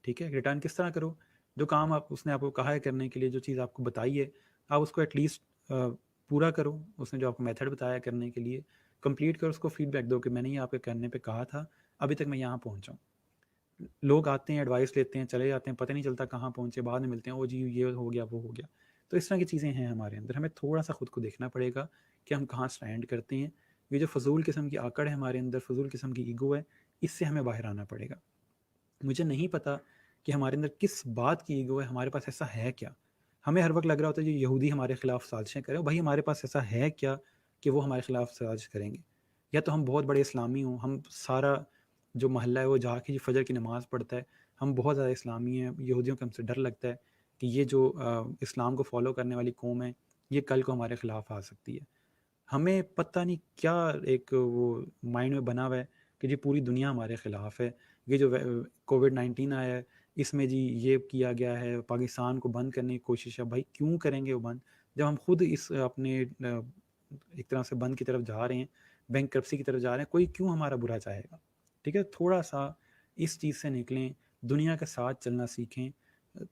ठीक है? रिटर्न किस तरह करो? जो काम आप उसने आपको कहा है करने के लिए, जो चीज़ आपको बताई है, आप उसको एटलीस्ट पूरा करो। उसने जो आपको मेथड बताया करने के लिए, कंप्लीट करो, उसको फीडबैक दो कि मैंने ये आपके करने पे कहा था, अभी तक मैं यहाँ पहुँचा हूँ। लोग आते हैं, एडवाइस लेते हैं, चले जाते हैं, पता नहीं चलता कहाँ पहुँचे, बाद में मिलते हैं, ओ जी ये हो गया, वो हो गया। तो इस तरह की चीज़ें हैं हमारे अंदर, हमें थोड़ा-सा खुद को देखना पड़ेगा कि हम कहाँ स्टैंड करते हैं। ये जो फ़ज़ूल किस्म की आकड़ है हमारे अंदर, फ़ज़ूल किस्म की ईगो है, इससे हमें बाहर आना पड़ेगा। मुझे नहीं पता कि हमारे अंदर किस बात की ईगो है, हमारे पास ऐसा है क्या? हमें हर वक़्त लग रहा होता है ये यहूदी हमारे खिलाफ साज़िशें कर रहे हैं, भाई हमारे पास ऐसा है क्या कि वो हमारे खिलाफ साज़िश करेंगे? या तो हम बहुत बड़े इस्लामी हों, हम सारा जो मोहल्ला है वो जाके फ़जर की नमाज़ पढ़ता है, हम बहुत ज़्यादा इस्लामी हैं, यहूदियों को हमसे डर लगता है कि ये जो इस्लाम को फ़ॉलो करने वाली कौम है, ये कल को हमारे खिलाफ आ सकती है। हमें पता नहीं क्या एक वो माइंड में बना हुआ है कि जी पूरी दुनिया हमारे खिलाफ है। ये जो कोविड-19 आया है, इसमें जी ये किया गया है, पाकिस्तान को बंद करने की कोशिश है। भाई क्यों करेंगे वो बंद? जब हम खुद इस अपने एक तरह से बंद की तरफ जा रहे हैं, बैंकरप्सी की तरफ जा रहे हैं, कोई क्यों हमारा बुरा चाहेगा? ठीक है? थोड़ा-सा इस चीज़ से निकलें, दुनिया के साथ चलना सीखें,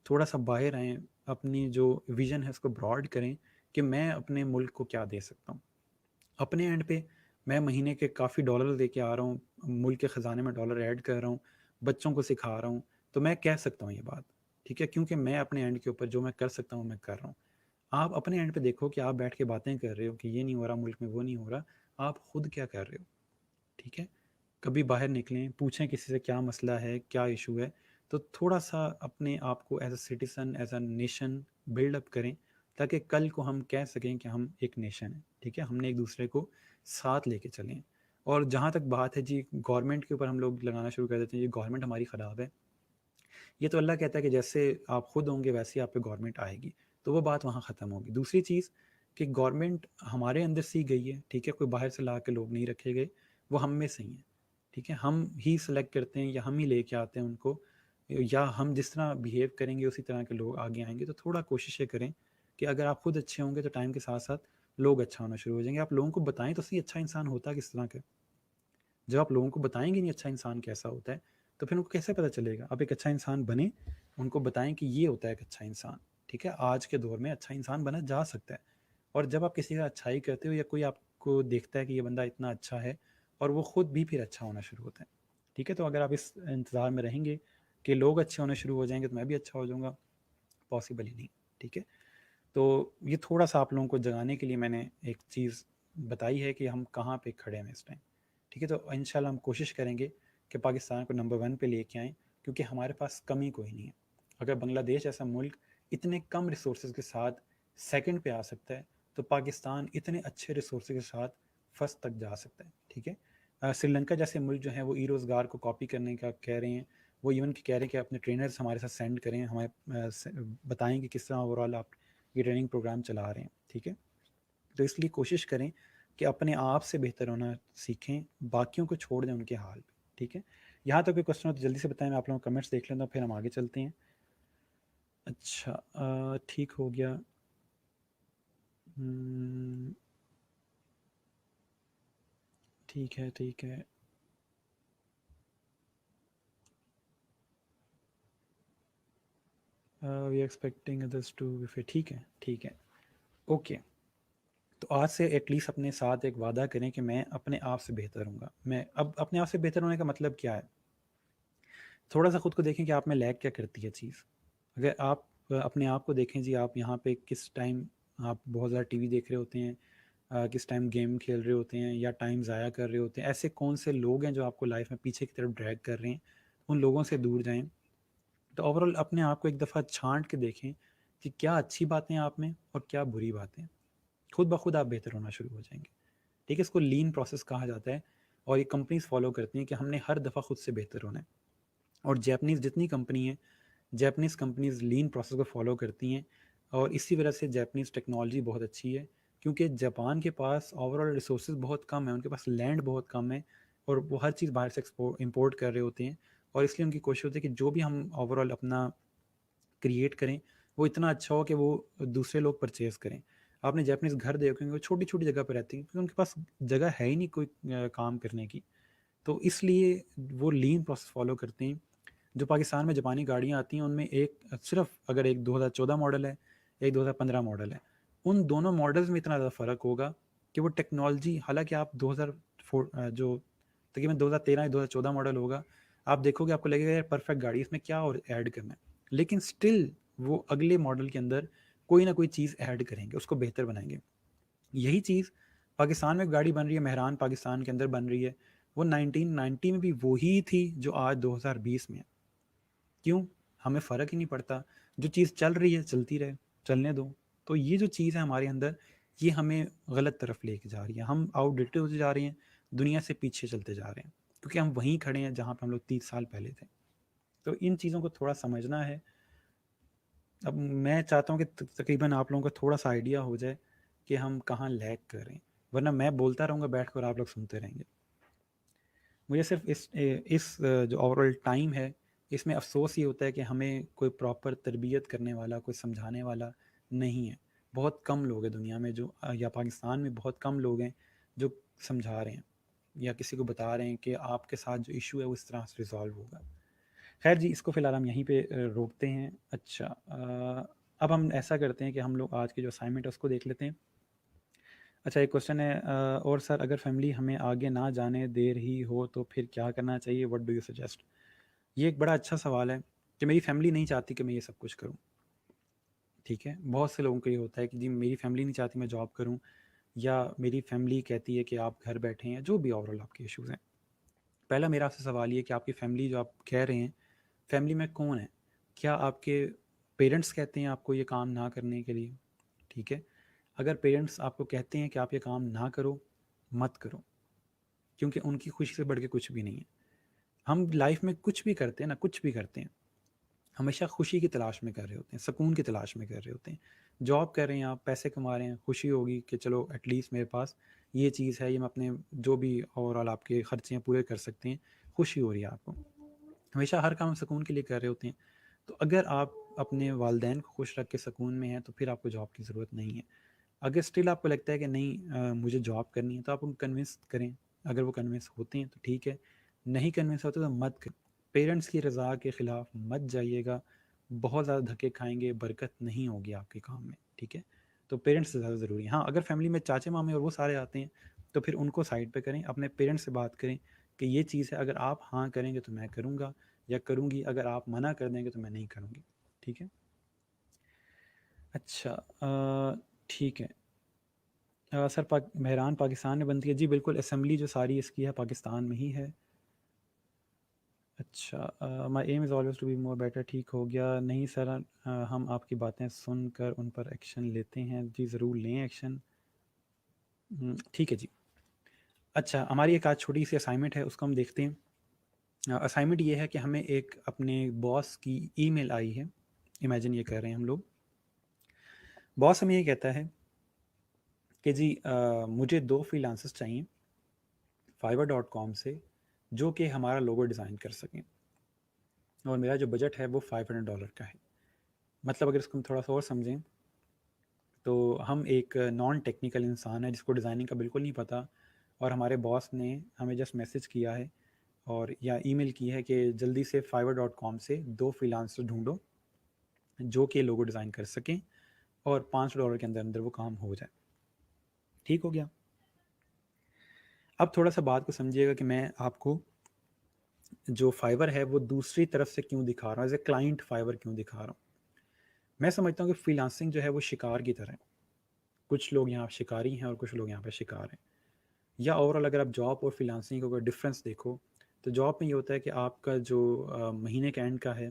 थोड़ा-सा बाहर आएँ, अपनी जो विज़न है उसको ब्रॉड करें कि मैं अपने मुल्क को क्या दे सकता हूँ। अपने एंड पे मैं महीने के काफ़ी डॉलर लेके आ रहा हूँ, मुल्क के ख़ज़ाने में डॉलर ऐड कर रहा हूँ, बच्चों को सिखा रहा हूँ, तो मैं कह सकता हूँ ये बात, ठीक है? क्योंकि मैं अपने एंड के ऊपर जो मैं कर सकता हूँ, मैं कर रहा हूँ। आप अपने एंड पे देखो कि आप बैठ के बातें कर रहे हो कि ये नहीं हो रहा मुल्क में, वो नहीं हो रहा, आप खुद क्या कर रहे हो, ठीक है? कभी बाहर निकलें, पूछें किसी से क्या मसला है, क्या इशू है, तो थोड़ा-सा अपने आप को as a citizen, as a nation build up करें, ताकि कल को हम कह सकें कि हम एक नेशन हैं, ठीक है? हमने एक-दूसरे को साथ लेके चलें। और जहाँ तक बात है जी गवर्नमेंट के ऊपर हम लोग लगाना शुरू कर देते हैं, ये गवर्नमेंट हमारी ख़राब है। ये तो अल्लाह कहता है कि जैसे आप खुद होंगे वैसे ही आप पे गवर्नमेंट आएगी, तो वो बात वहाँ ख़त्म होगी। दूसरी चीज़ कि गवर्नमेंट हमारे अंदर से ही गई है, ठीक है? कोई बाहर से ला के लोग नहीं रखे गए, वो हम में से ही हैं, ठीक है? हम ही सेलेक्ट करते हैं या हम ही लेके आते हैं उनको, या हम जिस तरह बिहेव करेंगे उसी तरह के लोग आगे आएँगे। तो थोड़ा कोशिश ये करें कि अगर आप खुद अच्छे होंगे तो टाइम के साथ-साथ लोग अच्छा होना शुरू हो जाएँगे। आप लोगों को बताएँ तो सही अच्छा इंसान होता किस तरह का है। जब आप लोगों को बताएँगे नहीं अच्छा इंसान कैसा होता है, तो फिर उनको कैसे पता चलेगा? आप एक अच्छा इंसान बनें, उनको बताएँ कि ये होता है एक अच्छा इंसान, ठीक है? आज के दौर में अच्छा इंसान बना जा सकता है। और जब आप किसी का अच्छाई करते हो या कोई आपको देखता है कि ये बंदा इतना अच्छा है और वो खुद भी फिर अच्छा होना शुरू होता है, ठीक है? तो अगर आप इस इंतज़ार में रहेंगे कि लोग अच्छे होने शुरू हो जाएँगे तो मैं भी अच्छा हो जाऊँगा, पॉसिबल ही नहीं, ठीक है? तो ये थोड़ा-सा आप लोगों को जगाने के लिए मैंने एक चीज़ बताई है कि हम कहाँ पे खड़े हैं इस टाइम, ठीक है? तो इंशाल्लाह हम कोशिश करेंगे कि पाकिस्तान को नंबर 1 पे लेके आएँ, क्योंकि हमारे पास कमी कोई नहीं है। अगर बांग्लादेश जैसा मुल्क इतने कम रिसोर्सेज़ के साथ सेकंड पे आ सकता है, तो पाकिस्तान इतने अच्छे रिसोर्सेज़ के साथ फर्स्ट तक जा सकता है, ठीक है? श्रीलंका जैसे मुल्क जो हैं वो ई रोज़गार को कॉपी करने का कह रहे हैं। वो इवन कि कह रहे हैं कि अपने ट्रेनर्स हमारे साथ सेंड करें, बताएं कि किस तरह ओवरऑल आप ये ट्रेनिंग प्रोग्राम चला रहे हैं। ठीक है, तो इसलिए कोशिश करें कि अपने आप से बेहतर होना सीखें, बाकियों को छोड़ दें उनके हाल पे। ठीक है, यहाँ तक कोई क्वेश्चन हो तो जल्दी से बताएं, मैं आप लोगों को कमेंट्स देख लेता हूँ, फिर हम आगे चलते हैं। अच्छा, ठीक हो गया। ठीक है, ठीक है। We expecting others to be fit. ठीक है, ठीक है, ओके। तो आज से एटलीस्ट अपने साथ एक वादा करें कि मैं अपने आप से बेहतर हूँगा। मैं अब अपने आप से बेहतर होने का मतलब क्या है? थोड़ा सा खुद को देखें कि आप में लैग क्या करती है चीज़। अगर आप अपने आप को देखें जी, आप यहाँ पे किस टाइम आप बहुत ज़्यादा टीवी देख रहे होते हैं, किस टाइम गेम खेल रहे होते हैं या टाइम ज़ाया कर रहे होते हैं। ऐसे कौन से लोग हैं जो आपको लाइफ में पीछे की तरफ ड्रैग कर रहे हैं, उन लोगों से दूर जाएं। तो ओवरऑल अपने आप को एक दफ़ा छांट के देखें कि क्या अच्छी बातें हैं आप में और क्या बुरी बातें हैं। खुद ब खुद आप बेहतर होना शुरू हो जाएंगे। ठीक है, इसको लीन प्रोसेस कहा जाता है और ये कंपनीज फॉलो करती हैं कि हमने हर दफ़ा खुद से बेहतर होना है। और जैपनीज़ जितनी कंपनी है, जैपनीज़ कंपनीज लीन प्रोसेस को फॉलो करती हैं और इसी वजह से जैपनीज़ टेक्नोलॉजी बहुत अच्छी है। क्योंकि जापान के पास ओवरऑल रिसोर्सेज बहुत कम है, उनके पास लैंड बहुत कम है और वो हर चीज़ बाहर से इंपोर्ट कर रहे होते हैं। और इसलिए उनकी कोशिश होती है कि जो भी हम ओवरऑल अपना क्रिएट करें वो इतना अच्छा हो कि वो दूसरे लोग परचेज करें। आपने जैपनीज़ घर देखे होंगे, वो छोटी छोटी जगह पर रहते हैं क्योंकि उनके पास जगह है ही नहीं कोई काम करने की। तो इसलिए वो लीन प्रोसेस फॉलो करते हैं। जो पाकिस्तान में जापानी गाड़ियाँ आती हैं उनमें एक सिर्फ अगर एक 2014 मॉडल है, एक 2015 मॉडल है, उन दोनों मॉडल्स में इतना ज़्यादा फ़र्क होगा कि वो टेक्नोलॉजी, हालांकि आप 2004 जो तकरीबन 2013 या 2014 मॉडल होगा, आप देखोगे आपको लगेगा यार परफेक्ट गाड़ी, इसमें क्या और ऐड करना है। लेकिन स्टिल वो अगले मॉडल के अंदर कोई ना कोई चीज़ ऐड करेंगे, उसको बेहतर बनाएंगे। यही चीज़ पाकिस्तान में गाड़ी बन रही है, मेहरान पाकिस्तान के अंदर बन रही है, वो 1990 में भी वही थी जो आज 2020 में है। क्यों? हमें फ़र्क ही नहीं पड़ता। जो चीज़ चल रही है चलती रहे, चलने दो। तो ये जो चीज़ है हमारे अंदर, ये हमें गलत तरफ लेके जा रही है। हम आउटडेटेड होते जा रहे हैं, दुनिया से पीछे चलते जा रहे हैं, क्योंकि हम वहीं खड़े हैं जहाँ पे हम लोग 30 साल पहले थे। तो इन चीज़ों को थोड़ा समझना है। अब मैं चाहता हूँ कि तकरीबन आप लोगों को थोड़ा-सा आइडिया हो जाए कि हम कहाँ लैग कर रहे हैं, वरना मैं बोलता रहूँगा बैठ कर और आप लोग सुनते रहेंगे। मुझे सिर्फ इस जो ओवरऑल टाइम है, इसमें अफ़सोस ये होता है कि हमें कोई प्रॉपर तरबियत करने वाला, कोई समझाने वाला नहीं है। बहुत कम लोग हैं दुनिया में जो या पाकिस्तान में बहुत कम लोग हैं जो समझा रहे हैं या किसी को बता रहे हैं कि आपके साथ जो इशू है वो इस तरह से रिज़ॉल्व होगा। खैर जी, इसको फ़िलहाल हम यहीं पे रोकते हैं। अच्छा, अब हम ऐसा करते हैं कि हम लोग आज की जो असाइनमेंट है उसको देख लेते हैं। अच्छा, एक क्वेश्चन है, और सर अगर फैमिली हमें आगे ना जाने दे रही हो तो फिर क्या करना चाहिए, व्हाट डू यू सजेस्ट? ये एक बड़ा अच्छा सवाल है कि मेरी फैमिली नहीं चाहती कि मैं ये सब कुछ करूं। ठीक है, बहुत से लोगों को ये होता है कि जी मेरी फैमिली नहीं चाहती मैं जॉब करूं, या मेरी फैमिली कहती है कि आप घर बैठे हैं, जो भी ओवरऑल आपके इश्यूज़ हैं। पहला मेरा आपसे सवाल ये कि आपकी फैमिली जो आप कह रहे हैं, फैमिली में कौन है? क्या आपके पेरेंट्स कहते हैं आपको ये काम ना करने के लिए? ठीक है, अगर पेरेंट्स आपको कहते हैं कि आप ये काम ना करो, मत करो, क्योंकि उनकी खुशी से बढ़ के कुछ भी नहीं है। हम लाइफ में कुछ भी करते हैं ना, कुछ भी करते हैं, हमेशा खुशी की तलाश में कर रहे होते हैं, सुकून की तलाश में कर रहे होते हैं। जॉब कर रहे हैं आप, पैसे कमा रहे हैं, खुशी होगी कि चलो एटलीस्ट मेरे पास ये चीज़ है, ये मैं अपने जो भी ओवरऑल आपके खर्चे हैं पूरे कर सकते हैं, खुशी हो रही है आपको। हमेशा हर काम सुकून के लिए कर रहे होते हैं। तो अगर आप अपने वालदैन को खुश रख के सुकून में हैं तो फिर आपको जॉब की ज़रूरत नहीं है। अगर स्टिल आपको लगता है कि नहीं मुझे जॉब करनी है, तो आप उनको कन्विंस करें। अगर वो कन्विंस होते हैं तो ठीक है, नहीं कन्विंस होते तो मत करें। पेरेंट्स की रज़ा के ख़िलाफ़ मत जाइएगा, बहुत ज़्यादा धक्के खाएंगे, बरकत नहीं होगी आपके काम में। ठीक है, तो पेरेंट्स से ज़्यादा ज़रूरी है। हाँ, अगर फैमिली में चाचे मामे और वो सारे आते हैं तो फिर उनको साइड पे करें, अपने पेरेंट्स से बात करें कि ये चीज़ है, अगर आप हाँ करेंगे तो मैं करूँगा या करूँगी, अगर आप मना कर देंगे तो मैं नहीं करूँगी। ठीक है। अच्छा, ठीक है। सर मेहरान पाकिस्तान में बनती है? जी बिल्कुल, असम्बली जो सारी इसकी है पाकिस्तान में ही है। अच्छा, my aim is always to be more better. ठीक हो गया। नहीं सर, हम आपकी बातें सुनकर उन पर एक्शन लेते हैं। जी ज़रूर लें एक्शन। ठीक है जी। अच्छा, हमारी एक आज छोटी सी असाइनमेंट है, उसको हम देखते हैं। असाइनमेंट ये है कि हमें एक अपने बॉस की ईमेल आई है। इमेजिन ये कर रहे हैं हम लोग, बॉस हमें ये कहता है कि जी मुझे 2 फ्रीलांसर्स चाहिए fiverr.com से, जो कि हमारा लोगो डिज़ाइन कर सकें, और मेरा जो बजट है वो $500 का है। मतलब अगर इसको हम थोड़ा सा और समझें, तो हम एक नॉन टेक्निकल इंसान है जिसको डिज़ाइनिंग का बिल्कुल नहीं पता, और हमारे बॉस ने हमें जस्ट मैसेज किया है और या ईमेल की है कि जल्दी से fiverr.com से 2 फ्रीलांसर ढूंढो जो कि लोगो डिज़ाइन कर सकें, और $500 के अंदर अंदर वो काम हो जाए। ठीक हो गया। अब थोड़ा सा बात को समझिएगा कि मैं आपको जो फाइवर है वो दूसरी तरफ से क्यों दिखा रहा हूँ, एज ए क्लाइंट फाइवर क्यों दिखा रहा हूँ। मैं समझता हूँ कि फ्रीलांसिंग जो है वो शिकार की तरह है। कुछ लोग यहाँ शिकारी हैं और कुछ लोग यहाँ पे शिकार हैं। या ओवरऑल अगर आप जॉब और फ्रीलांसिंग का कोई डिफरेंस देखो, तो जॉब में ये होता है कि आपका जो महीने के एंड का है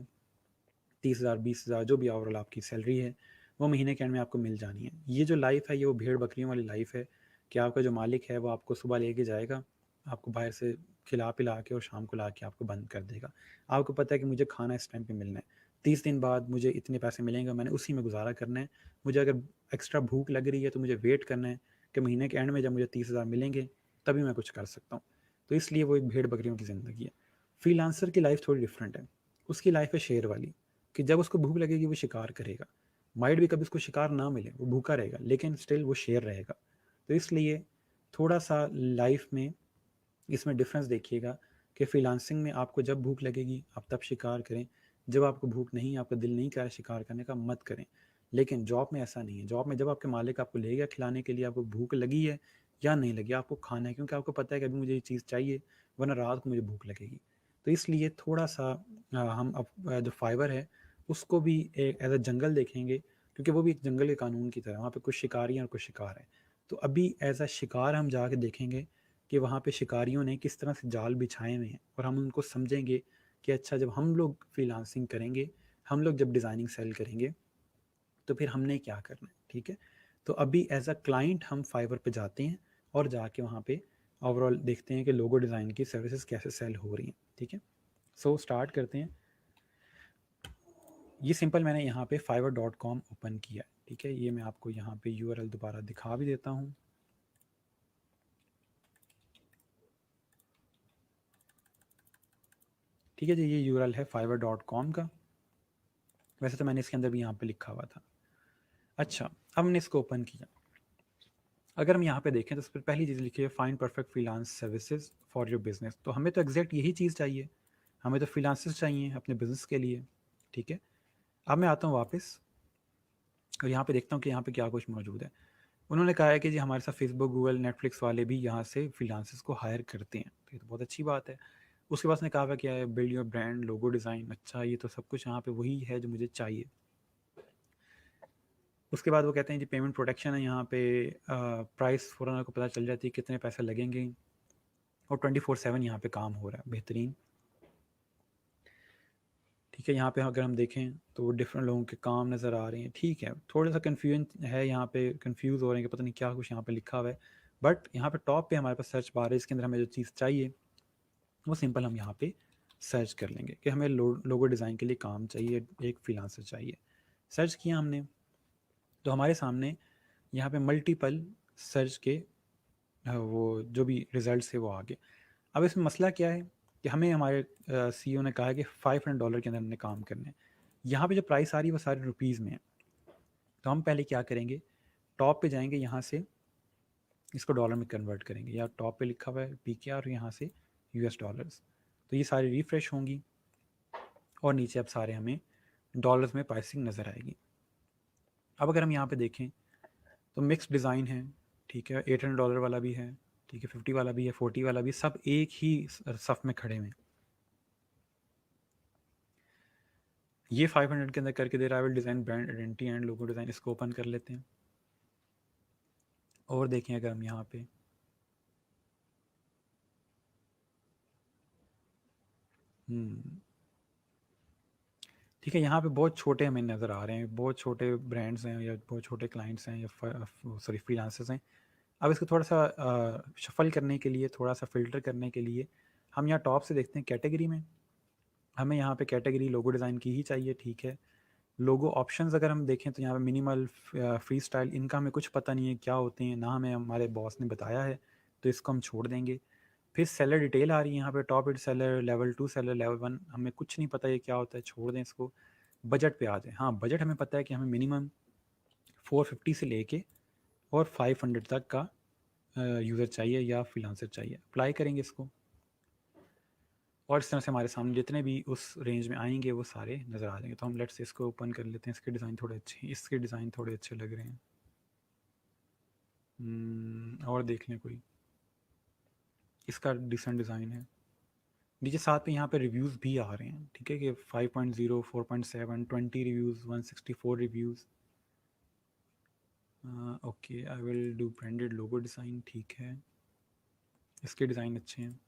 30,000 20,000 जो भी ओवरऑल आपकी सैलरी है, वो महीने के एंड में आपको मिल जानी है। ये जो लाइफ है ये वो भेड़ बकरियों वाली लाइफ है कि आपका जो मालिक है वो आपको सुबह लेके जाएगा, आपको बाहर से खिला पिला के और शाम को ला के आपको बंद कर देगा। आपको पता है कि मुझे खाना इस टाइम पे मिलना है, 30 दिन बाद मुझे इतने पैसे मिलेंगे, मैंने उसी में गुजारा करना है। मुझे अगर एक्स्ट्रा भूख लग रही है तो मुझे वेट करना है कि महीने के एंड में जब मुझे 30,000 मिलेंगे तभी मैं कुछ कर सकता हूँ। तो इसलिए वो एक भेड़ बकरियों की ज़िंदगी है। फ्रीलांसर की लाइफ थोड़ी डिफरेंट है। उसकी लाइफ है शेर वाली, कि जब उसको भूख लगेगी वो शिकार करेगा। माइट भी कभी उसको शिकार ना मिले, वो भूखा रहेगा, लेकिन स्टिल वो शेर रहेगा। तो इसलिए थोड़ा सा लाइफ में इसमें डिफरेंस देखिएगा कि फ्रीलांसिंग में आपको जब भूख लगेगी आप तब शिकार करें, जब आपको भूख नहीं, आपका दिल नहीं कर रहा शिकार करने का, मत करें। लेकिन जॉब में ऐसा नहीं है। जॉब में जब आपके मालिक आपको ले गया खिलाने के लिए, आपको भूख लगी है या नहीं लगी, आपको खाना है, क्योंकि आपको पता है कि अभी मुझे ये चीज़ चाहिए, वरना रात को मुझे भूख लगेगी। तो इसलिए थोड़ा सा हम अब जो फाइबर है उसको भी एक एज अ जंगल देखेंगे, क्योंकि वो भी एक जंगल के कानून की तरह, वहाँ पे कुछ शिकारी हैं और कुछ शिकार हैं। तो अभी एज अ शिकार हम जाके देखेंगे कि वहाँ पे शिकारियों ने किस तरह से जाल बिछाए हुए हैं, और हम उनको समझेंगे कि अच्छा जब हम लोग फ्रीलांसिंग करेंगे, हम लोग जब डिज़ाइनिंग सेल करेंगे, तो फिर हमने क्या करना है। ठीक है, तो अभी एज अ क्लाइंट हम फाइवर पे जाते हैं और जाके वहाँ पे ओवरऑल देखते हैं कि लोगो डिज़ाइन की सर्विसेज कैसे सेल हो रही हैं। ठीक है, सो स्टार्ट करते हैं। ये सिंपल मैंने यहाँ पे fiverr.com ओपन किया है। ठीक है, ये मैं आपको यहाँ पे यूआरएल दोबारा दिखा भी देता हूँ। ठीक है जी, ये यूआरएल है fiverr.com का। वैसे तो मैंने इसके अंदर भी यहाँ पे लिखा हुआ था। अच्छा, अब हमने इसको ओपन किया। अगर हम यहाँ पे देखें तो इस पर पहली चीज़ लिखी है find perfect freelance services for your business. तो हमें तो एग्जैक्ट यही चीज़ चाहिए, हमें तो फ्रीलांसर्स चाहिए अपने बिजनेस के लिए। ठीक है, अब मैं आता हूँ वापस और यहाँ पे देखता हूँ कि यहाँ पे क्या कुछ मौजूद है। उन्होंने कहा है कि जी हमारे साथ फेसबुक, गूगल, नेटफ्लिक्स वाले भी यहाँ से फ्रीलांसर्स को हायर करते हैं। तो ये तो बहुत अच्छी बात है। उसके बाद ने कहा हुआ क्या है, build your brand, logo design. अच्छा, ये तो सब कुछ यहाँ पे वही है जो मुझे चाहिए। उसके बाद वो कहते हैं जी पेमेंट प्रोटेक्शन है यहाँ पे, प्राइस फ़ौरन आपको पता चल जाती है कितने पैसे लगेंगे, और 24/7 यहाँ पे काम हो रहा है, बेहतरीन। ठीक है, यहाँ पे अगर हम देखें तो डिफरेंट लोगों के काम नज़र आ रहे हैं। ठीक है, थोड़ा सा कन्फ्यूजन है यहाँ पे, कंफ्यूज हो रहे हैं कि पता नहीं क्या कुछ यहाँ पे लिखा हुआ है। बट यहाँ पे टॉप पे हमारे पास सर्च बार है, इसके अंदर हमें जो चीज़ चाहिए वो सिंपल हम यहाँ पे सर्च कर लेंगे कि हमें लोगो डिज़ाइन के लिए काम चाहिए, एक फ्रीलांसर चाहिए। सर्च किया हमने तो हमारे सामने यहाँ पे मल्टीपल सर्च के वो जो भी रिजल्ट है वो आ गए। अब इसमें मसला क्या है कि हमें हमारे सीईओ ने कहा है कि $500 के अंदर हमने काम करना है। यहाँ पे जो प्राइस आ रही है वो सारी रुपीज़ में है। तो हम पहले क्या करेंगे, टॉप पे जाएंगे, यहाँ से इसको डॉलर में कन्वर्ट करेंगे, या टॉप पे लिखा हुआ है PKR और यहाँ से US डॉलर्स। तो ये सारी रिफ़्रेश होंगी और नीचे अब सारे हमें डॉलर्स में प्राइसिंग नज़र आएगी। अब अगर हम यहाँ पे देखें तो मिक्स डिज़ाइन है। ठीक है, $800 वाला भी है, ठीक है, 50 वाला भी है, 40 वाला भी, सब एक ही सफ़ में खड़े हुए। ये 500 के अंदर करके दे रहा है design, brand identity and logo design. इसको ओपन कर लेते हैं और देखें अगर हम यहाँ पे ठीक है, यहाँ पे बहुत छोटे हमें नज़र आ रहे हैं, बहुत छोटे ब्रांड्स हैं या बहुत छोटे क्लाइंट्स हैं या सॉरी फ्रीलांसर्स हैं। अब इसको थोड़ा सा शफल करने के लिए, थोड़ा सा फ़िल्टर करने के लिए हम यहाँ टॉप से देखते हैं कैटेगरी में, हमें यहाँ पे कैटेगरी लोगो डिज़ाइन की ही चाहिए, ठीक है। लोगो ऑप्शंस अगर हम देखें तो यहाँ पे मिनिमल, फ्री स्टाइल, इनका हमें कुछ पता नहीं है क्या होते हैं, ना हमें हमारे बॉस ने बताया है, तो इसको हम छोड़ देंगे। फिर सेलर डिटेल आ रही है यहाँ पे, top rated seller, level 2 seller, level 1, हमें कुछ नहीं पता ये क्या होता है, छोड़ दें इसको। बजट पे आ जाए, हाँ बजट हमें पता है कि हमें मिनिमम 450 से लेके और 500 तक का यूज़र चाहिए या फ्रीलांसर चाहिए। अप्लाई करेंगे इसको और इस तरह से हमारे सामने जितने भी उस रेंज में आएंगे वो सारे नज़र आ जाएंगे। तो हम लेट्स इसको ओपन कर लेते हैं, इसके डिज़ाइन थोड़े अच्छे हैं, इसके डिज़ाइन थोड़े अच्छे लग रहे हैं। और देख लें कोई, इसका डिसेंट डिज़ाइन है। नीचे साथ में यहाँ पे रिव्यूज़ भी आ रहे हैं, ठीक है, कि 5.0, 4.7, 20 reviews, 164 reviews. Okay, I will do branded logo design, ठीक है, इसके डिज़ाइन अच्छे हैं।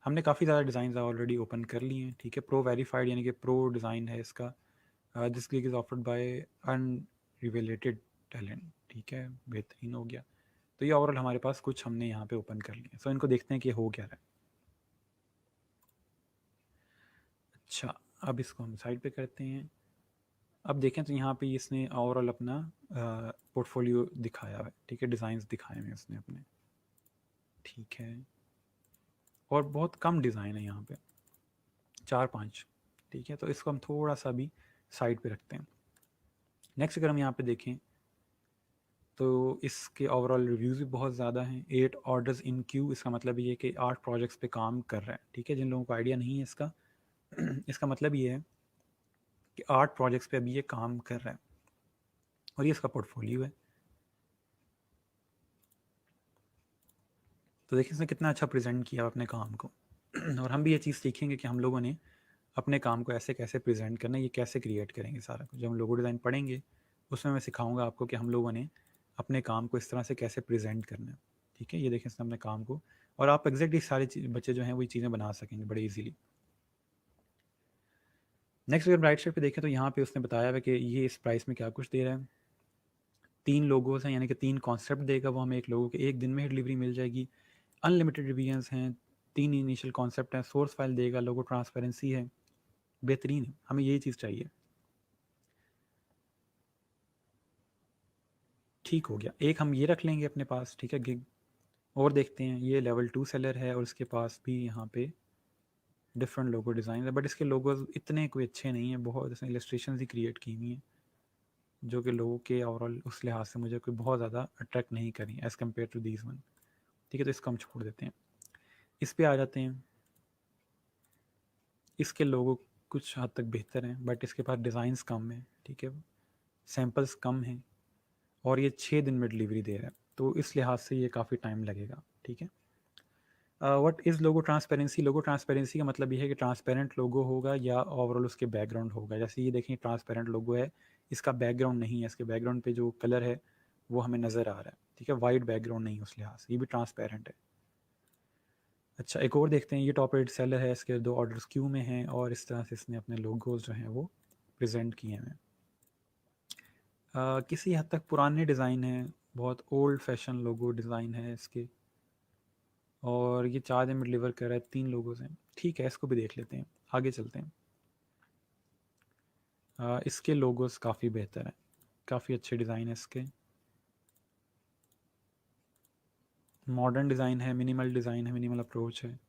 हमने काफ़ी ज़्यादा डिज़ाइन ऑलरेडी ओपन कर लिए हैं, ठीक है। प्रो वेरीफाइड यानी कि प्रो डिज़ाइन है इसका। This gig is offered by unrelated talent, ठीक है, बेहतरीन हो गया। तो ये ओवरऑल हमारे पास कुछ हमने यहाँ पे ओपन कर लिए। सो इनको देखते हैं कि हो क्या रहा है। अच्छा, अब इसको हम साइड पे करते हैं। अब देखें तो यहाँ पे इसने ओवरऑल अपना पोर्टफोलियो दिखाया है, ठीक है, डिज़ाइंस दिखाए हैं उसने अपने, ठीक है। और बहुत कम डिज़ाइन है यहाँ पे, 4-5, ठीक है। तो इसको हम थोड़ा सा भी साइड पे रखते हैं। नेक्स्ट अगर हम यहाँ पे देखें तो इसके ओवरऑल रिव्यूज़ भी बहुत ज़्यादा हैं। 8 ऑर्डर्स इन क्यू, इसका मतलब ये है कि 8 प्रोजेक्ट्स पे काम कर रहा है, ठीक है। जिन लोगों को आइडिया नहीं है इसका इसका मतलब ये है कि 8 प्रोजेक्ट्स पे अभी ये काम कर रहा है और ये इसका पोर्टफोलियो है। तो देखिए इसने कितना अच्छा प्रेजेंट किया अपने काम को और हम भी ये चीज़ सीखेंगे कि हम लोगों ने अपने काम को ऐसे कैसे प्रेजेंट करना है, ये कैसे क्रिएट करेंगे सारा कुछ। जब हम लोगो डिज़ाइन पढ़ेंगे उसमें मैं सिखाऊंगा आपको कि हम लोगों ने अपने काम को इस तरह से कैसे प्रेजेंट करना है, ठीक है। ये देखें इसने अपने काम को, और आप एग्जैक्टली सारे बच्चे जो हैं वही चीज़ें बना सकेंगे बड़े ईजीली। नेक्स्ट अगर राइट साइड पे देखें तो यहाँ पे उसने बताया है कि ये इस प्राइस में क्या कुछ दे रहा है। 3 लोगोस हैं, यानी कि 3 कॉन्सेप्ट देगा वो हमें एक लोगो के, 1 दिन में ही डिलीवरी मिल जाएगी। अनलिमिटेड रिवीजन्स हैं, 3 इनिशियल कॉन्सेप्ट हैं, सोर्स फाइल देगा, लोगो ट्रांसपेरेंसी है, बेहतरीन है, हमें यही चीज़ चाहिए। ठीक हो गया, एक हम ये रख लेंगे अपने पास, ठीक है, गिग। और देखते हैं, ये लेवल 2 सेलर है और उसके पास भी यहाँ पे डिफरेंट लोगो डिज़ाइन है, बट इसके लोगोज इतने कोई अच्छे नहीं हैं, बहुत इसने इलस्ट्रेशन ही क्रिएट की हुई हैं जो कि लोगों के ओवरऑल उस लिहाज से मुझे कोई बहुत ज़्यादा अट्रैक्ट नहीं करी as compare to these one, ठीक है। तो इसको हम छोड़ देते हैं। इस पे आ जाते हैं, इसके लोगो कुछ हद तक बेहतर हैं बट इसके पास डिज़ाइंस कम हैं, ठीक है, सैम्पल्स कम हैं और ये 6 दिन में डिलीवरी दे रहा है, तो इस लिहाज से ये काफ़ी टाइम लगेगा, ठीक है। What is logo transparency? Logo transparency का मतलब ये है कि ट्रांसपेरेंट लोगो होगा या ओवरऑल उसके बैकग्राउंड होगा। जैसे ये देखें ट्रांसपेरेंट लोगो है, इसका बैकग्राउंड नहीं है, इसके बैकग्राउंड पे जो कलर है वो हमें नज़र आ रहा है, ठीक है, वाइट बैकग्राउंड नहीं, उस लिहाज से ये भी ट्रांसपेरेंट है। अच्छा, एक और देखते हैं, ये टॉप रेट सेलर है, इसके 2 ऑर्डर्स क्यू में हैं और इस तरह से इसने अपने लोगोज जो हैं वो प्रेजेंट किए हैं। किसी हद तक पुराने डिज़ाइन हैं, बहुत ओल्ड फैशन लोगो डिज़ाइन है इसके, और ये 4 दिन में डिलीवर कर रहा है, 3 लोगों से, ठीक है, इसको भी देख लेते हैं, आगे चलते हैं। इसके लोगोस काफ़ी बेहतर हैं, काफ़ी अच्छे डिज़ाइन है इसके, मॉडर्न डिज़ाइन है, मिनिमल डिज़ाइन है, मिनिमल अप्रोच है,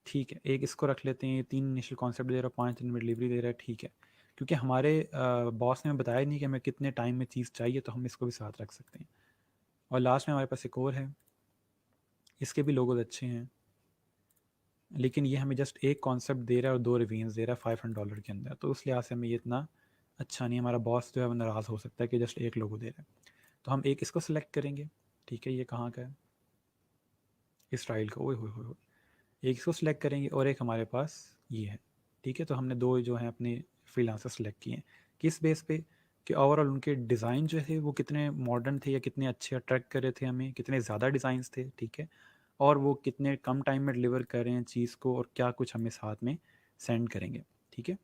ठीक है। एक इसको रख लेते हैं, ये 3 इनिशियल कॉन्सेप्ट दे रहा है, 5 दिन में डिलीवरी दे रहा है, ठीक है। क्योंकि हमारे बॉस ने हमें बताया नहीं कि हमें कितने टाइम में चीज़ चाहिए, तो हम इसको भी साथ रख सकते हैं। और लास्ट में हमारे पास एक और है, इसके भी लोगोज अच्छे हैं, लेकिन ये हमें जस्ट एक कॉन्सेप्ट दे रहा है और 2 रिव्यूज़ दे रहा है $500 के अंदर, तो उस लिहाज से हमें ये इतना अच्छा नहीं, हमारा बॉस जो है वो नाराज़ हो सकता है कि जस्ट एक लोगो दे रहा है। तो हम एक इसको सिलेक्ट करेंगे, ठीक है, ये कहाँ का है, इस स्टाइल का, ओए होए होए, एक इसको सिलेक्ट करेंगे और एक हमारे पास ये है, ठीक है। तो हमने 2 जो हैं अपने फ्रीलांसर सेलेक्ट किए हैं, किस बेस पे कि ओवरऑल उनके डिज़ाइन जो है वो कितने मॉडर्न थे या कितने अच्छे अट्रैक्ट कर रहे थे हमें, कितने ज़्यादा डिज़ाइंस थे, ठीक है, और वो कितने कम टाइम में डिलीवर कर रहे हैं चीज़ को और क्या कुछ हमें साथ में सेंड करेंगे, ठीक है।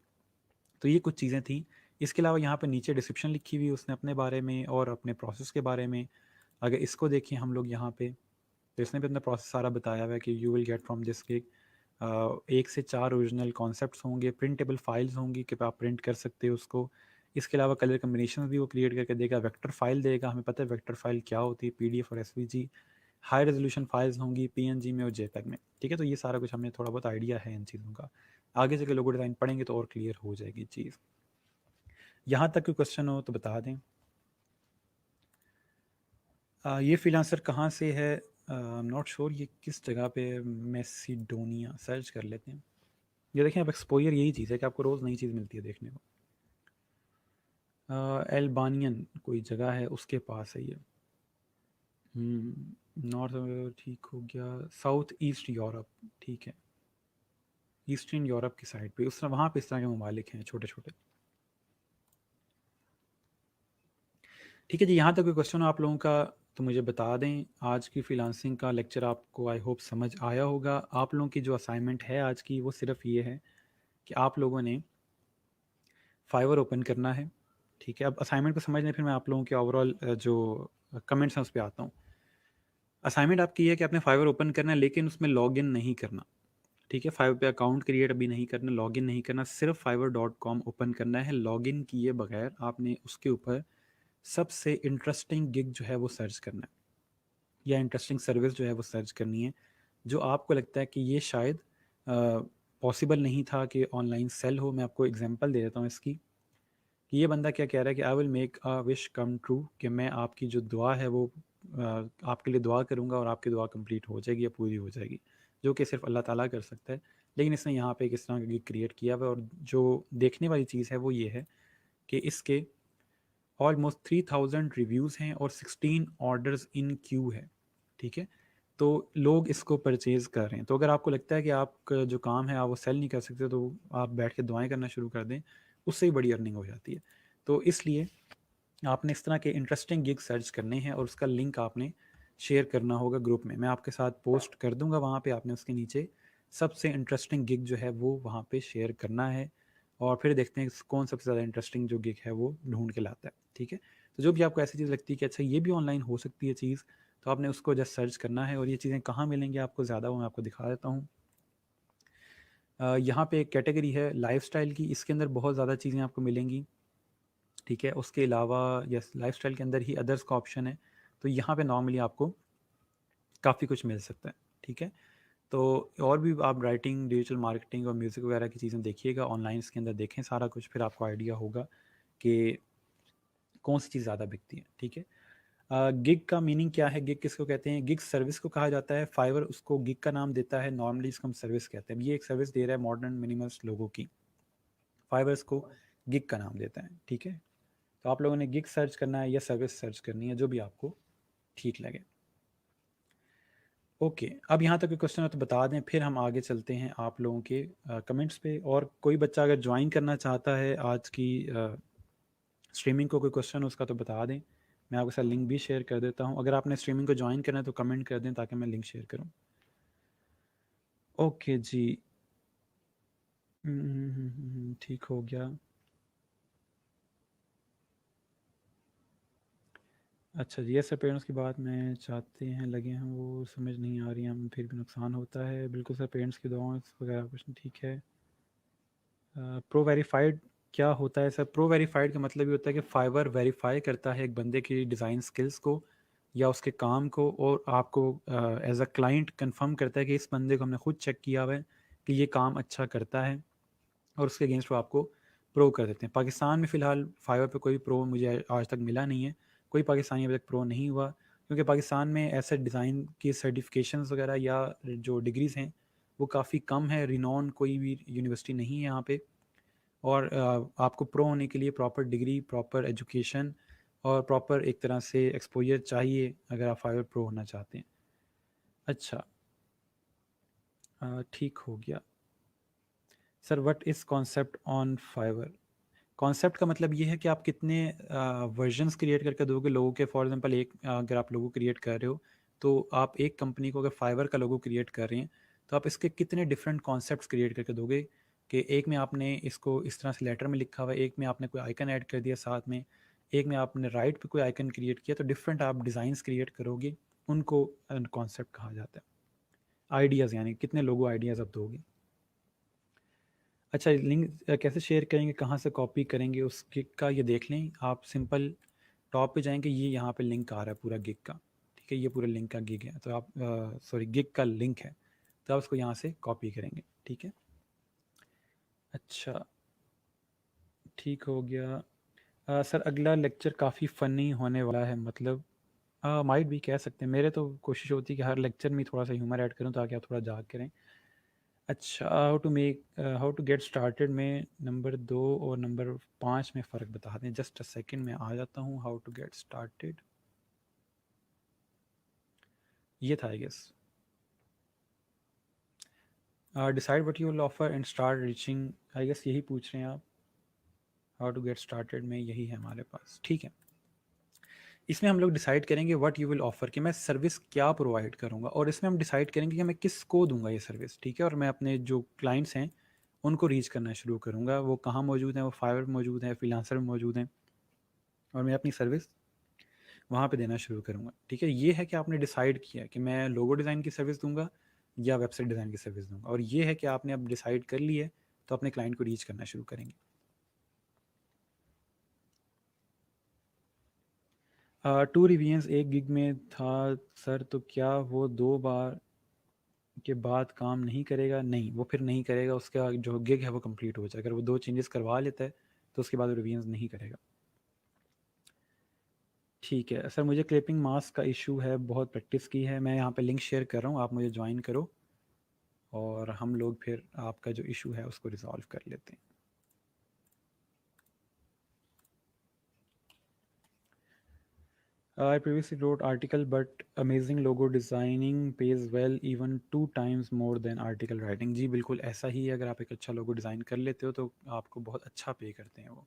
तो ये कुछ चीज़ें थी। इसके अलावा यहाँ पे नीचे डिस्क्रिप्शन लिखी हुई है उसने अपने बारे में और अपने प्रोसेस के बारे में, अगर इसको देखें हम लोग यहाँ पे, तो इसने भी अपना प्रोसेस सारा बताया हुआ है कि you will get from this gig 1 से 4 ओरिजिनल कॉन्सेप्ट्स होंगे, प्रिंटेबल फाइल्स होंगी कि आप प्रिंट कर सकते हो उसको। इसके अलावा कलर कम्बिनेशन भी वो क्रिएट करके देगा, वेक्टर फाइल देगा, हमें पता है वेक्टर फाइल क्या होती है, पीडीएफ और एसवीजी। हाई रेजोल्यूशन फाइल्स होंगी पीएनजी में और जेपीईजी में, ठीक है। तो ये सारा कुछ हमें थोड़ा बहुत आइडिया है इन चीज़ों का। आगे चल के लोगो डिज़ाइन पढ़ेंगे तो और क्लियर हो जाएगी चीज़। यहाँ तक कोई क्वेश्चन हो तो बता दें। ये फ्रीलांसर कहाँ से है, नॉट श्योर ये किस जगह पे, मैसिडोनिया सर्च कर लेते हैं। ये देखें अब एक्सपोजर यही चीज़ है कि आपको रोज़ नई चीज़ मिलती है देखने को। एल्बानियन कोई जगह है उसके पास है ये। नॉर्थ ठीक हो गया, साउथ ईस्ट यूरोप, ठीक है, ईस्टर्न यूरोप की साइड पे उस तरह, वहाँ पे इस तरह के ममालिक हैं छोटे छोटे। ठीक है जी, यहाँ तक कोई क्वेश्चन हो आप लोगों का तो मुझे बता दें। आज की फ्रीलांसिंग का लेक्चर आपको आई होप समझ आया होगा। आप लोगों की जो असाइनमेंट है आज की वो सिर्फ ये है कि आप लोगों ने फाइवर ओपन करना है, ठीक है। अब असाइनमेंट को समझने फिर मैं आप लोगों के ओवरऑल जो कमेंट्स हैं उस पर आता हूँ। असाइनमेंट आपकी है कि आपने फाइवर ओपन करना है लेकिन उसमें लॉग इन नहीं करना, ठीक है। फाइवर पे अकाउंट क्रिएट अभी नहीं करना, लॉग इन नहीं करना, सिर्फ fiverr.com ओपन करना है। लॉग इन किए बगैर आपने उसके ऊपर सबसे इंटरेस्टिंग गिग जो है वो सर्च करना है, या इंटरेस्टिंग सर्विस जो है वो सर्च करनी है, जो आपको लगता है कि ये शायद पॉसिबल नहीं था कि ऑनलाइन सेल हो। मैं आपको एग्जांपल दे देता हूँ इसकी, कि ये बंदा क्या कह रहा है कि I will make a wish come true, कि मैं आपकी जो दुआ है वो आपके लिए दुआ करूँगा और आपकी दुआ कंप्लीट हो जाएगी या पूरी हो जाएगी, जो कि सिर्फ अल्लाह ताला कर सकता है। लेकिन इसने यहाँ पे किस तरह का क्रिएट किया हुआ है, और जो देखने वाली चीज़ है वो ये है कि इसके ऑलमोस्ट 3000 रिव्यूज़ हैं और 16 ऑर्डर्स इन क्यू है, ठीक है। तो लोग इसको परचेज़ कर रहे हैं। तो अगर आपको लगता है कि आपका जो काम है आप वो सेल नहीं कर सकते, तो आप बैठ के दुआएं करना शुरू कर दें, उससे ही बड़ी अर्निंग हो जाती है। तो इसलिए आपने इस तरह के इंटरेस्टिंग गिग सर्च करने हैं और उसका लिंक आपने शेयर करना होगा ग्रुप में। मैं आपके साथ पोस्ट कर दूंगा, वहाँ पे आपने उसके नीचे सबसे इंटरेस्टिंग गिग जो है वो वहाँ पे शेयर करना है, और फिर देखते हैं कौन सबसे ज़्यादा इंटरेस्टिंग जो गिग है वो ढूंढ के लाता है, ठीक है। तो जो भी आपको ऐसी चीज़ लगती है कि अच्छा ये भी ऑनलाइन हो सकती है चीज़, तो आपने उसको जस्ट सर्च करना है। और ये चीज़ें कहाँ मिलेंगी आपको ज़्यादा, वो मैं आपको दिखा देता हूँ। यहाँ पे एक कैटेगरी है लाइफस्टाइल की, इसके अंदर बहुत ज़्यादा चीज़ें आपको मिलेंगी, ठीक है। उसके अलावा यस, लाइफस्टाइल के अंदर ही अदर्स का ऑप्शन है, तो यहाँ पे नॉर्मली आपको काफ़ी कुछ मिल सकता है, ठीक है। तो और भी आप राइटिंग, डिजिटल मार्केटिंग और म्यूज़िक वगैरह की चीज़ें देखिएगा ऑनलाइन, इसके अंदर देखें सारा कुछ, फिर आपको आइडिया होगा कि कौन सी चीज़ ज़्यादा बिकती है, ठीक है। गिग का मीनिंग क्या है, गिग किसको कहते हैं? गिग सर्विस को कहा जाता है, फाइवर उसको गिग का नाम देता है, नॉर्मली इसको हम सर्विस कहते हैं। ये एक सर्विस दे रहा है मॉडर्न मिनिमलिस्ट लोगों की, फाइवर इसको गिग का नाम देता है, ठीक है। तो आप लोगों ने गिग सर्च करना है या सर्विस सर्च करनी है, जो भी आपको ठीक लगे। ओके, अब यहाँ तक क्वेश्चन है तो बता दें, फिर हम आगे चलते हैं आप लोगों के कमेंट्स पे। और कोई बच्चा अगर ज्वाइन करना चाहता है आज की स्ट्रीमिंग को, कोई क्वेश्चन हो उसका तो बता दें, मैं आपके साथ लिंक भी शेयर कर देता हूँ। अगर आपने स्ट्रीमिंग को ज्वाइन करना है तो कमेंट कर दें ताकि मैं लिंक शेयर करूँ। ओके जी, ठीक हो गया। अच्छा जी, ऐसे पेरेंट्स की बात में चाहते हैं लगे हैं वो समझ नहीं आ रही हैं, हम फिर भी नुकसान होता है। बिल्कुल सर, पेरेंट्स की दुआओं वगैरह कुछ नहीं, ठीक है। प्रो वेरीफाइड क्या होता है सर? प्रो वेरीफाइड का मतलब ये होता है कि फाइवर वेरीफाई करता है एक बंदे की डिज़ाइन स्किल्स को या उसके काम को, और आपको एज अ क्लाइंट कंफर्म करता है कि इस बंदे को हमने खुद चेक किया हुआ है कि ये काम अच्छा करता है, और उसके अगेंस्ट वो आपको प्रो कर देते हैं। पाकिस्तान में फ़िलहाल फाइवर पे कोई प्रो मुझे आज तक मिला नहीं है, कोई पाकिस्तानी अभी तक प्रो नहीं हुआ, क्योंकि पाकिस्तान में ऐसे डिज़ाइन की सर्टिफिकेशंस वगैरह या जो डिग्रीज़ हैं वो काफ़ी कम है। रिनॉन कोई भी यूनिवर्सिटी नहीं है यहाँ पे, और आपको प्रो होने के लिए प्रॉपर डिग्री, प्रॉपर एजुकेशन और प्रॉपर एक तरह से एक्सपोजर चाहिए अगर आप फाइवर प्रो होना चाहते हैं। अच्छा, ठीक हो गया sir. What is concept on Fiverr? Concept का मतलब ये है कि आप कितने वर्जन्स क्रिएट करके दोगे लोगों के। फॉर एग्जांपल एक अगर आप लोगो क्रिएट कर रहे हो, तो आप एक कंपनी को अगर फाइवर का लोगो क्रिएट कर रहे हैं, तो आप इसके कितने डिफरेंट कॉन्सेप्ट्स क्रिएट करके दोगे, कि एक में आपने इसको इस तरह से लेटर में लिखा हुआ है, एक में आपने कोई आइकन ऐड कर दिया साथ में, एक में आपने राइट पे कोई आइकन क्रिएट किया, तो डिफरेंट आप डिज़ाइंस क्रिएट करोगे, उनको कॉन्सेप्ट कहा जाता है। आइडियाज़ यानी कितने लोगो आइडियाज़ आप दोगे। अच्छा, लिंक कैसे शेयर करेंगे, कहाँ से कॉपी करेंगे उस गिग का, ये देख लें आप। सिंपल टॉप पे जाएंगे, ये यहाँ पे लिंक आ रहा है पूरा गिग का, ठीक है, ये पूरा लिंक का गिग है, तो आप सॉरी गिग का लिंक है, तो आप उसको यहाँ से कॉपी करेंगे, ठीक है। अच्छा, ठीक हो गया। सर अगला लेक्चर काफ़ी फ़नी होने वाला है, मतलब माइट भी कह सकते हैं। मेरे तो कोशिश होती है कि हर लेक्चर में थोड़ा सा ह्यूमर ऐड करूँ ताकि आप थोड़ा जाग करें। अच्छा, हाउ टू गेट स्टार्टेड में नंबर 2 और नंबर 5 में फ़र्क बता दें। जस्ट अ सेकंड में आ जाता हूँ। हाउ टू गेट स्टार्टेड, ये था I guess. Decide what you will offer and start reaching, I guess यही पूछ रहे हैं आप। हाउ टू गेट स्टार्टेड में यही है हमारे पास, ठीक है। इसमें हम लोग डिसाइड करेंगे व्हाट यू विल ऑफर, कि मैं सर्विस क्या प्रोवाइड करूँगा, और इसमें हम डिसाइड करेंगे कि मैं किसको दूंगा ये सर्विस, ठीक है। और मैं अपने जो क्लाइंट्स हैं उनको रीच करना शुरू करूँगा। वो कहाँ मौजूद हैं, वो फाइवर में मौजूद हैं, फ्रीलांसर में मौजूद हैं, और मैं अपनी सर्विस वहाँ पे देना शुरू करूँगा, ठीक है। ये है कि आपने डिसाइड किया कि मैं लोगो डिज़ाइन की सर्विस दूंगा या वेबसाइट डिज़ाइन की सर्विस दूंगा, और ये है कि आपने अब डिसाइड कर लिया, तो अपने क्लाइंट को रीच करना शुरू करेंगे। टू रिविजन्स एक गिग में था सर, तो क्या वो 2 बार के बाद काम नहीं करेगा? नहीं, वो फिर नहीं करेगा, उसका जो गिग है वो कंप्लीट हो जाए। अगर वो 2 चेंजेस करवा लेता है तो उसके बाद रिविजन्स नहीं करेगा, ठीक है। सर मुझे क्लिपिंग मास्क का इशू है, बहुत प्रैक्टिस की है। मैं यहाँ पे लिंक शेयर कर रहा हूँ, आप मुझे ज्वाइन करो और हम लोग फिर आपका जो इशू है उसको रिजॉल्व कर लेते हैं। I previously wrote article, but amazing logo designing pays well even 2 times more than article writing। जी बिल्कुल ऐसा ही है, अगर आप एक अच्छा लोगो डिज़ाइन कर लेते हो तो आपको बहुत अच्छा पे करते हैं वो।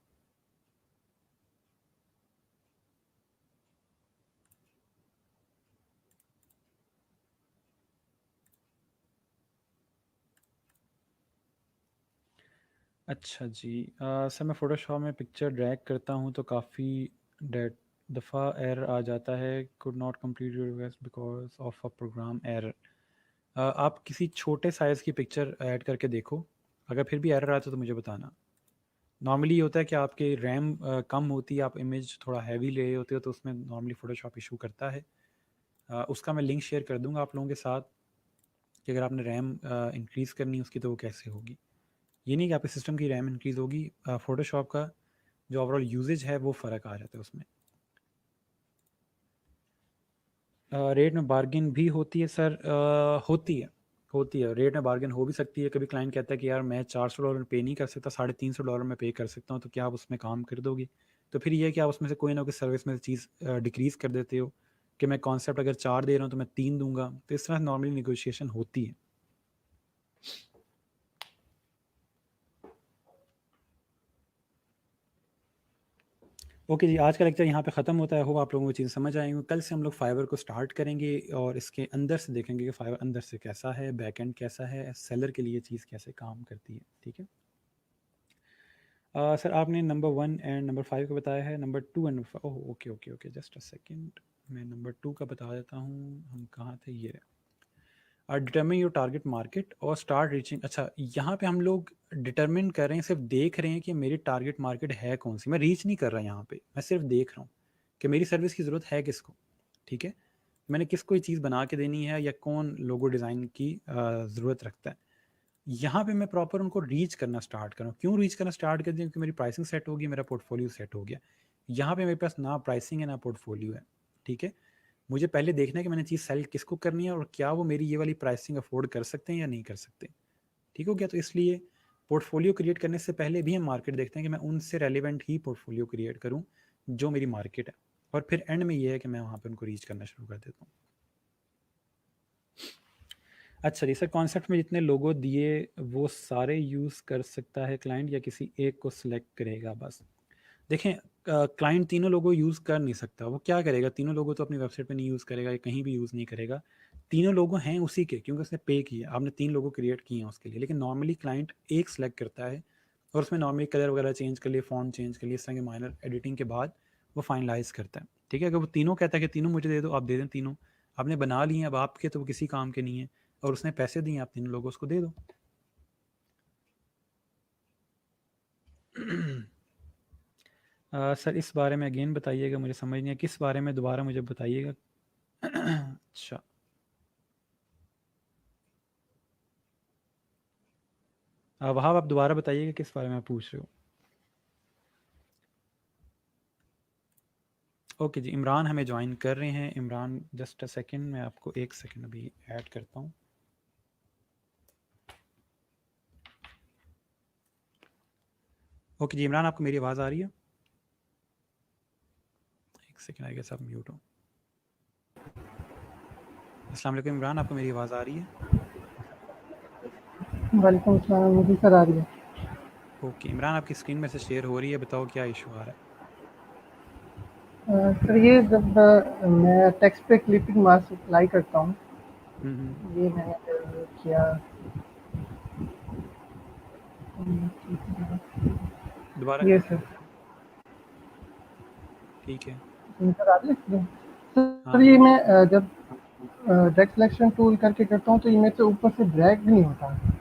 अच्छा जी, सर मैं फ़ोटोशॉप में पिक्चर ड्रैग करता हूँ तो काफ़ी दफ़ा एरर आ जाता है, could not complete your request because of a program error. आप किसी छोटे साइज़ की पिक्चर ऐड करके देखो, अगर फिर भी एरर आता है तो मुझे बताना। नॉर्मली ये होता है कि आपके रैम कम होती है, आप इमेज थोड़ा हैवी ले रहे होते हो, तो उसमें नॉर्मली फ़ोटोशॉप इशू करता है। उसका मैं लिंक शेयर कर दूंगा आप लोगों के साथ, कि अगर आपने रैम इंक्रीज़ करनी है उसकी तो वो कैसे होगी। ये नहीं कि आपके सिस्टम की रैम इंक्रीज़ होगी, फ़ोटोशॉप का जो ओवरऑल यूजेज है वो फ़र्क आ जाता है उसमें। रेट में बार्गिन भी होती है सर, होती है रेट में बार्गिन हो भी सकती है। कभी क्लाइंट कहता है कि यार मैं $400 पे नहीं कर सकता, $350 में पे कर सकता हूँ, तो क्या आप उसमें काम कर दोगे? तो फिर ये है कि आप उसमें से कोई ना कोई सर्विस में से चीज़ डिक्रीज़ कर देते हो, कि मैं कॉन्सेप्ट अगर 4 दे रहा हूँ तो मैं 3 दूंगा, तो इस तरह नॉर्मली निगोशिएशन होती है। ओके जी, आज का लेक्चर यहाँ पे ख़त्म होता है। होप आप लोगों को चीज़ समझ आएंगी। कल से हम लोग फाइवर को स्टार्ट करेंगे और इसके अंदर से देखेंगे कि फाइवर अंदर से कैसा है, बैक एंड कैसा है, सेलर के लिए चीज़ कैसे काम करती है, ठीक है। सर आपने नंबर 1 एंड नंबर 5 का बताया है, number 2 and oh okay okay okay, just a second, मैं नंबर 2 का बता देता हूँ। हम कहाँ थे, ये डिटर्मिन योर टारगेट मार्केट और स्टार्ट रीचिंग। अच्छा, यहाँ पे हम लोग डिटर्मिन कर रहे हैं, सिर्फ देख रहे हैं कि मेरी टारगेट मार्केट है कौन सी। मैं रीच नहीं कर रहा यहाँ पे, मैं सिर्फ देख रहा हूँ कि मेरी सर्विस की ज़रूरत है किसको, ठीक है। मैंने किसको ये चीज़ बना के देनी है, या कौन लोगो डिज़ाइन की ज़रूरत रखता है। यहाँ पे मैं प्रॉपर उनको रीच करना स्टार्ट करूँ। क्यों रीच करना स्टार्ट कर दिया? क्योंकि मेरी प्राइसिंग सेट होगी, मेरा पोर्टफोलियो सेट हो गया। यहाँ पे मेरे पास ना प्राइसिंग है ना पोर्टफोलियो है, ठीक है। मुझे पहले देखना है कि मैंने चीज़ सेल किसको करनी है, और क्या वो मेरी ये वाली प्राइसिंग अफोर्ड कर सकते हैं या नहीं कर सकते, ठीक हो गया। तो इसलिए पोर्टफोलियो क्रिएट करने से पहले भी हम मार्केट देखते हैं कि मैं उनसे रेलिवेंट ही पोर्टफोलियो क्रिएट करूँ जो मेरी मार्केट है, और फिर एंड में ये है कि मैं वहाँ पे उनको रीच करना शुरू कर देता हूँ। अच्छा जी सर, कॉन्सेप्ट में जितने लोगो दिए वो सारे यूज़ कर सकता है क्लाइंट, या किसी एक को सिलेक्ट करेगा बस? देखें, क्लाइंट तीनों लोगो यूज़ कर नहीं सकता। वो क्या करेगा, तीनों लोगो तो अपनी वेबसाइट पे नहीं यूज़ करेगा, या कहीं भी यूज़ नहीं करेगा। तीनों लोगो हैं उसी के, क्योंकि उसने पे किया, आपने 3 लोगो क्रिएट किए हैं उसके लिए। लेकिन नॉर्मली क्लाइंट एक सेलेक्ट करता है, और उसमें नॉर्मली कलर वगैरह चेंज कर लिए, फॉन्ट चेंज कर लिए, इस तरह के माइनर एडिटिंग के बाद वो फाइनलाइज करता है। ठीक है, अगर वो तीनों कहता है कि तीनों मुझे दे दो, आप दे दें तीनों, आपने बना लिए, अब आपके तो वो किसी काम के नहीं है, और उसने पैसे दिए, आप तीनों लोगों उसको दे दो। सर इस बारे में अगेन बताइएगा, मुझे समझ नहीं है किस बारे में, दोबारा मुझे बताइएगा। अच्छा, वहाब आप दोबारा बताइएगा किस बारे में आप पूछ रहे हो। ओके जी, इमरान हमें ज्वाइन कर रहे हैं। इमरान जस्ट अ सेकंड, मैं आपको एक सेकंड अभी ऐड करता हूँ। ओके जी इमरान, आपको मेरी आवाज़ आ रही है? एक सेकंड, आई गेस आप म्यूट हो। अस्सलाम वालेकुम इमरान, आपको मेरी आवाज़ आ रही है? वालेकुम अस्सलाम, मुझे सर आ रही है। ओके इमरान, आपकी स्क्रीन में से शेयर हो रही है, बताओ क्या इशू आ रहा है? सर ये जब मैं टेक्स्ट पे क्लिपिंग मास्क अप्लाई करता हूँ, ये मैंने किया। दोबारा ये करके सर देखो। ठीक है, सर आ रही है हाँ सर। हाँ। ये मैं जब टेक्स्ट सिलेक्शन टूल करके करता हूँ तो ये मेरे से ऊपर से ड्रैग भी नहीं होता।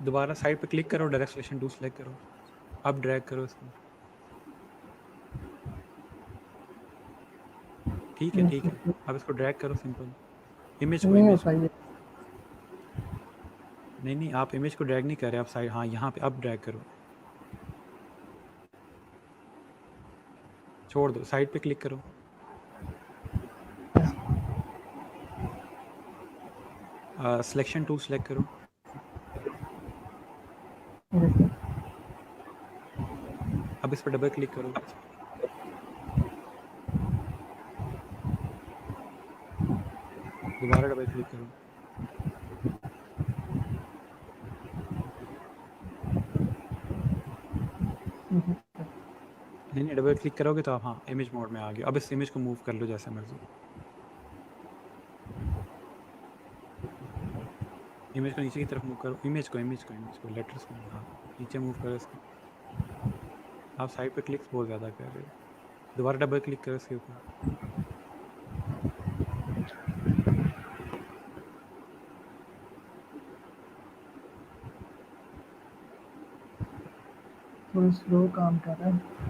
दोबारा साइड पे क्लिक करो, डायरेक्ट सिलेक्शन टूल सेलेक्ट करो, अब ड्रैग करो इसको। ठीक है ठीक है, अब इसको ड्रैग करो, सिंपल। इमेज को, नहीं इमेज होता को। ये। नहीं नहीं, आप इमेज को ड्रैग नहीं कर रहे, आप साइड, हाँ यहाँ पे अब ड्रैग करो, छोड़ दो, साइड पे क्लिक करो। सिलेक्शन टूल सेलेक्ट करो, अब इस पर डबल क्लिक करो, दोबारा डबल क्लिक करो। नहीं नहीं, डबल क्लिक करोगे तो आप, हाँ, इमेज मोड में आ गए। अब इस इमेज को मूव कर लो जैसे मर्जी, इमेज को नीचे की तरफ मूव करो, इमेज को, इमेज को, इमेज को, लेटर्स को नहीं, हाँ, नीचे मूव करो इसको। आप साइड पे क्लिक्स बहुत ज़्यादा कर रहे हो, दोबारा डबल क्लिक करो इसके ऊपर। थोड़ा स्लो काम कर रहा है।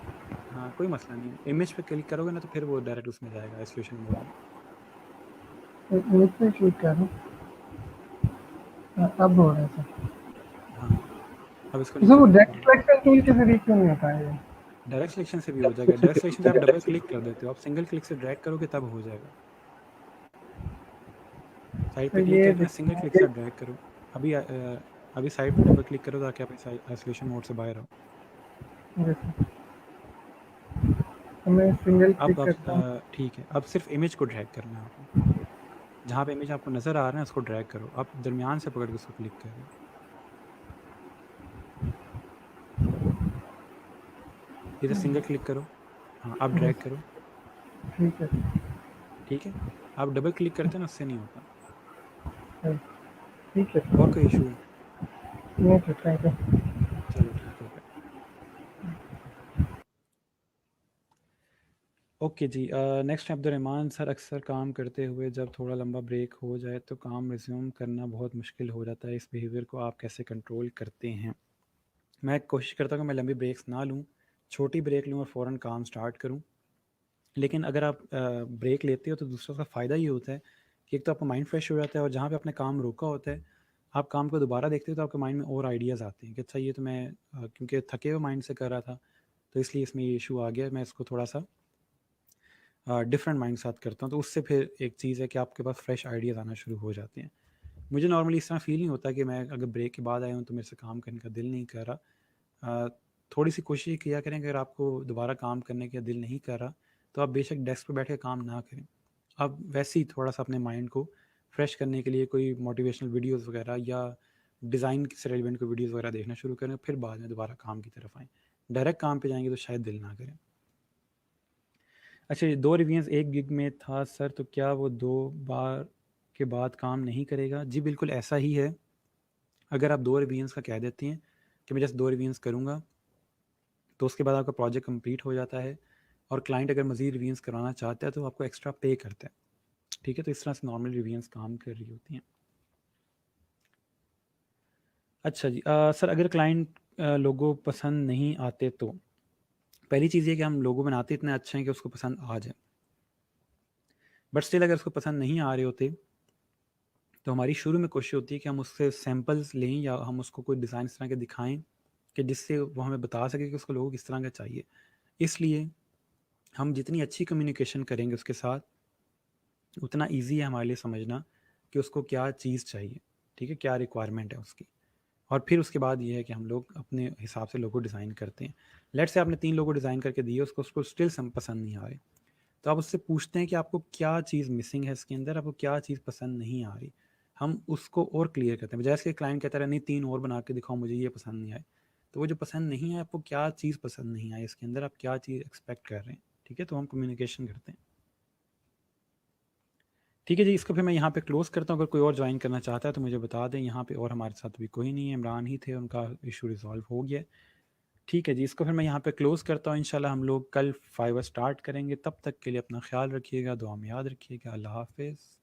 हाँ कोई मसला नहीं है, इमेज पे क्लिक करोगे ना तो फिर वो डायरेक्ट उसमें जाएगा, आइसोलेशन मोड में। इमेज पे क्लिक कर रहा हूँ। अब हो रहा है सर। हाँ, अब इसको सर नीचे वो मूव टेक्स्ट करो। सिलेक्शन टूल के जरिए क्यों नहीं होता है ये? डायरेक्ट सिलेक्शन से भी हो जाएगा, डायरेक्ट सिलेक्शन से आप डबल क्लिक कर देते हो, आप सिंगल क्लिक से ड्रैग करोगे तब हो जाएगा। साइड पे सर क्लिक ये करके ना सिंगल क्लिक से ड्रैग करो। अभी अभी साइड पे डबल क्लिक करो ताकि आप इस आइसोलेशन मोड से बाहर आओ। मैं सिंगल क्लिक अब करता हूँ। ठीक है, अब सिर्फ इमेज को ड्रैग करना है आपने, जहाँ पे इमेज आपको नज़र आ रहा है उसको ड्रैग करो, आप दरमियान से पकड़ के उसको क्लिक कर रहे हो। इधर सिंगल क्लिक करो, हाँ, अब ड्रैग करो। ठीक है ठीक है, आप डबल क्लिक करते हैं ना, उससे नहीं होता। सर, ठीक है और सर। कोई इशू है? नहीं सर, थैंक यू। चलो ठीक हो गया। ओके जी, नेक्स्ट अब्दुलरहमान सर, अक्सर काम करते हुए जब थोड़ा लंबा ब्रेक हो जाए तो काम रिज्यूम करना बहुत मुश्किल हो जाता है, इस बिहेवियर को आप कैसे कंट्रोल करते हैं? मैं कोशिश करता हूँ कि मैं लंबी ब्रेक्स ना लूँ, छोटी ब्रेक लूँ और फ़ौरन काम स्टार्ट करूँ। लेकिन अगर आप ब्रेक लेते हो तो दूसरा उसका फ़ायदा ये होता है कि एक तो आपका माइंड फ्रेश हो जाता है, और जहाँ पे आपने काम रोका होता है, आप काम को दोबारा देखते हो तो आपके माइंड में और आइडियाज़ आते हैं कि अच्छा ये तो मैं क्योंकि थके हुए माइंड से कर रहा था, तो इसलिए इसमें ये इशू आ गया, मैं इसको थोड़ा सा डिफरेंट माइंड के साथ करता हूँ, तो उससे फिर एक चीज़ है कि आपके पास फ्रेश आइडियाज़ आना शुरू हो जाते हैं। मुझे नॉर्मली इस तरह फील नहीं होता कि मैं अगर ब्रेक के बाद आया हूँ तो मेरे से काम करने का दिल नहीं कर रहा। थोड़ी सी कोशिश किया करें, अगर आपको दोबारा काम करने का दिल नहीं कर रहा तो आप बेशक डेस्क पर बैठ के काम ना करें, आप वैसे ही थोड़ा सा अपने माइंड को फ्रेश करने के लिए कोई मोटिवेशनल वीडियोज़ वगैरह या डिज़ाइन से रेलिवेंट कोई वीडियोज़ वगैरह देखना शुरू करें, फिर बाद में दोबारा काम की तरफ आएँ। डायरेक्ट काम पे जाएंगे तो शायद दिल ना करें। अच्छा, ये 2 रिवीजन्स 1 गिग में था सर, तो क्या वो 2 बार के बाद काम नहीं करेगा? जी बिल्कुल ऐसा ही है। अगर आप 2 रिवीजन्स का कह देती हैं कि मैं जस्ट 2 रिवीजन्स करूँगा, तो उसके बाद आपका प्रोजेक्ट कंप्लीट हो जाता है। और क्लाइंट अगर मज़ीद रिव्यूज़ करवाना चाहता है तो आपको एक्स्ट्रा पे करता है, ठीक है। तो इस तरह से नॉर्मल रिव्यूज़ काम कर रही होती हैं। अच्छा जी, सर अगर क्लाइंट लोगो पसंद नहीं आते तो पहली चीज़ ये कि हम लोगो बनाते इतने अच्छे हैं कि उसको पसंद आ जाए, बट स्टिल अगर उसको पसंद नहीं आ रहे होते तो हमारी शुरू में कोशिश होती है कि हम उससे सैम्पल्स लें या हम उसको कोई डिज़ाइन इस तरह के दिखाएं कि जिससे वो हमें बता सके कि उसको लोगो किस तरह का चाहिए। इसलिए हम जितनी अच्छी कम्युनिकेशन करेंगे उसके साथ, उतना ईजी है हमारे लिए समझना कि उसको क्या चीज़ चाहिए, ठीक है, क्या रिक्वायरमेंट है उसकी। और फिर उसके बाद ये है कि हम लोग अपने हिसाब से लोगो डिज़ाइन करते हैं। लेट्स से आपने 3 लोगो डिज़ाइन करके दिए, उसको स्टिल पसंद नहीं आ रहे, तो आप उससे पूछते हैं कि आपको क्या चीज़ मिसिंग है इसके अंदर, आपको क्या चीज़ पसंद नहीं आ रही। हम उसको और क्लियर करते हैं, जैसे क्लाइंट कहता है नहीं 3 और बना के दिखाओ, मुझे ये पसंद नहीं आए। तो वो जो पसंद नहीं है, आपको क्या चीज़ पसंद नहीं आई इसके अंदर, आप क्या चीज़ एक्सपेक्ट कर रहे हैं, ठीक है। तो हम कम्युनिकेशन करते हैं। ठीक है जी, इसको फिर मैं यहाँ पे क्लोज़ करता हूँ। अगर कोई और ज्वाइन करना चाहता है तो मुझे बता दें। यहाँ पे और हमारे साथ अभी कोई नहीं है, इमरान ही थे, उनका इशू रिज़ॉल्व हो गया है। ठीक है जी, इसको फिर मैं यहाँ पे क्लोज़ करता हूँ। इंशाल्लाह हम लोग कल फाइवर स्टार्ट करेंगे। तब तक के लिए अपना ख्याल रखिएगा, दुआ में याद रखिएगा। अल्लाह हाफ़िज़।